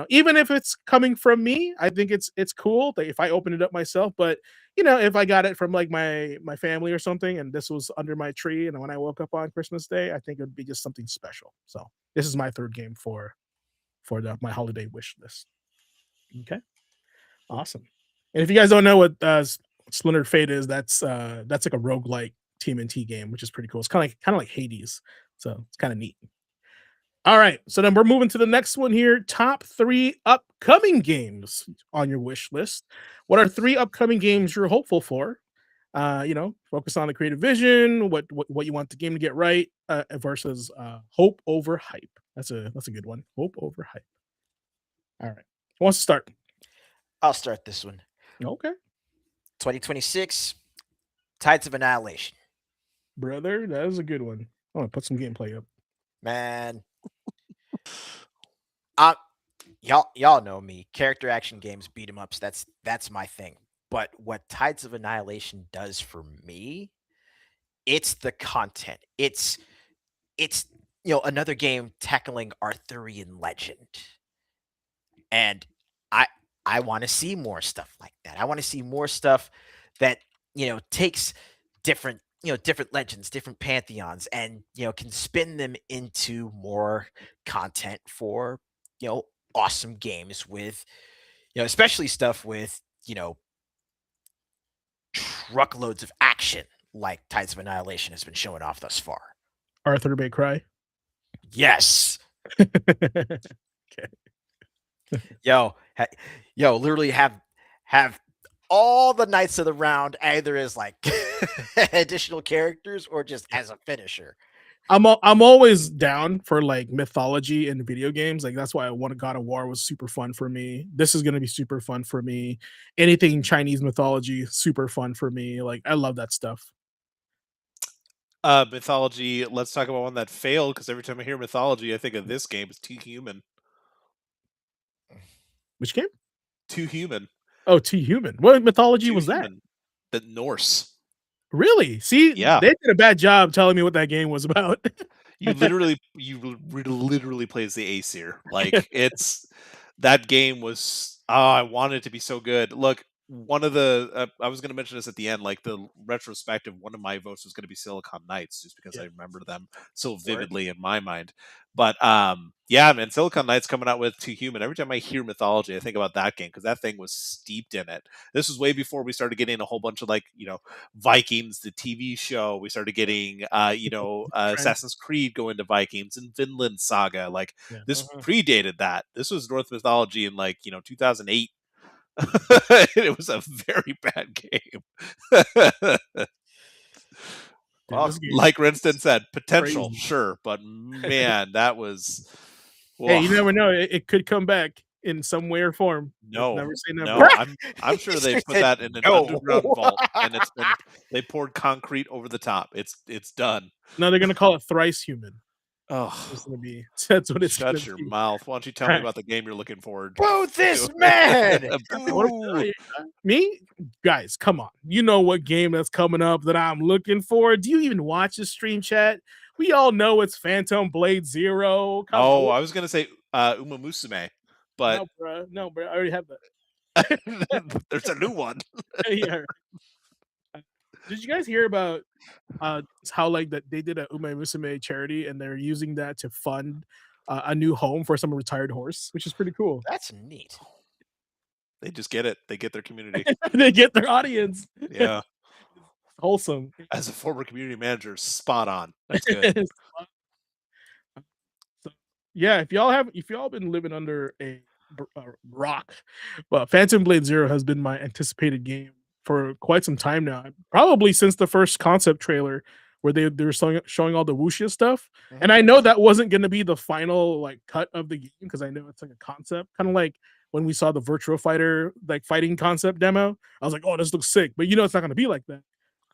even if it's coming from me, I think it's cool that if I open it up myself. But if I got it from like my family or something, and this was under my tree, and when I woke up on Christmas Day, I think it would be just something special. So this is my third game for my holiday wish list. Okay, awesome. And if you guys don't know what Splintered Fate is, that's like a roguelike TMNT game, which is pretty cool. It's kind of like Hades, so it's kind of neat. All right, so then we're moving to the next one here. Top 3 upcoming games on your wish list. What are 3 upcoming games you're hopeful for? Focus on the creative vision, what you want the game to get right, versus hope over hype. That's a good one. Hope over hype. All right, who wants to start? I'll start this one. Okay, 2026, Tides of Annihilation. brother, that is a good one. I want to put some gameplay up. Man, y'all know me. Character action games, beat 'em ups. That's my thing. But what Tides of Annihilation does for me, it's the content. It's another game tackling Arthurian legend, and I want to see more stuff like that. I want to see more stuff that takes different different legends, different pantheons, and can spin them into more content for awesome games with especially stuff with truckloads of action like Tides of Annihilation has been showing off thus far. Arthur May Cry. Yes. Okay. Literally have all the Knights of the Round either as like additional characters or just as a finisher. I'm always down for like mythology in video games. Like that's why I wanted God of War was super fun for me. This is gonna be super fun for me. Anything Chinese mythology, super fun for me. Like I love that stuff. Mythology. Let's talk about one that failed because every time I hear mythology, I think of this game. It's Too Human. Which game? Too Human. Oh, Too Human. What mythology was that? The Norse. Really? See, Yeah. they did a bad job telling me what that game was about. You literally play as the Aesir. Like it's that game was. Oh, I wanted it to be so good. Look, one of the I was going to mention this at the end. Like the retrospective, one of my votes was going to be Silicon Knights, just because I remember them so vividly in my mind. But yeah, man, Silicon Knights coming out with Too Human. Every time I hear mythology, I think about that game because that thing was steeped in it. This was way before we started getting a whole bunch of Vikings, the TV show. We started getting Assassin's Creed going to Vikings and Vinland Saga. Like this predated that. This was Norse mythology in 2008. It was a very bad game. Well, like Rinston said, potential, sure, but man, that was. Hey, you never know; it could come back in some way or form. Never say never. No, I'm sure they put that in an underground vault, and they poured concrete over the top. It's done. No, they're gonna call it Thrice Human. Oh, it's gonna be. That's what it's. Shut your mouth. Why don't you tell me about the game you're looking forward to? Boo this man! Me? Guys, come on. You know what game that's coming up that I'm looking for. Do you even watch the stream chat? We all know it's Phantom Blade Zero. I was gonna say Uma Musume, but no, bro. I already have that. There's a new one. Yeah. Did you guys hear about how that they did a Uma Musume charity and they're using that to fund a new home for some retired horse, which is pretty cool. That's neat. They just get it. They get their community. They get their audience. Yeah. Wholesome. As a former community manager, spot on. That's good. So, yeah, if y'all been living under a rock, well, Phantom Blade Zero has been my anticipated game for quite some time now. Probably since the first concept trailer where they were showing all the wuxia stuff. Mm-hmm. And I know that wasn't going to be the final cut of the game because I know it's a concept, kind of like when we saw the Virtua Fighter fighting concept demo. I was like, oh, this looks sick, but it's not going to be like that.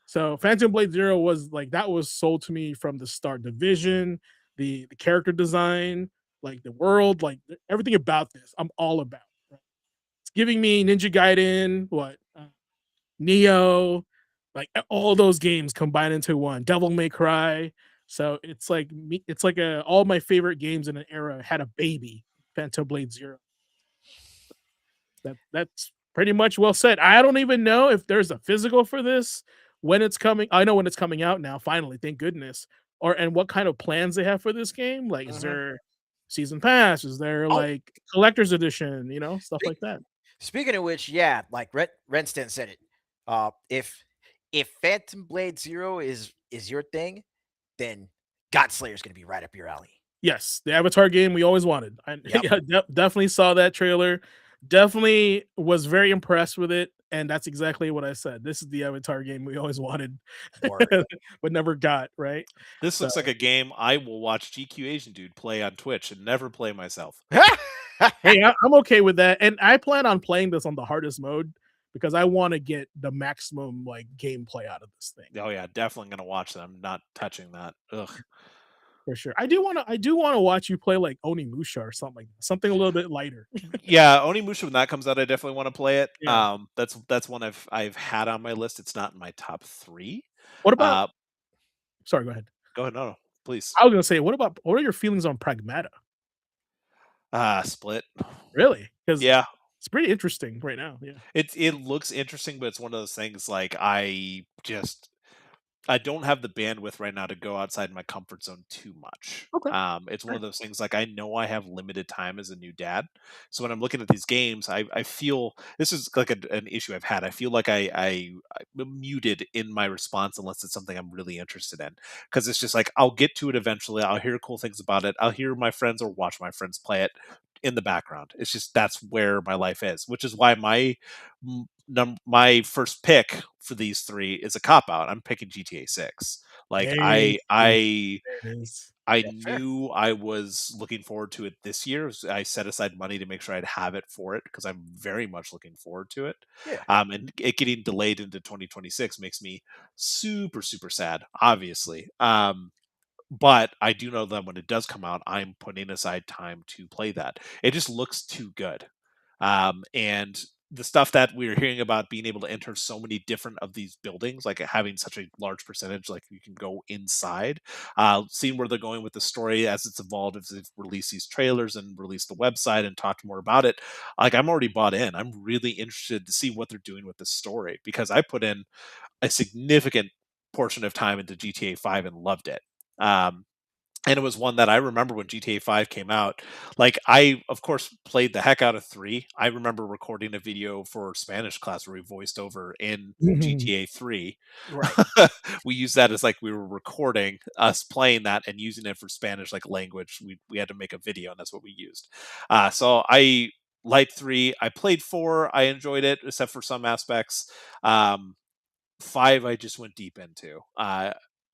So Phantom Blade Zero was that was sold to me from the start. The vision, the character design, the world, everything about this, I'm all about. Right? It's giving me Ninja Gaiden, Neo, all those games combined into one. Devil May Cry. So it's all my favorite games in an era had a baby. Phantom Blade Zero. That's pretty much well said. I don't even know if there's a physical for this, when it's coming. I know when it's coming out now, finally, thank goodness. Or and what kind of plans they have for this game. Like, is Mhm. there season pass? Is there Oh, like collector's edition? Stuff speak, like that. speaking of which, yeah, like Renston said it. If Phantom Blade Zero is your thing, then God Slayer is going to be right up your alley. Yes, the Avatar game we always wanted. I Yep. yeah, definitely saw that trailer. Definitely was very impressed with it, and that's exactly what I said. This is the Avatar game we always wanted, Word. but never got, right? This So, looks like a game I will watch GQ Asian Dude play on Twitch and never play myself. hey, I'm okay with that, and I plan on playing this on the hardest mode because I wanna get the maximum, like, gameplay out of this thing, Oh yeah, definitely gonna watch that. I'm not touching that. Ugh. for sure. I do wanna watch you play, like, Onimusha or something like that, something a little bit lighter. Yeah, Onimusha when that comes out, I definitely want to play it. Yeah. That's one I've had on my list. It's not in my top 3. What about Uh, sorry, go ahead. Go ahead. No, please. I was gonna say, what are your feelings on Pragmata? Split. Really? Because Yeah, it's pretty interesting right now, yeah. it looks interesting, but it's one of those things like I don't have the bandwidth right now to go outside my comfort zone too much. Okay, It's one alright. of those things like I know I have limited time as a new dad, so when I'm looking at these games, I feel this is like an issue I've had. I feel like I'm muted in my response unless it's something I'm really interested in, because it's just like I'll get to it eventually. I'll hear cool things about it. I'll hear my friends or watch my friends play it in the background. It's just that's where my life is, which is why my first pick for these 3 is a cop out. I'm picking GTA 6. Like There you go. There it is. I Yeah, fair. knew I was looking forward to it this year. I set aside money to make sure I'd have it for it because I'm very much looking forward to it. Yeah. And it getting delayed into 2026 makes me super super sad, obviously. But I do know that when it does come out, I'm putting aside time to play that. It just looks too good. And the stuff that we are hearing about being able to enter so many different of these buildings, like having such a large percentage, like you can go inside, seeing where they're going with the story as it's evolved, as they've released these trailers and released the website and talked more about it. Like I'm already bought in. I'm really interested to see what they're doing with the story because I put in a significant portion of time into GTA 5 and loved it. Um, and it was one that I remember when GTA 5 came out. Like I, of course, played the heck out of 3. I remember recording a video for Spanish class where we voiced over in GTA 3. Right. We used that as like we were recording us playing that and using it for Spanish like language. We had to make a video and that's what we used. So I liked 3. I played 4. I enjoyed it except for some aspects. Um, 5 I just went deep into.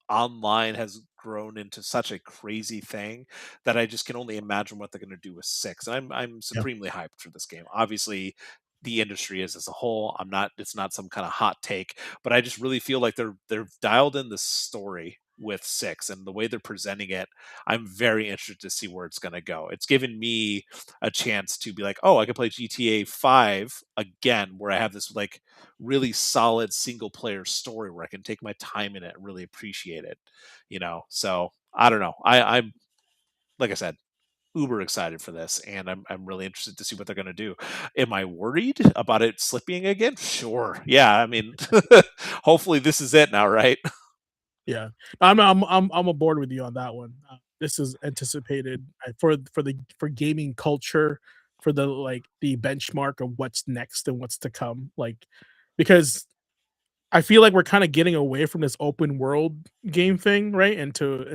Online has grown into such a crazy thing that I just can only imagine what they're going to do with 6. And I'm Yeah. supremely hyped for this game. Obviously, the industry is as a whole. I'm not. It's not some kind of hot take, but I just really feel like they're dialed in the story with 6 and the way they're presenting it. I'm very interested to see where it's going to go. It's given me a chance to be like, oh, I can play GTA 5 again, where I have this like really solid single player story where I can take my time in it and really appreciate it. So I don't know. I'm like I said, uber excited for this, and I'm really interested to see what they're going to do. Am I worried about it slipping again? Sure. Yeah. I mean, hopefully this is it now, right? Yeah. I'm aboard with you on that one. This is anticipated, for gaming culture, for the benchmark of what's next and what's to come, like, because I feel like we're kinda getting away from this open world game thing, right? Into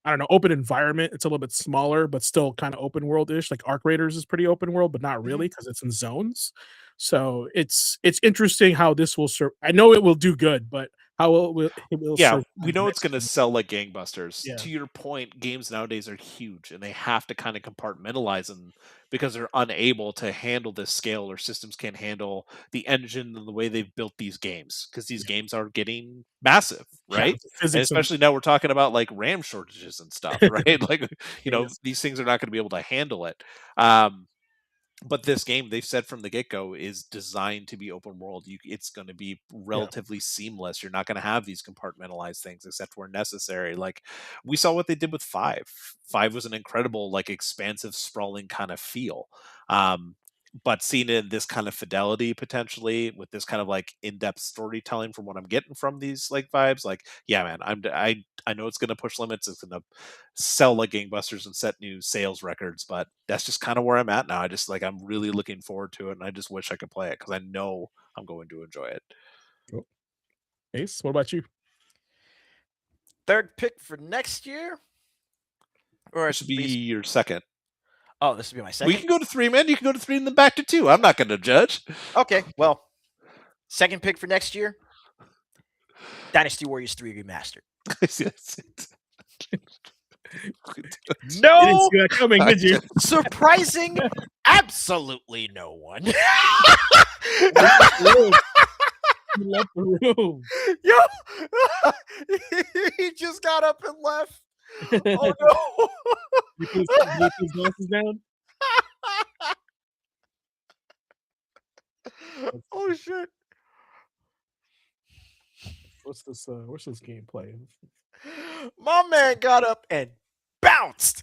I don't know, open environment. It's a little bit smaller, but still kinda open world-ish. Like Arc Raiders is pretty open world, but not Mhm. really because it's in zones. So it's interesting how this will serve. I know it will do good, but how it will Yeah, survive we the know it's next gonna gen. sell like gangbusters. Yeah. To your point, games nowadays are huge and they have to kind of compartmentalize them because they're unable to handle this scale or systems can't handle the engine and the way they've built these games because these Yeah. games are getting massive, Yeah, right? the And physics of especially now we're talking about like RAM shortages and stuff, right? Like, yes. these things are not going to be able to handle it. Um, but this game they've said from the get-go is designed to be open world. It's going to be Yeah. relatively seamless. You're not going to have these compartmentalized things except where necessary. Like we saw what they did with 5. 5 was an incredible like expansive sprawling kind of feel. um but seeing it in this kind of fidelity potentially with this kind of like in-depth storytelling from what I'm getting from these like vibes, like yeah, man, I know it's going to push limits, it's going to sell like gangbusters and set new sales records, but that's just kind of where I'm at now. I just like I'm really looking forward to it, and I just wish I could play it because I know I'm going to enjoy it. Cool. Ace, what about you? Third pick for next year, or This should be your second. Oh, this would be my second. We can go to 3, man. You can go to 3 and then back to 2. I'm not going to judge. Okay, well, second pick for next year, Dynasty Warriors 3 Remastered. No, you didn't see that coming, did you? Surprising absolutely no one. You left the room. Yo, he just got up and left. Oh no! You put his glasses down. Oh shit! What's this gameplay? My man got up and bounced.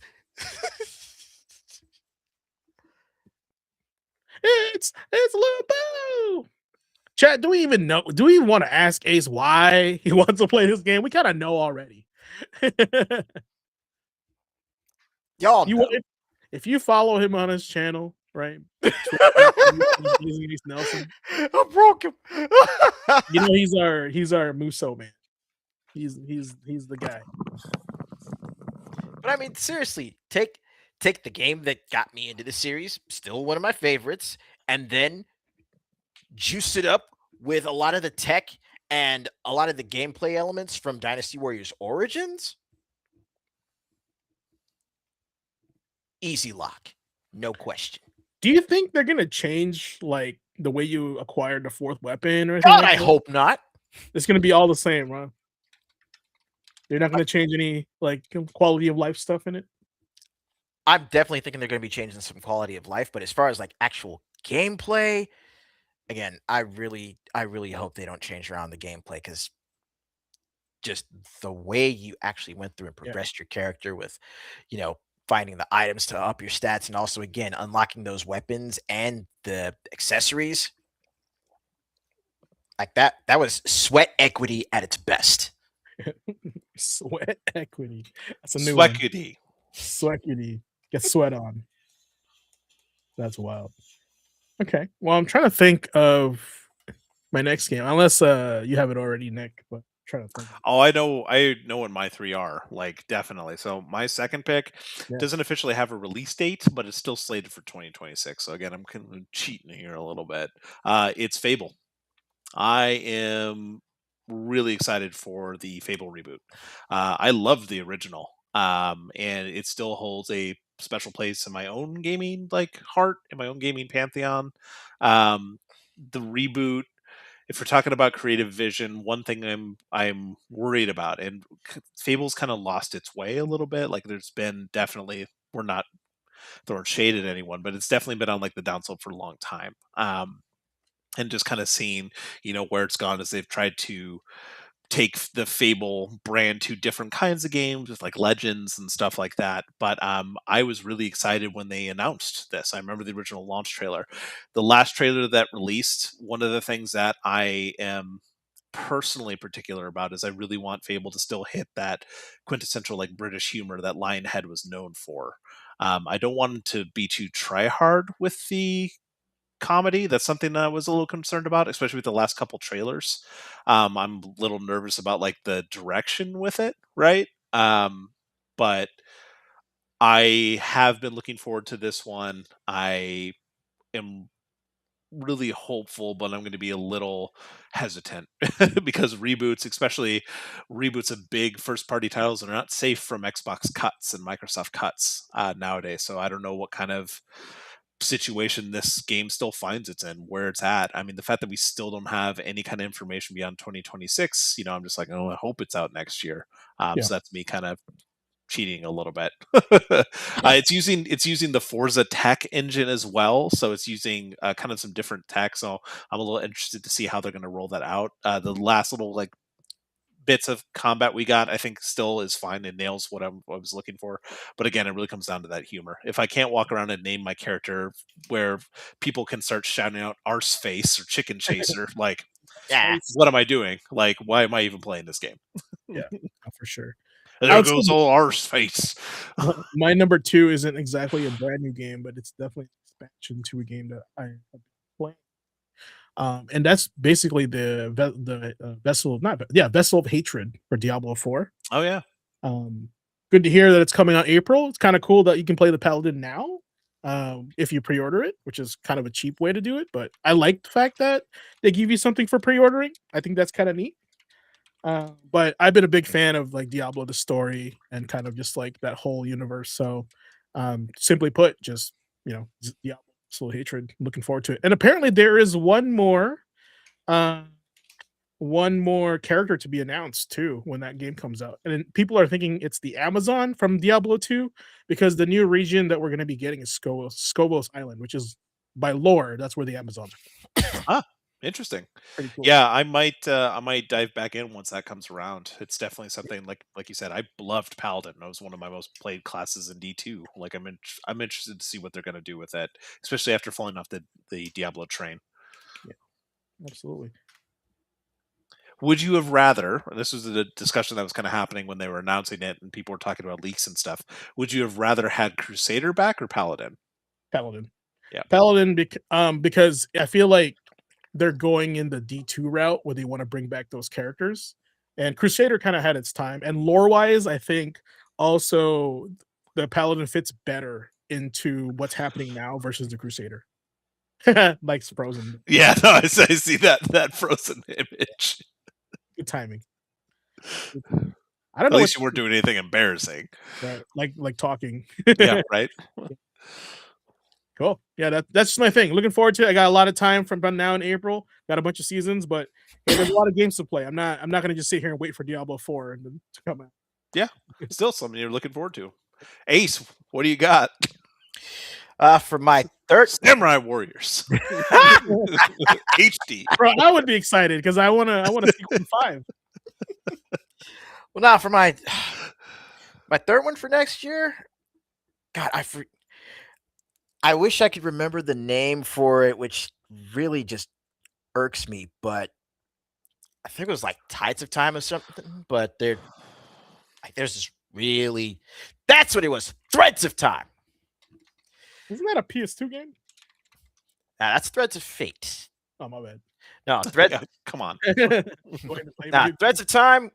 It's Lil Boo. Chat, do we even know? Do we even want to ask Ace why he wants to play this game? We kind of know already. Y'all, if you follow him on his channel, right? Ace Nelson. I broke him. You know he's our Muso man. He's the guy. But I mean, seriously, take the game that got me into the series, still one of my favorites, and then juice it up with a lot of the tech and a lot of the gameplay elements from Dynasty Warriors Origins. Easy lock, no question. Do you think they're gonna change like the way you acquired the fourth weapon or anything? God, like I hope not. It's gonna be all the same, right? They're not gonna change any like quality of life stuff in it. I'm definitely thinking they're going to be changing some quality of life, but as far as like actual gameplay, again, I really hope they don't change around the gameplay, because just the way you actually went through and progressed your character with, finding the items to up your stats, and also again unlocking those weapons and the accessories, like that was sweat equity at its best. Sweat equity. That's a new Sweatkity. Sweatkity. Get sweat on. That's wild. Okay. Well, I'm trying to think of my next game, unless you have it already, Nick. But I'm trying to think. Oh, I know what my 3 are, like definitely. So my second pick doesn't officially have a release date, but it's still slated for 2026. So again, I'm kind of cheating here a little bit. It's Fable. I am really excited for the Fable reboot. I love the original, and it still holds a special place in my own gaming heart, in my own gaming pantheon. The reboot, if we're talking about creative vision, one thing I'm worried about, and Fable's kind of lost its way a little bit. Like there's been definitely, we're not throwing shade at anyone, but it's definitely been on like the downslope for a long time. And just kind of seeing, where it's gone as they've tried to take the Fable brand to different kinds of games with like Legends and stuff like that. But I was really excited when they announced this. I remember the original launch trailer. The last trailer that released, one of the things that I am personally particular about is I really want Fable to still hit that quintessential like British humor that Lionhead was known for. I don't want them to be too try hard with the comedy. That's something that I was a little concerned about, especially with the last couple trailers. I'm a little nervous about like the direction with it, right? But I have been looking forward to this one. I am really hopeful, but I'm going to be a little hesitant because reboots, especially reboots of big first party titles, are not safe from Xbox cuts and Microsoft cuts nowadays. So I don't know what kind of situation this game still finds it's in, where it's at. I mean, the fact that we still don't have any kind of information beyond 2026, I'm just like, oh, I hope it's out next year. So that's me kind of cheating a little bit. It's using the Forza tech engine as well, so it's using kind of some different tech. So I'm a little interested to see how they're going to roll that out. The last little like bits of combat we got, I think still is fine. It nails what I was looking for. But again, it really comes down to that humor. If I can't walk around and name my character where people can start shouting out arse face or chicken chaser, like, Yeah. what am I doing? Like, why am I even playing this game? Yeah, for sure. There would goes say- old arse face. My number 2 isn't exactly a brand new game, but it's definitely an expansion to a game that I have been playing. And that's basically the Vessel of Hatred for Diablo 4. Oh yeah. Good to hear that it's coming out April. It's kind of cool that you can play the Paladin now, if you pre-order it, which is kind of a cheap way to do it. But I like the fact that they give you something for pre-ordering. I think that's kind of neat. But I've been a big fan of like Diablo the story and kind of just like that whole universe. So, simply put, just Diablo Soul Hatred. Looking forward to it. And apparently there is one more character to be announced too when that game comes out. And then people are thinking it's the Amazon from Diablo 2 because the new region that we're going to be getting is Skobos Island, which is by lore that's where the Amazon. Interesting. Pretty cool. Yeah, I might dive back in once that comes around. It's definitely something like you said. I loved Paladin. That was one of my most played classes in D2. Like I'm interested to see what they're going to do with that, especially after falling off the Diablo train. Absolutely. Would you have rather? And this was the discussion that was kind of happening when they were announcing it, and people were talking about leaks and stuff. Would you have rather had Crusader back or Paladin? Paladin. Yeah. Paladin because I feel like they're going in the D2 route where they want to bring back those characters. And Crusader kind of had its time. And lore-wise, I think also the Paladin fits better into what's happening now versus the Crusader. Like Frozen. Yeah, no, I see that Frozen image. Good timing. I don't know. At least you weren't doing anything embarrassing. Right, like talking. Yeah, right. Cool. Yeah, that's just my thing. Looking forward to it. I got a lot of time from now in April. Got a bunch of seasons, but there's a lot of games to play. I'm not gonna just sit here and wait for Diablo 4 and then to come out. Yeah, still something you're looking forward to. Ace, what do you got? For my third Samurai Warriors HD. Bro, I would be excited because I wanna see Queen 5. Well, now for my third one for next year. God, I wish I could remember the name for it, which really just irks me. But I think it was like Tides of Time or something. But there's this really, that's what it was. Threads of Time. Isn't that a PS2 game? Now that's Threads of Fate. Oh, my bad. No, Threads. Yeah, come on. Threads of Time.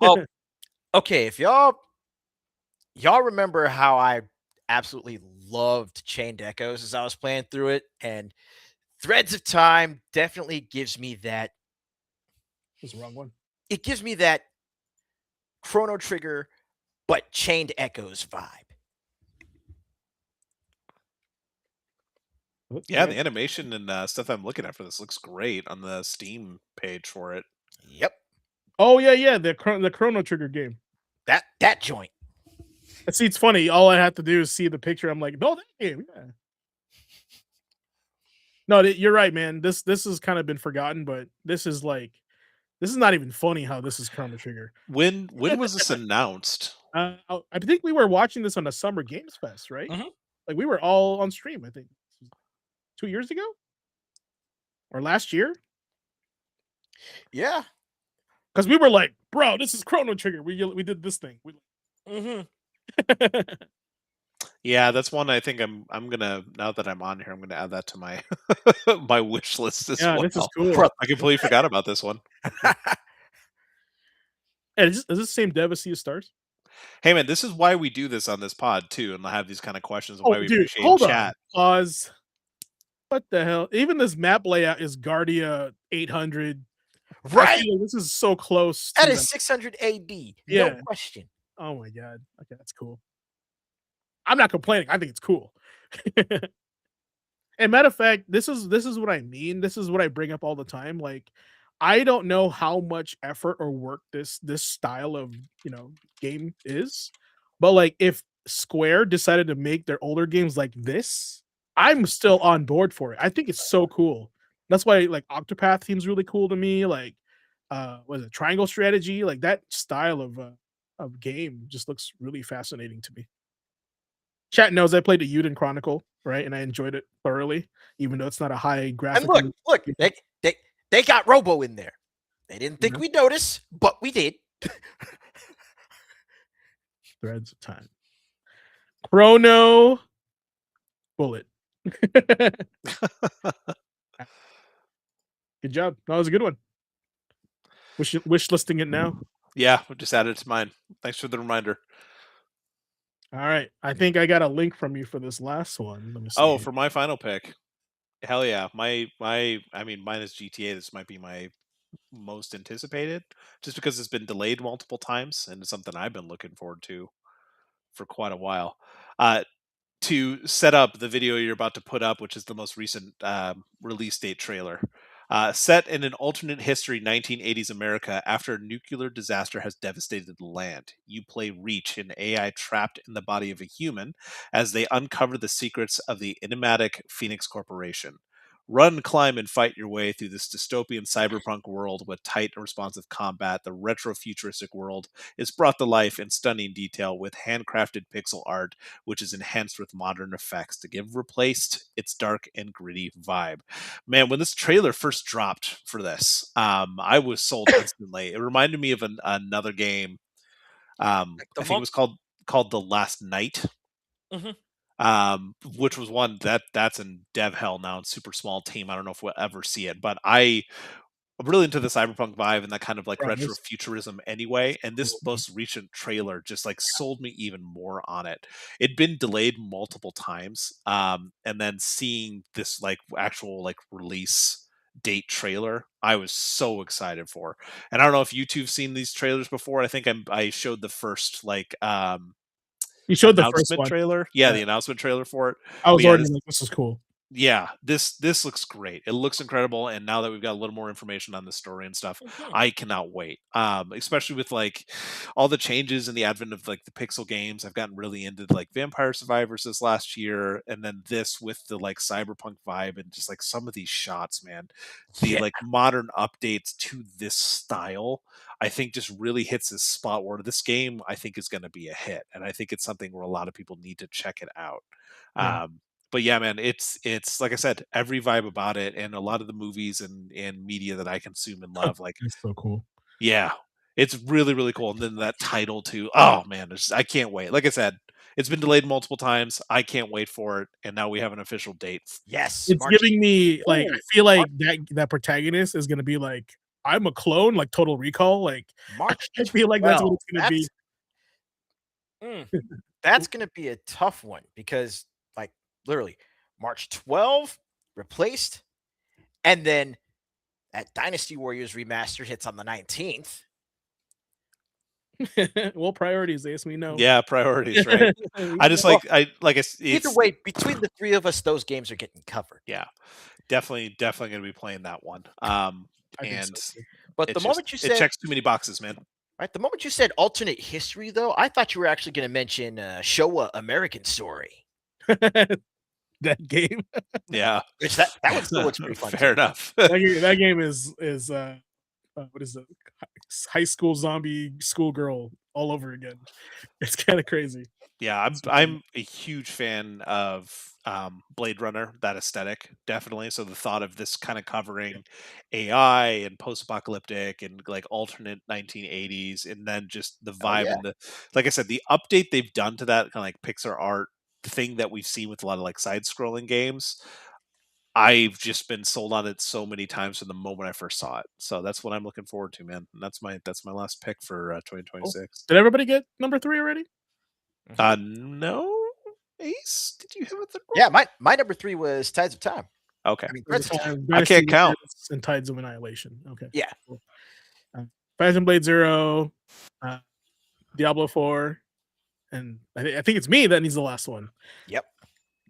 Well, okay, if y'all remember how I absolutely loved Chained Echoes as I was playing through it, and Threads of Time definitely gives me that. That's the wrong one. It gives me that Chrono Trigger, but Chained Echoes vibe. Yeah, the animation and stuff I'm looking at for this looks great on the Steam page for it. Yep, Oh yeah, the Chrono Trigger game. that joint. See, it's funny. All I have to do is see the picture. I'm like, no, that game. Yeah. No, you're right, man. This has kind of been forgotten, but this is not even funny how this is Chrono Trigger. When was this announced? I think we were watching this on a Summer Games Fest, right? Mhm. Like we were all on stream. I think 2 years ago or last year, Yeah. because we were like, bro, this is Chrono Trigger. We did this thing. Mm-hmm. Yeah, that's one I think I'm gonna, now that I'm on here, I'm gonna add that to my my wish list as Yeah, well. this is cool. I completely forgot about this one. And is this the same dev as Sea of Stars? Hey man, this is why we do this on this pod too, and have these kind of questions. And Oh, why we dude, appreciate hold chat. on. Pause. What the hell? Even this map layout is Guardia 800. I Right. feel like this is so close. That to is 600 AD. Yeah. No question. Oh my god. Okay, that's cool. I'm not complaining. I think it's cool. And matter of fact, this is what I mean. This is what I bring up all the time. Like, I don't know how much effort or work this style of game is, but like if Square decided to make their older games like this, I'm still on board for it. I think it's so cool. That's why like Octopath seems really cool to me. Like was it triangle strategy? Like that style of game just looks really fascinating to me. Chat knows I played the Yuden Chronicle, right? And I enjoyed it thoroughly, even though it's not a high And graphical. look, they got Robo in there. They didn't think Yeah. we'd notice, but we did. Threads of time. Chrono Bullet. Good job. That was a good one. Wish listing it now. Yeah, we just added it to mine. Thanks for the reminder. All right. I think I got a link from you for this last one. Let me see. Oh, for my final pick. Hell yeah. I mean, mine is GTA. This might be my most anticipated just because it's been delayed multiple times and it's something I've been looking forward to for quite a while. To set up the video you're about to put up, which is the most recent release date trailer. Set in an alternate history 1980s America after a nuclear disaster has devastated the land. You play Reach, an AI trapped in the body of a human, as they uncover the secrets of the enigmatic Phoenix Corporation. Run, climb, and fight your way through this dystopian cyberpunk world with tight and responsive combat. The retro-futuristic world is brought to life in stunning detail with handcrafted pixel art, which is enhanced with modern effects to give replaced its dark and gritty vibe. Man, when this trailer first dropped for this, I was sold instantly. It reminded me of another game. I think it was called The Last Night. Mhm. Which was one that's in dev hell now. It's super small team. I don't know if we'll ever see it, but I'm really into the cyberpunk vibe and that kind of like Yeah, retro this- futurism anyway. And this cool. most recent trailer just like sold me even more on it. It'd been delayed multiple times. And then seeing this like actual like release date trailer, I was so excited for. And I don't know if you two've seen these trailers before. I think I showed the first like You showed the first announcement one. trailer. Yeah, Yeah. the announcement trailer for it. I was But yeah, already like, this is cool. yeah, this looks great. It looks incredible, and now that we've got a little more information on the story and stuff, Mhm. I cannot wait. Especially with like all the changes and the advent of like the pixel games. I've gotten really into like Vampire Survivors this last year, and then this with the like cyberpunk vibe and just like some of these shots, man. The Yeah. like modern updates to this style, I think just really hits this spot where this game I think is going to be a hit, and I think it's something where a lot of people need to check it out. Yeah. But yeah, man, it's like I said, every vibe about it, and a lot of the movies and media that I consume and love, like It's so cool. yeah, it's really really cool. And then that title too, oh man, I can't wait. Like I said, it's been delayed multiple times. I can't wait for it, and now we have an official date. Yes. It's giving me like I Ooh, feel like that protagonist is gonna be like I'm a clone, like Total Recall. Like March I feel like that's what 12th. it's gonna be. That's gonna be a tough one because, like, literally, March 12 replaced, and then that Dynasty Warriors remastered hits on the 19th. Well, priorities, Ace. We know. Yeah, priorities, right? We I just know. Either way, between the three of us, those games are getting covered. yeah, definitely going to be playing that one. I think And so, too. But it's the moment you it said, checks too many boxes, man. right, the moment you said alternate history, though, I thought you were actually going to mention Showa American Story. that game. Yeah, Which that one still looks pretty fun. fair too. enough. that game is what is it? High school zombie schoolgirl all over again. It's kind of crazy. Yeah, I'm a huge fan of Blade Runner, that aesthetic, definitely. So the thought of this kind of covering AI and post-apocalyptic and like alternate 1980s, and then just the vibe yeah. and the, like I said, the update they've done to that kind of like Pixar art thing that we've seen with a lot of like side-scrolling games. I've just been sold on it so many times from the moment I first saw it. So that's what I'm looking forward to, man. And that's my last pick for 2026. Did everybody get number 3 already? No, Ace, did you have a third one? Yeah, my number 3 was Tides of Time. Okay. I mean, There's Threads of Time. I can't count. And Tides of Annihilation. Okay. Yeah. Cool. Phantom Blade Zero, Diablo 4, and I think it's me that needs the last one. Yep.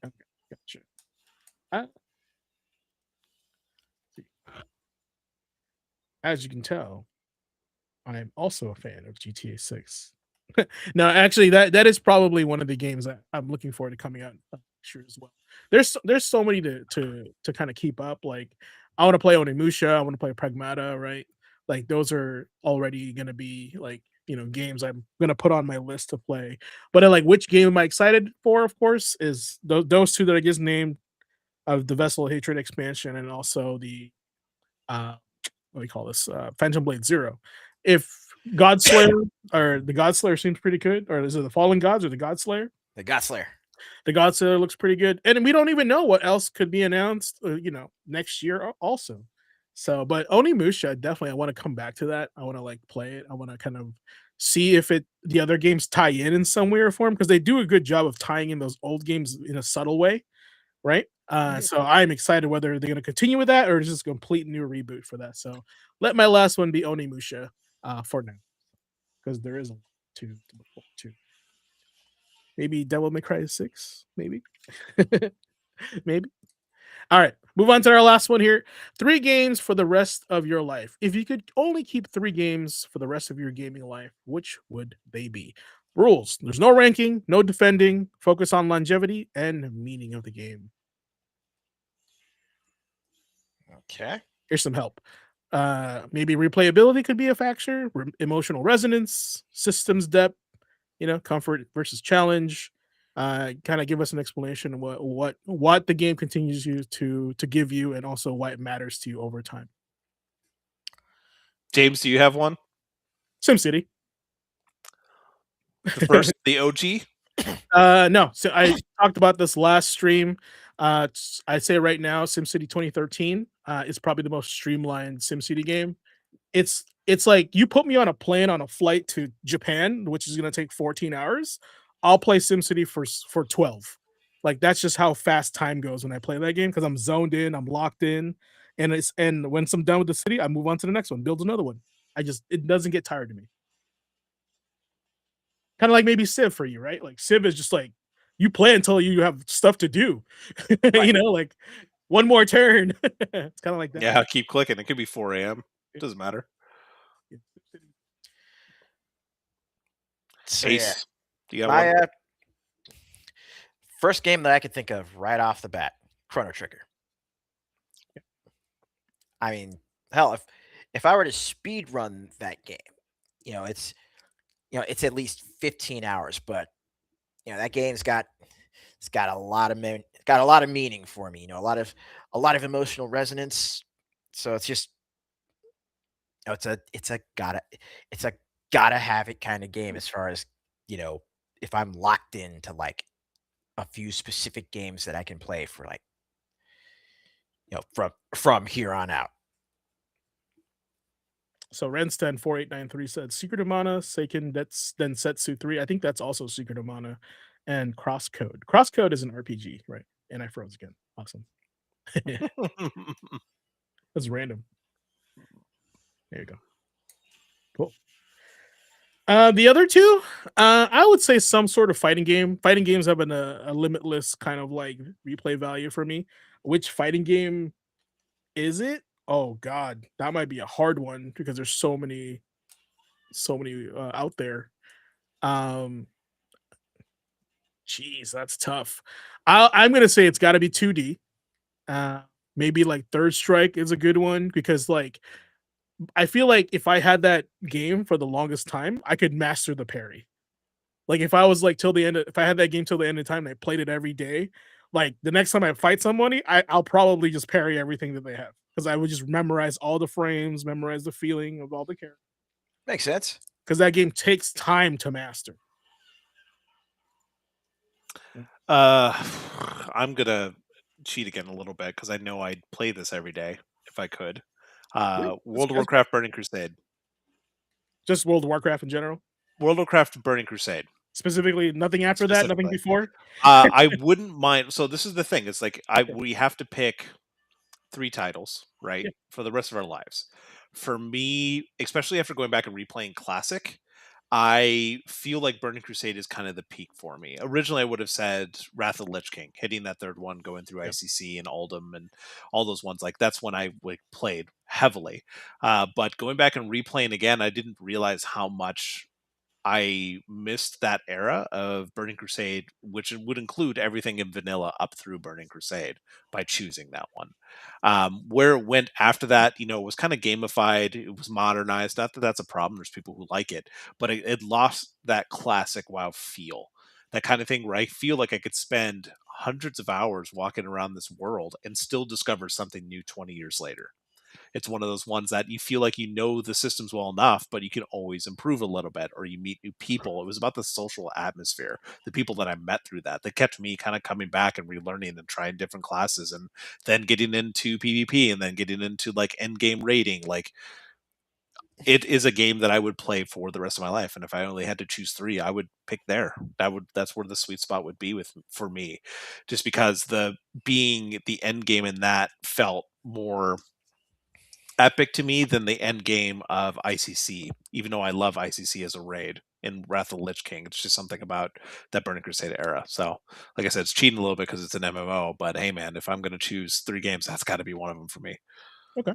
Okay, gotcha. As you can tell, I'm also a fan of GTA 6. No, actually, that is probably one of the games that I'm looking forward to coming out sure as well. There's so many to kind of keep up. Like I want to play Onimusha, I want to play Pragmata, right? like those are already gonna be like, games I'm gonna put on my list to play. But like which game am I excited for? Of course, is those two that I just named, of the Vessel of Hatred expansion and also the uh what do you call this? Phantom Blade Zero. If Godslayer or the Godslayer seems pretty good, or is it the Fallen Gods or the Godslayer? The Godslayer. The Godslayer looks pretty good, and we don't even know what else could be announced, next year also. So, but Onimusha, definitely, I want to come back to that. I want to like play it. I want to kind of see if the other games tie in some way or form, because they do a good job of tying in those old games in a subtle way, right? So I'm excited whether they're going to continue with that or just a complete new reboot for that. So let my last one be Onimusha for now, because there is a two to look forward to. Maybe Devil May Cry 6, maybe. Maybe. All right, move on to our last one here. 3 games for the rest of your life. If you could only keep 3 games for the rest of your gaming life, which would they be? Rules: there's no ranking, no defending, focus on longevity and meaning of the game. Okay. Here's some help. Maybe replayability could be a factor, emotional resonance, systems depth, comfort versus challenge. Kind of give us an explanation of what the game continues to give you, and also why it matters to you over time. James, do you have one? SimCity. The first, the OG? No. So I talked about this last stream. I say right now, SimCity 2013 is probably the most streamlined SimCity game. It's like you put me on a plane on a flight to Japan, which is going to take 14 hours. I'll play SimCity for 12. Like that's just how fast time goes when I play that game, because I'm zoned in, I'm locked in, and once I'm done with the city, I move on to the next one, build another one. It doesn't get tired to me. Kind of like maybe Civ for you, right? Like Civ is just like you play until you have stuff to do. Right. Like one more turn. It's kind of like that. Yeah, keep clicking. It could be 4 a.m. It doesn't matter. So, Ace, do you have my one? first game that I could think of right off the bat, Chrono Trigger. I mean, hell, if I were to speed run that game, it's at least 15 hours, but that game's got a lot of meaning for me. A lot of emotional resonance. So it's just it's a gotta have it kind of game, as far as if I'm locked into like a few specific games that I can play for like from here on out. So Renstan 4893 said Secret of Mana, Seiken Densetsu 3. I think that's also Secret of Mana, and Crosscode. Crosscode is an RPG, right? And I froze again. Awesome. That's random. There you go. Cool. The other two, I would say some sort of fighting game. Fighting games have a limitless kind of like replay value for me. Which fighting game is it? Oh God, that might be a hard one because there's so many out there. Geez, that's tough. I'm gonna say it's got to be 2D. Maybe like Third Strike is a good one, because like I feel like if I had that game for the longest time, I could master the parry. Like if I was like if I had that game till the end of time and I played it every day, like the next time I fight somebody, I'll probably just parry everything that they have, because I would just memorize all the frames, memorize the feeling of all the characters. Makes sense. Because that game takes time to master. I'm gonna cheat again a little bit because I know I'd play this every day if I could. World of Warcraft Burning Crusade. Just World of Warcraft in general? World of Warcraft Burning Crusade. Specifically, nothing after that, nothing before? I wouldn't mind. So this is the thing. It's like we have to pick 3 titles, right? Yeah. For the rest of our lives. For me, especially after going back and replaying Classic, I feel like Burning Crusade is kind of the peak for me. Originally, I would have said Wrath of the Lich King, hitting that 3rd one, going through ICC and Uldum and all those ones. Like that's when I played heavily. But going back and replaying again, I didn't realize how much I missed that era of Burning Crusade, which would include everything in vanilla up through Burning Crusade by choosing that one. Where it went after that, it was kind of gamified, it was modernized. Not that that's a problem, there's people who like it, but it lost that classic WoW feel. That kind of thing where I feel like I could spend hundreds of hours walking around this world and still discover something new 20 years later. It's one of those ones that you feel like you know the systems well enough, but you can always improve a little bit, or you meet new people. It was about the social atmosphere, the people that I met through that kept me kind of coming back and relearning and trying different classes, and then getting into PvP, and then getting into like end game raiding. Like, it is a game that I would play for the rest of my life. And if I only had to choose 3, I would pick there. That's where the sweet spot would be for me, just because being the end game in that felt more epic to me than the end game of ICC, even though I love ICC as a raid in Wrath of the Lich King. It's just something about that Burning Crusade era. So, like I said, it's cheating a little bit because it's an MMO, but hey, man, if I'm going to choose 3 games, that's got to be one of them for me. Okay.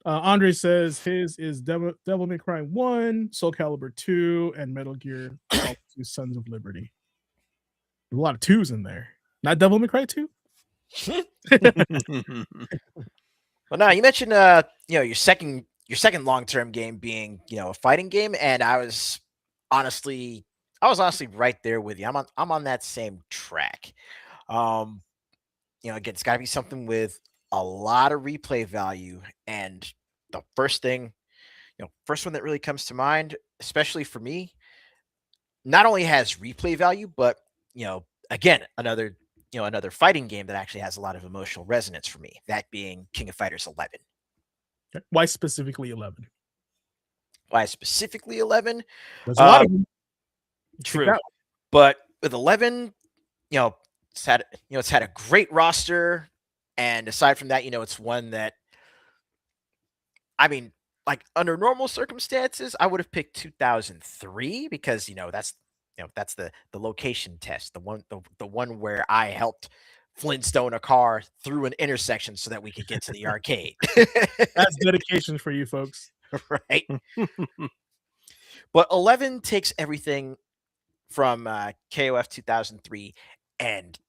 Andre says his is Devil May Cry 1, Soul Calibur 2, and Metal Gear Solid 2 Sons of Liberty. There's a lot of 2s in there. Not Devil May Cry 2? Well, now you mentioned your second long-term game being a fighting game, and I was honestly right there with you. I'm on that same track. Again, it's got to be something with a lot of replay value, and the first one that really comes to mind, especially for me, not only has replay value, but again, another fighting game that actually has a lot of emotional resonance for me, that being King of Fighters 11. Okay. Why specifically 11? Why specifically 11? There's a lot of them. True. But with 11, it's had a great roster, and aside from that, it's one that, I mean, like under normal circumstances, I would have picked 2003 because that's the location test, the one where I helped Flintstone a car through an intersection so that we could get to the arcade. That's dedication for you folks. Right. But 11 takes everything from KOF 2003 and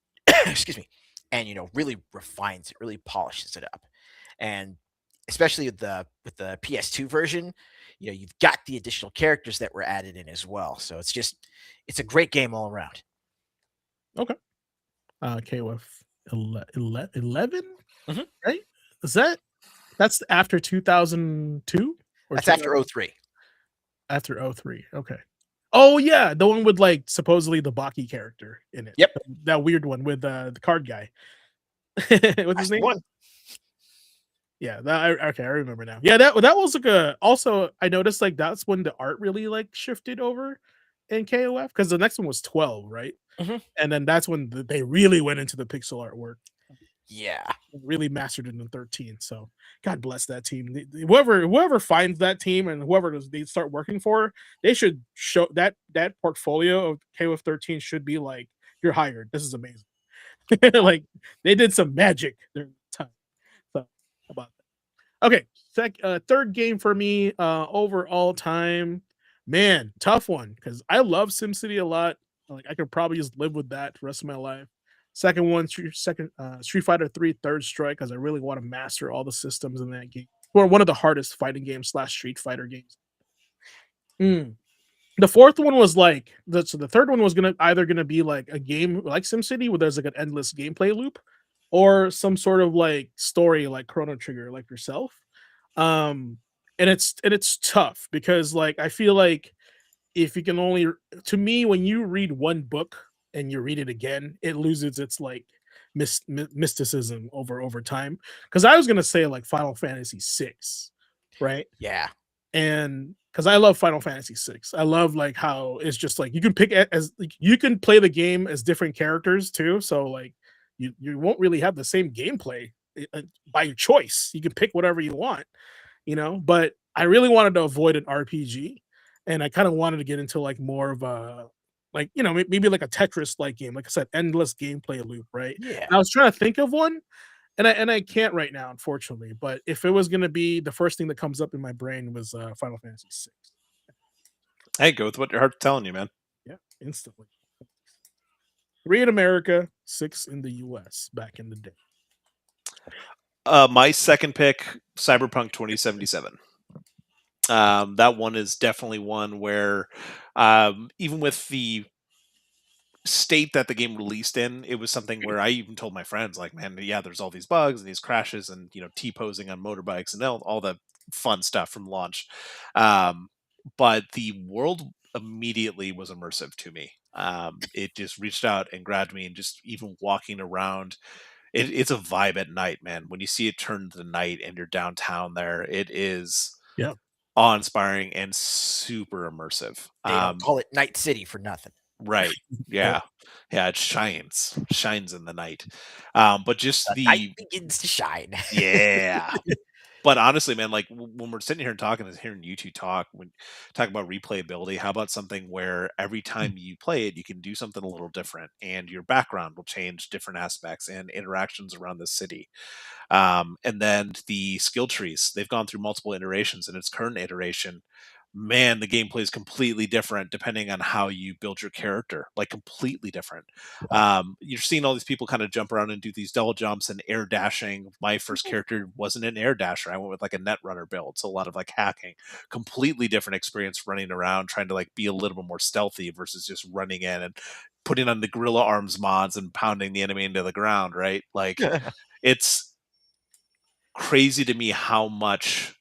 excuse me, and really refines it, really polishes it up. And especially with the PS2 version, you've got the additional characters that were added in as well. So it's a great game all around. Okay. KOF 11? Mhm. Right? That's after 2002? Or That's after 03. After 03. Okay. Oh yeah, the one with like supposedly the Baki character in it. Yep. That weird one with the card guy. What's his name? One. Yeah, okay, I remember now. Yeah, that was like also I noticed like that's when the art really like shifted over in KOF, because the next one was 12, right? Mhm. And then that's when they really went into the pixel artwork. Yeah. Really mastered it in 13. So God bless that team. Whoever finds that team and whoever they start working for, they should show that portfolio of KOF 13 should be like, you're hired. This is amazing. Like they did some magic during the time. So about that. Okay, third game for me, over all time. Man, tough one because I love SimCity a lot. Like I could probably just live with that the rest of my life. Second one, Street Fighter 3 Third Strike, because I really want to master all the systems in that game. Or one of the hardest fighting games / Street Fighter games. The fourth one was like the third one was either gonna be like a game like SimCity where there's like an endless gameplay loop, or some sort of like story like Chrono Trigger, like yourself. And it's tough because like I feel like if you can only, to me, when you read one book and you read it again, it loses its like mysticism over time. Because I was gonna say like Final Fantasy VI, right? Yeah. And because I love Final Fantasy VI, I love like how it's just like you can pick as like, you can play the game as different characters too. So like you won't really have the same gameplay by your choice. You can pick whatever you want, But I really wanted to avoid an RPG, and I kind of wanted to get into like more of a like maybe like a Tetris like game, like I said, endless gameplay loop, right? Yeah. And I was trying to think of one, and I can't right now, unfortunately. But if it was gonna be the first thing that comes up in my brain was Final Fantasy VI. Hey, go with what your heart's telling you, man. Yeah, instantly. 3 in America, 6 in the US back in the day. My second pick, Cyberpunk 2077. That one is definitely one where, even with the state that the game released in, it was something where I even told my friends, like, man, yeah, there's all these bugs and these crashes and T-posing on motorbikes and all the fun stuff from launch. Um, but the world immediately was immersive to me. It just reached out and grabbed me, and just even walking around, it's a vibe at night, man. When you see it turn to night and you're downtown there, it is Yeah. awe-inspiring and super immersive. They don't call it Night City for nothing. Right. Yeah. Yeah, it shines in the night. But just The night the begins to shine. yeah. But honestly, man, like when we're sitting here and talking and hearing you two talk, when talk about replayability, how about something where every time you play it, you can do something a little different, and your background will change different aspects and interactions around the city. And then the skill trees, they've gone through multiple iterations. In its current iteration, man, the gameplay is completely different depending on how you build your character, like completely different. You're seeing all these people kind of jump around and do these double jumps and air dashing. My first character wasn't an air dasher. I went with like a net runner build. So a lot of like hacking, completely different experience running around, trying to like be a little bit more stealthy versus just running in and putting on the gorilla arms mods and pounding the enemy into the ground, right? Like it's crazy to me how much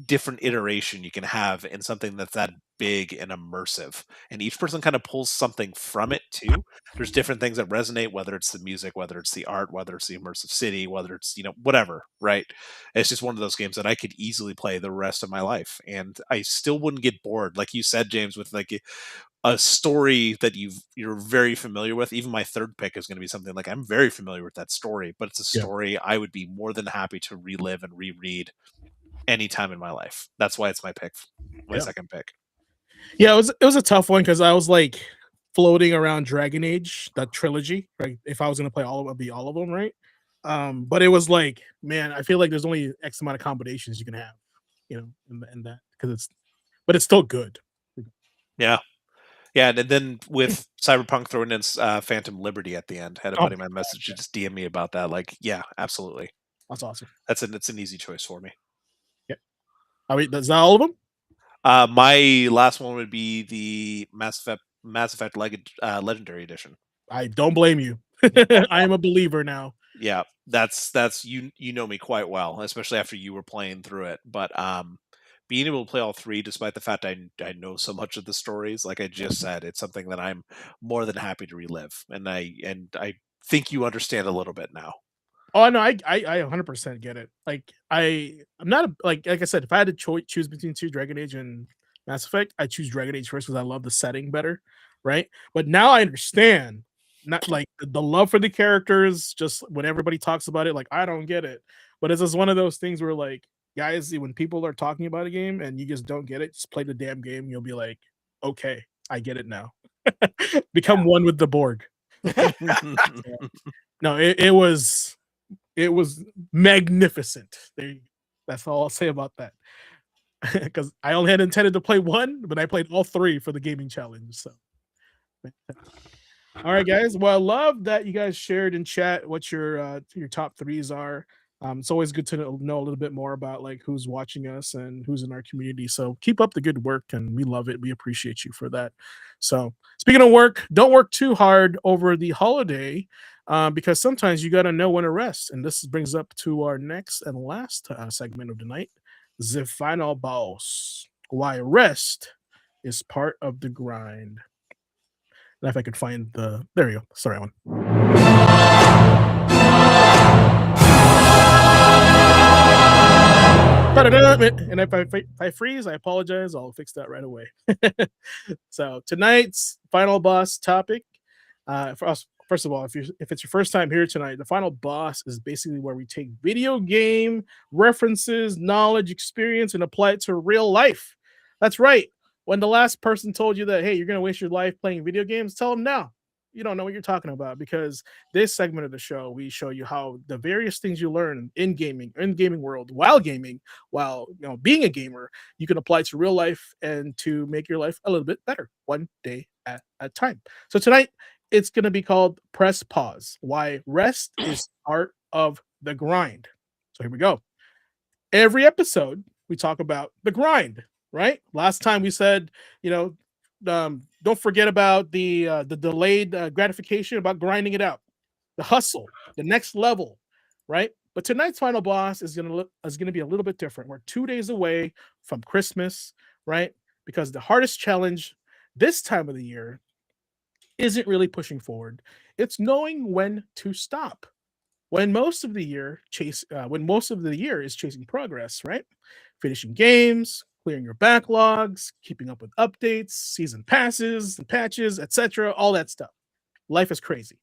different iteration you can have in something that's that big and immersive, and each person kind of pulls something from it too. There's different things that resonate, whether it's the music, whether it's the art, whether it's the immersive city, whether it's whatever, right? It's just one of those games that I could easily play the rest of my life, and I still wouldn't get bored, like you said, James, with like a story that you're very familiar with. Even my third pick is going to be something like I'm very familiar with that story, but it's a Yeah. story I would be more than happy to relive and reread anytime in my life. That's why it's my pick, my Yeah. second pick. Yeah, it was a tough one because I was like floating around Dragon Age, that trilogy. Right, if I was gonna play all of them, it'd be all of them, right? But it was like, man, I feel like there's only X amount of combinations you can have, in that because but it's still good. Yeah. Yeah, and then with Cyberpunk throwing in Phantom Liberty at the end, had a Oh buddy my my god, message to yeah, just DM me about that. Like, yeah, absolutely. that's awesome. It's an easy choice for me. Yeah, I mean, that's not all of them. My last one would be the Mass Effect Legendary Edition. I don't blame you. I am a believer now. Yeah, that's you know me quite well, especially after you were playing through it. But being able to play all three, despite the fact I know so much of the stories, like I just said, it's something that I'm more than happy to relive, and I think you understand a little bit now. Oh no, I 100% get it. Like I'm not like I said, if I had to choose between two, Dragon Age and Mass Effect, I choose Dragon Age first because I love the setting better, right? But now I understand, not like the love for the characters. Just when everybody talks about it, like I don't get it. But it's just one of those things where like guys, when people are talking about a game and you just don't get it, just play the damn game. You'll be like, okay, I get it now. Become one with the Borg. No, it was magnificent. That's all I'll say about that. Because I only had intended to play one, but I played all three for the gaming challenge. So, all right, guys. Well, I love that you guys shared in chat what your top threes are. It's always good to know a little bit more about like who's watching us and who's in our community. So keep up the good work, and we love it. We appreciate you for that. So speaking of work, don't work too hard over the holiday, because sometimes you got to know when to rest. And this brings up to our next and last segment of the night, the final boss. Why rest is part of the grind. And if I could find there you go. Sorry, one. And if I freeze, I apologize. I'll fix that right away. So tonight's final boss topic, for us, first of all, if it's your first time here tonight, the final boss is basically where we take video game references, knowledge, experience, and apply it to real life. That's right. When the last person told you that, hey, you're gonna waste your life playing video games, tell them now. you don't know what you're talking about, because this segment of the show, we show you how the various things you learn in gaming world, while gaming, while being a gamer, you can apply to real life and to make your life a little bit better, one day at a time. So tonight, it's going to be called Press Pause: Why Rest is Part of the Grind. So here we go. Every episode, we talk about the grind, right? Last time we said, don't forget about the delayed gratification, about grinding it out, the hustle, the next level, right? But tonight's final boss is gonna be a little bit different. We're 2 days away from Christmas, right? Because the hardest challenge this time of the year isn't really pushing forward. It's knowing when to stop. When most of the year is chasing progress, right? Finishing games, clearing your backlogs, keeping up with updates, season passes and patches, etc., all that stuff. Life is crazy.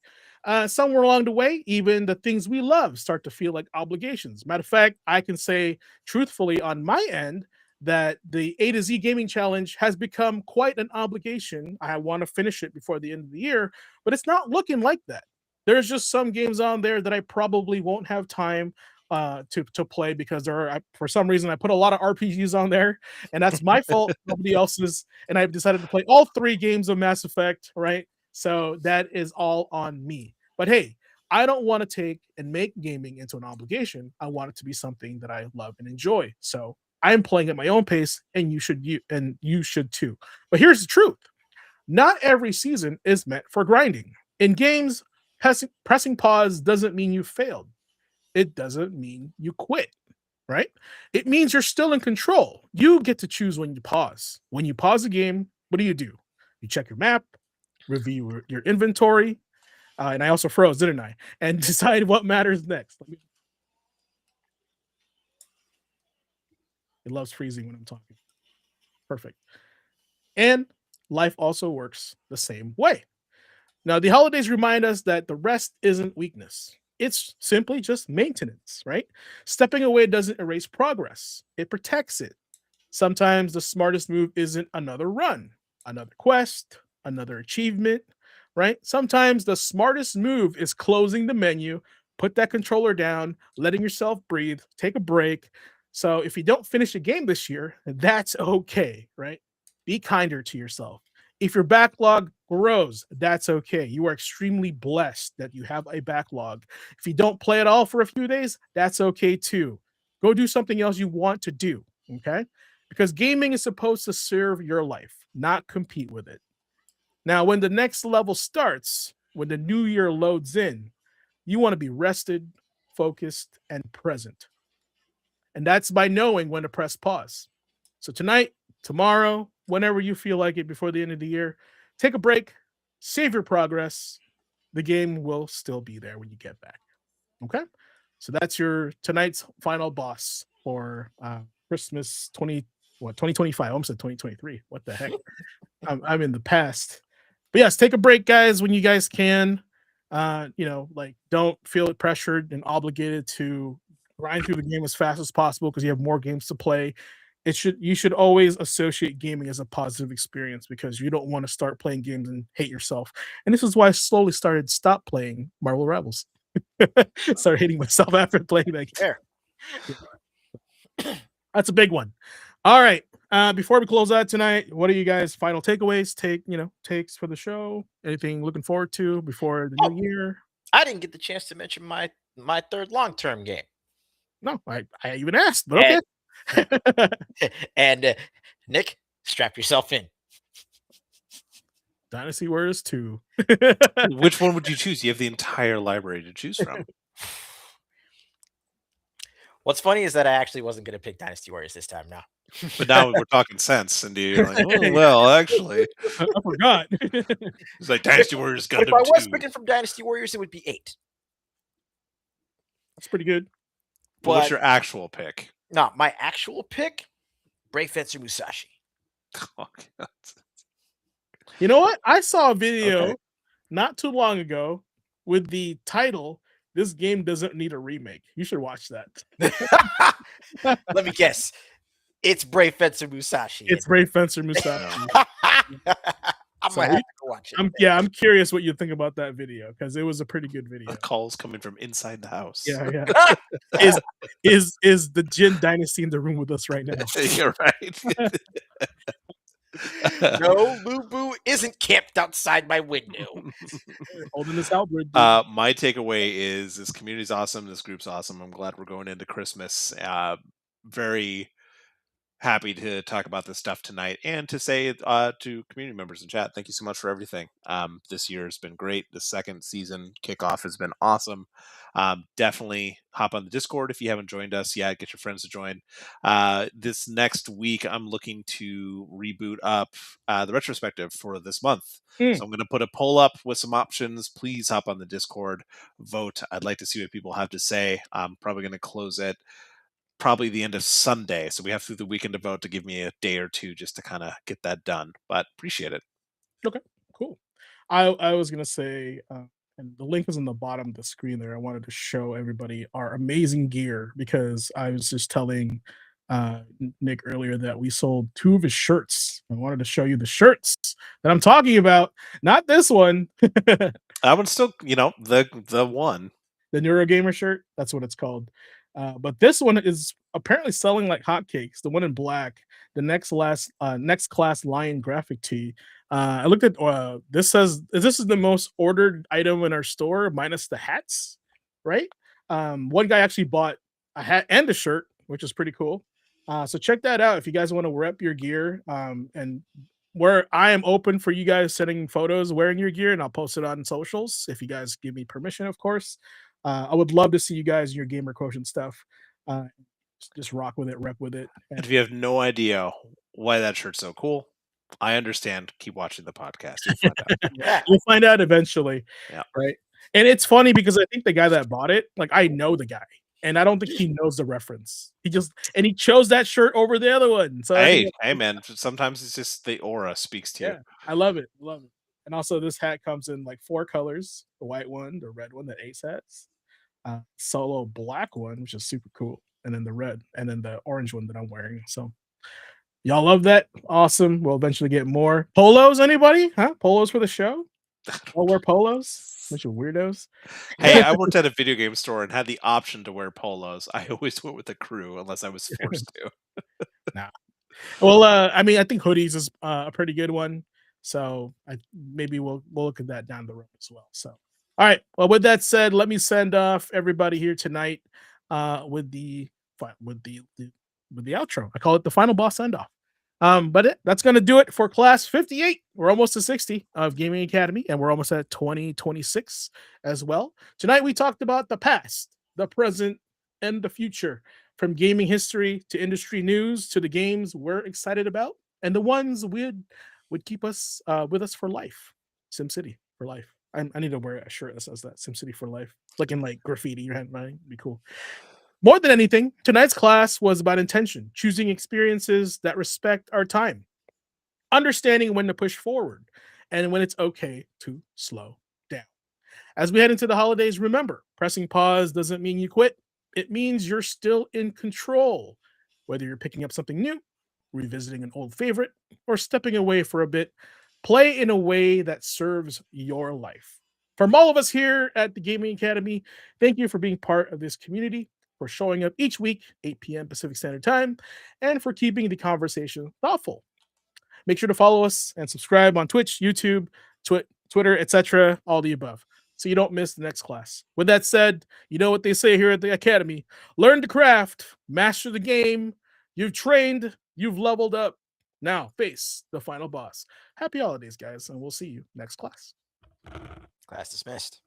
Somewhere along the way, even the things we love start to feel like obligations. Matter of fact, I can say truthfully on my end that the A to Z Gaming Challenge has become quite an obligation. I want to finish it before the end of the year, but it's not looking like that. There's just some games on there that I probably won't have time to play, because for some reason I put a lot of RPGs on there, and that's my fault, nobody else's. And I've decided to play all 3 games of Mass Effect, right? So that is all on me. But hey, I don't want to take and make gaming into an obligation. I want it to be something that I love and enjoy. So I'm playing at my own pace, and you should too. But here's the truth: not every season is meant for grinding. In games, pressing pause doesn't mean you failed. It doesn't mean you quit, right? It means you're still in control. You get to choose when you pause. When you pause a game, what do? You check your map, review your inventory, and I also froze, didn't I? And decide what matters next. It loves freezing when I'm talking. Perfect. And life also works the same way. Now, the holidays remind us that the rest isn't weakness. It's simply just maintenance, right? Stepping away doesn't erase progress. It protects it. Sometimes the smartest move isn't another run, another quest, another achievement, right? Sometimes the smartest move is closing the menu, put that controller down, letting yourself breathe, take a break. So if you don't finish a game this year, that's okay, right? Be kinder to yourself. If your backlog grows, that's okay. You are extremely blessed that you have a backlog. If you don't play at all for a few days, that's okay too. Go do something else you want to do, okay? Because gaming is supposed to serve your life, not compete with it. Now, when the next level starts, when the new year loads in, you want to be rested, focused, and present. And that's by knowing when to press pause. So tonight, tomorrow, whenever you feel like it before the end of the year, take a break, save your progress. The game will still be there when you get back. Okay? So that's your tonight's final boss for Christmas 2025. I almost said 2023. What the heck? I'm in the past. But yes, take a break, guys, when you guys can. Don't feel pressured and obligated to grind through the game as fast as possible because you have more games to play. You should always associate gaming as a positive experience, because you don't want to start playing games and hate yourself. And this is why I slowly stop playing Marvel Rivals. Started hating myself after playing that game. That's a big one. All right. Before we close out tonight, what are you guys' final takeaways? Takes for the show? Anything looking forward to before the new year? I didn't get the chance to mention my third long-term game. No, I even asked, but okay. And Nick, strap yourself in. Dynasty Warriors 2. Which one would you choose? You have the entire library to choose from. What's funny is that I actually wasn't going to pick Dynasty Warriors this time now. But now we're talking sense, and you're like, oh, well, actually. I forgot. It's like Dynasty Warriors Gundam 2. If I was picking from Dynasty Warriors, it would be 8. That's pretty good. But what's your actual pick? No, my actual pick, Brave Fencer Musashi. Oh, God. You know what? I saw a video not too long ago with the title, "This game doesn't need a remake." You should watch that. Let me guess. It's Brave Fencer Musashi. It's Brave Fencer Musashi. I'm I'm So gonna have to go watch it. I'm curious what you think about that video because it was a pretty good video. The calls coming from inside the house. Yeah. Is the Jin Dynasty in the room with us right now? You're right. No, Lubu isn't camped outside my window. Holding this halberd. Dude. My takeaway is this community's awesome. This group's awesome. I'm glad we're going into Christmas. Very happy to talk about this stuff tonight and to say to community members in chat, thank you so much for everything. This year has been great. The second season kickoff has been awesome. Definitely hop on the Discord if you haven't joined us yet. Get your friends to join. This next week, I'm looking to reboot up the retrospective for this month. So I'm going to put a poll up with some options. Please hop on the Discord, vote. I'd like to see what people have to say. I'm probably going to close it probably the end of Sunday. So we have through the weekend to vote to give me a day or two just to kind of get that done. But appreciate it. Okay, cool. I was gonna say, and the link is on the bottom of the screen there. I wanted to show everybody our amazing gear because I was just telling Nick earlier that we sold 2 of his shirts. I wanted to show you the shirts that I'm talking about, not this one. That one's still, the one. The Neurogamer shirt, that's what it's called. But this one is apparently selling like hotcakes. The one in black, the next class Lion graphic tee. I looked at this says this is the most ordered item in our store minus the hats, right? One guy actually bought a hat and a shirt, which is pretty cool. So check that out if you guys want to rep your gear. And where I am open for you guys sending photos wearing your gear, and I'll post it on socials if you guys give me permission, of course. I would love to see you guys in your Gamer Quotient stuff. Just rock with it, rep with it. And if you have no idea why that shirt's so cool, I understand. Keep watching the podcast. You'll find out. Yeah. You'll find out eventually. Yeah. Right. And it's funny because I think the guy that bought it, like I know the guy, and I don't think he knows the reference. He chose that shirt over the other one. So hey, man. Sometimes it's just the aura speaks to you. I love it. Love it. And also, this hat comes in like 4 colors: the white one, the red one that Ace has, solo black one, which is super cool, and then the red, and then the orange one that I'm wearing. So, y'all love that? Awesome. We'll eventually get more polos. Anybody? Huh? Polos for the show? I'll wear polos. Bunch of weirdos. Hey, I worked at a video game store and had the option to wear polos. I always went with the crew unless I was forced to. Nah. Well, I mean, I think hoodies is a pretty good one. So maybe we'll look at that down the road as well. So, all right. Well, with that said, let me send off everybody here tonight with the outro. I call it the final boss send off. But that's going to do it for class 58. We're almost to 60 of Gaming Academy, and we're almost at 2026 as well. Tonight we talked about the past, the present, and the future, from gaming history to industry news to the games we're excited about and the ones would keep us with us for life. SimCity for life. I need to wear a shirt that says that, SimCity for life, looking like graffiti. Your hand, right? Be cool. More than anything, tonight's class was about intention, choosing experiences that respect our time, understanding when to push forward, and when it's okay to slow down. As we head into the holidays, remember, pressing pause doesn't mean you quit. It means you're still in control, whether you're picking up something new, revisiting an old favorite, or stepping away for a bit. Play in a way that serves your life. From all of us here at the Gaming Academy, thank you for being part of this community, for showing up each week, 8 p.m. Pacific Standard Time, and for keeping the conversation thoughtful. Make sure to follow us and subscribe on Twitch, YouTube, Twitter, etc., all the above, so you don't miss the next class. With that said, you know what they say here at the Academy: learn the craft, master the game. You've trained, you've leveled up. Now face the final boss. Happy holidays, guys, and we'll see you next class. Class dismissed.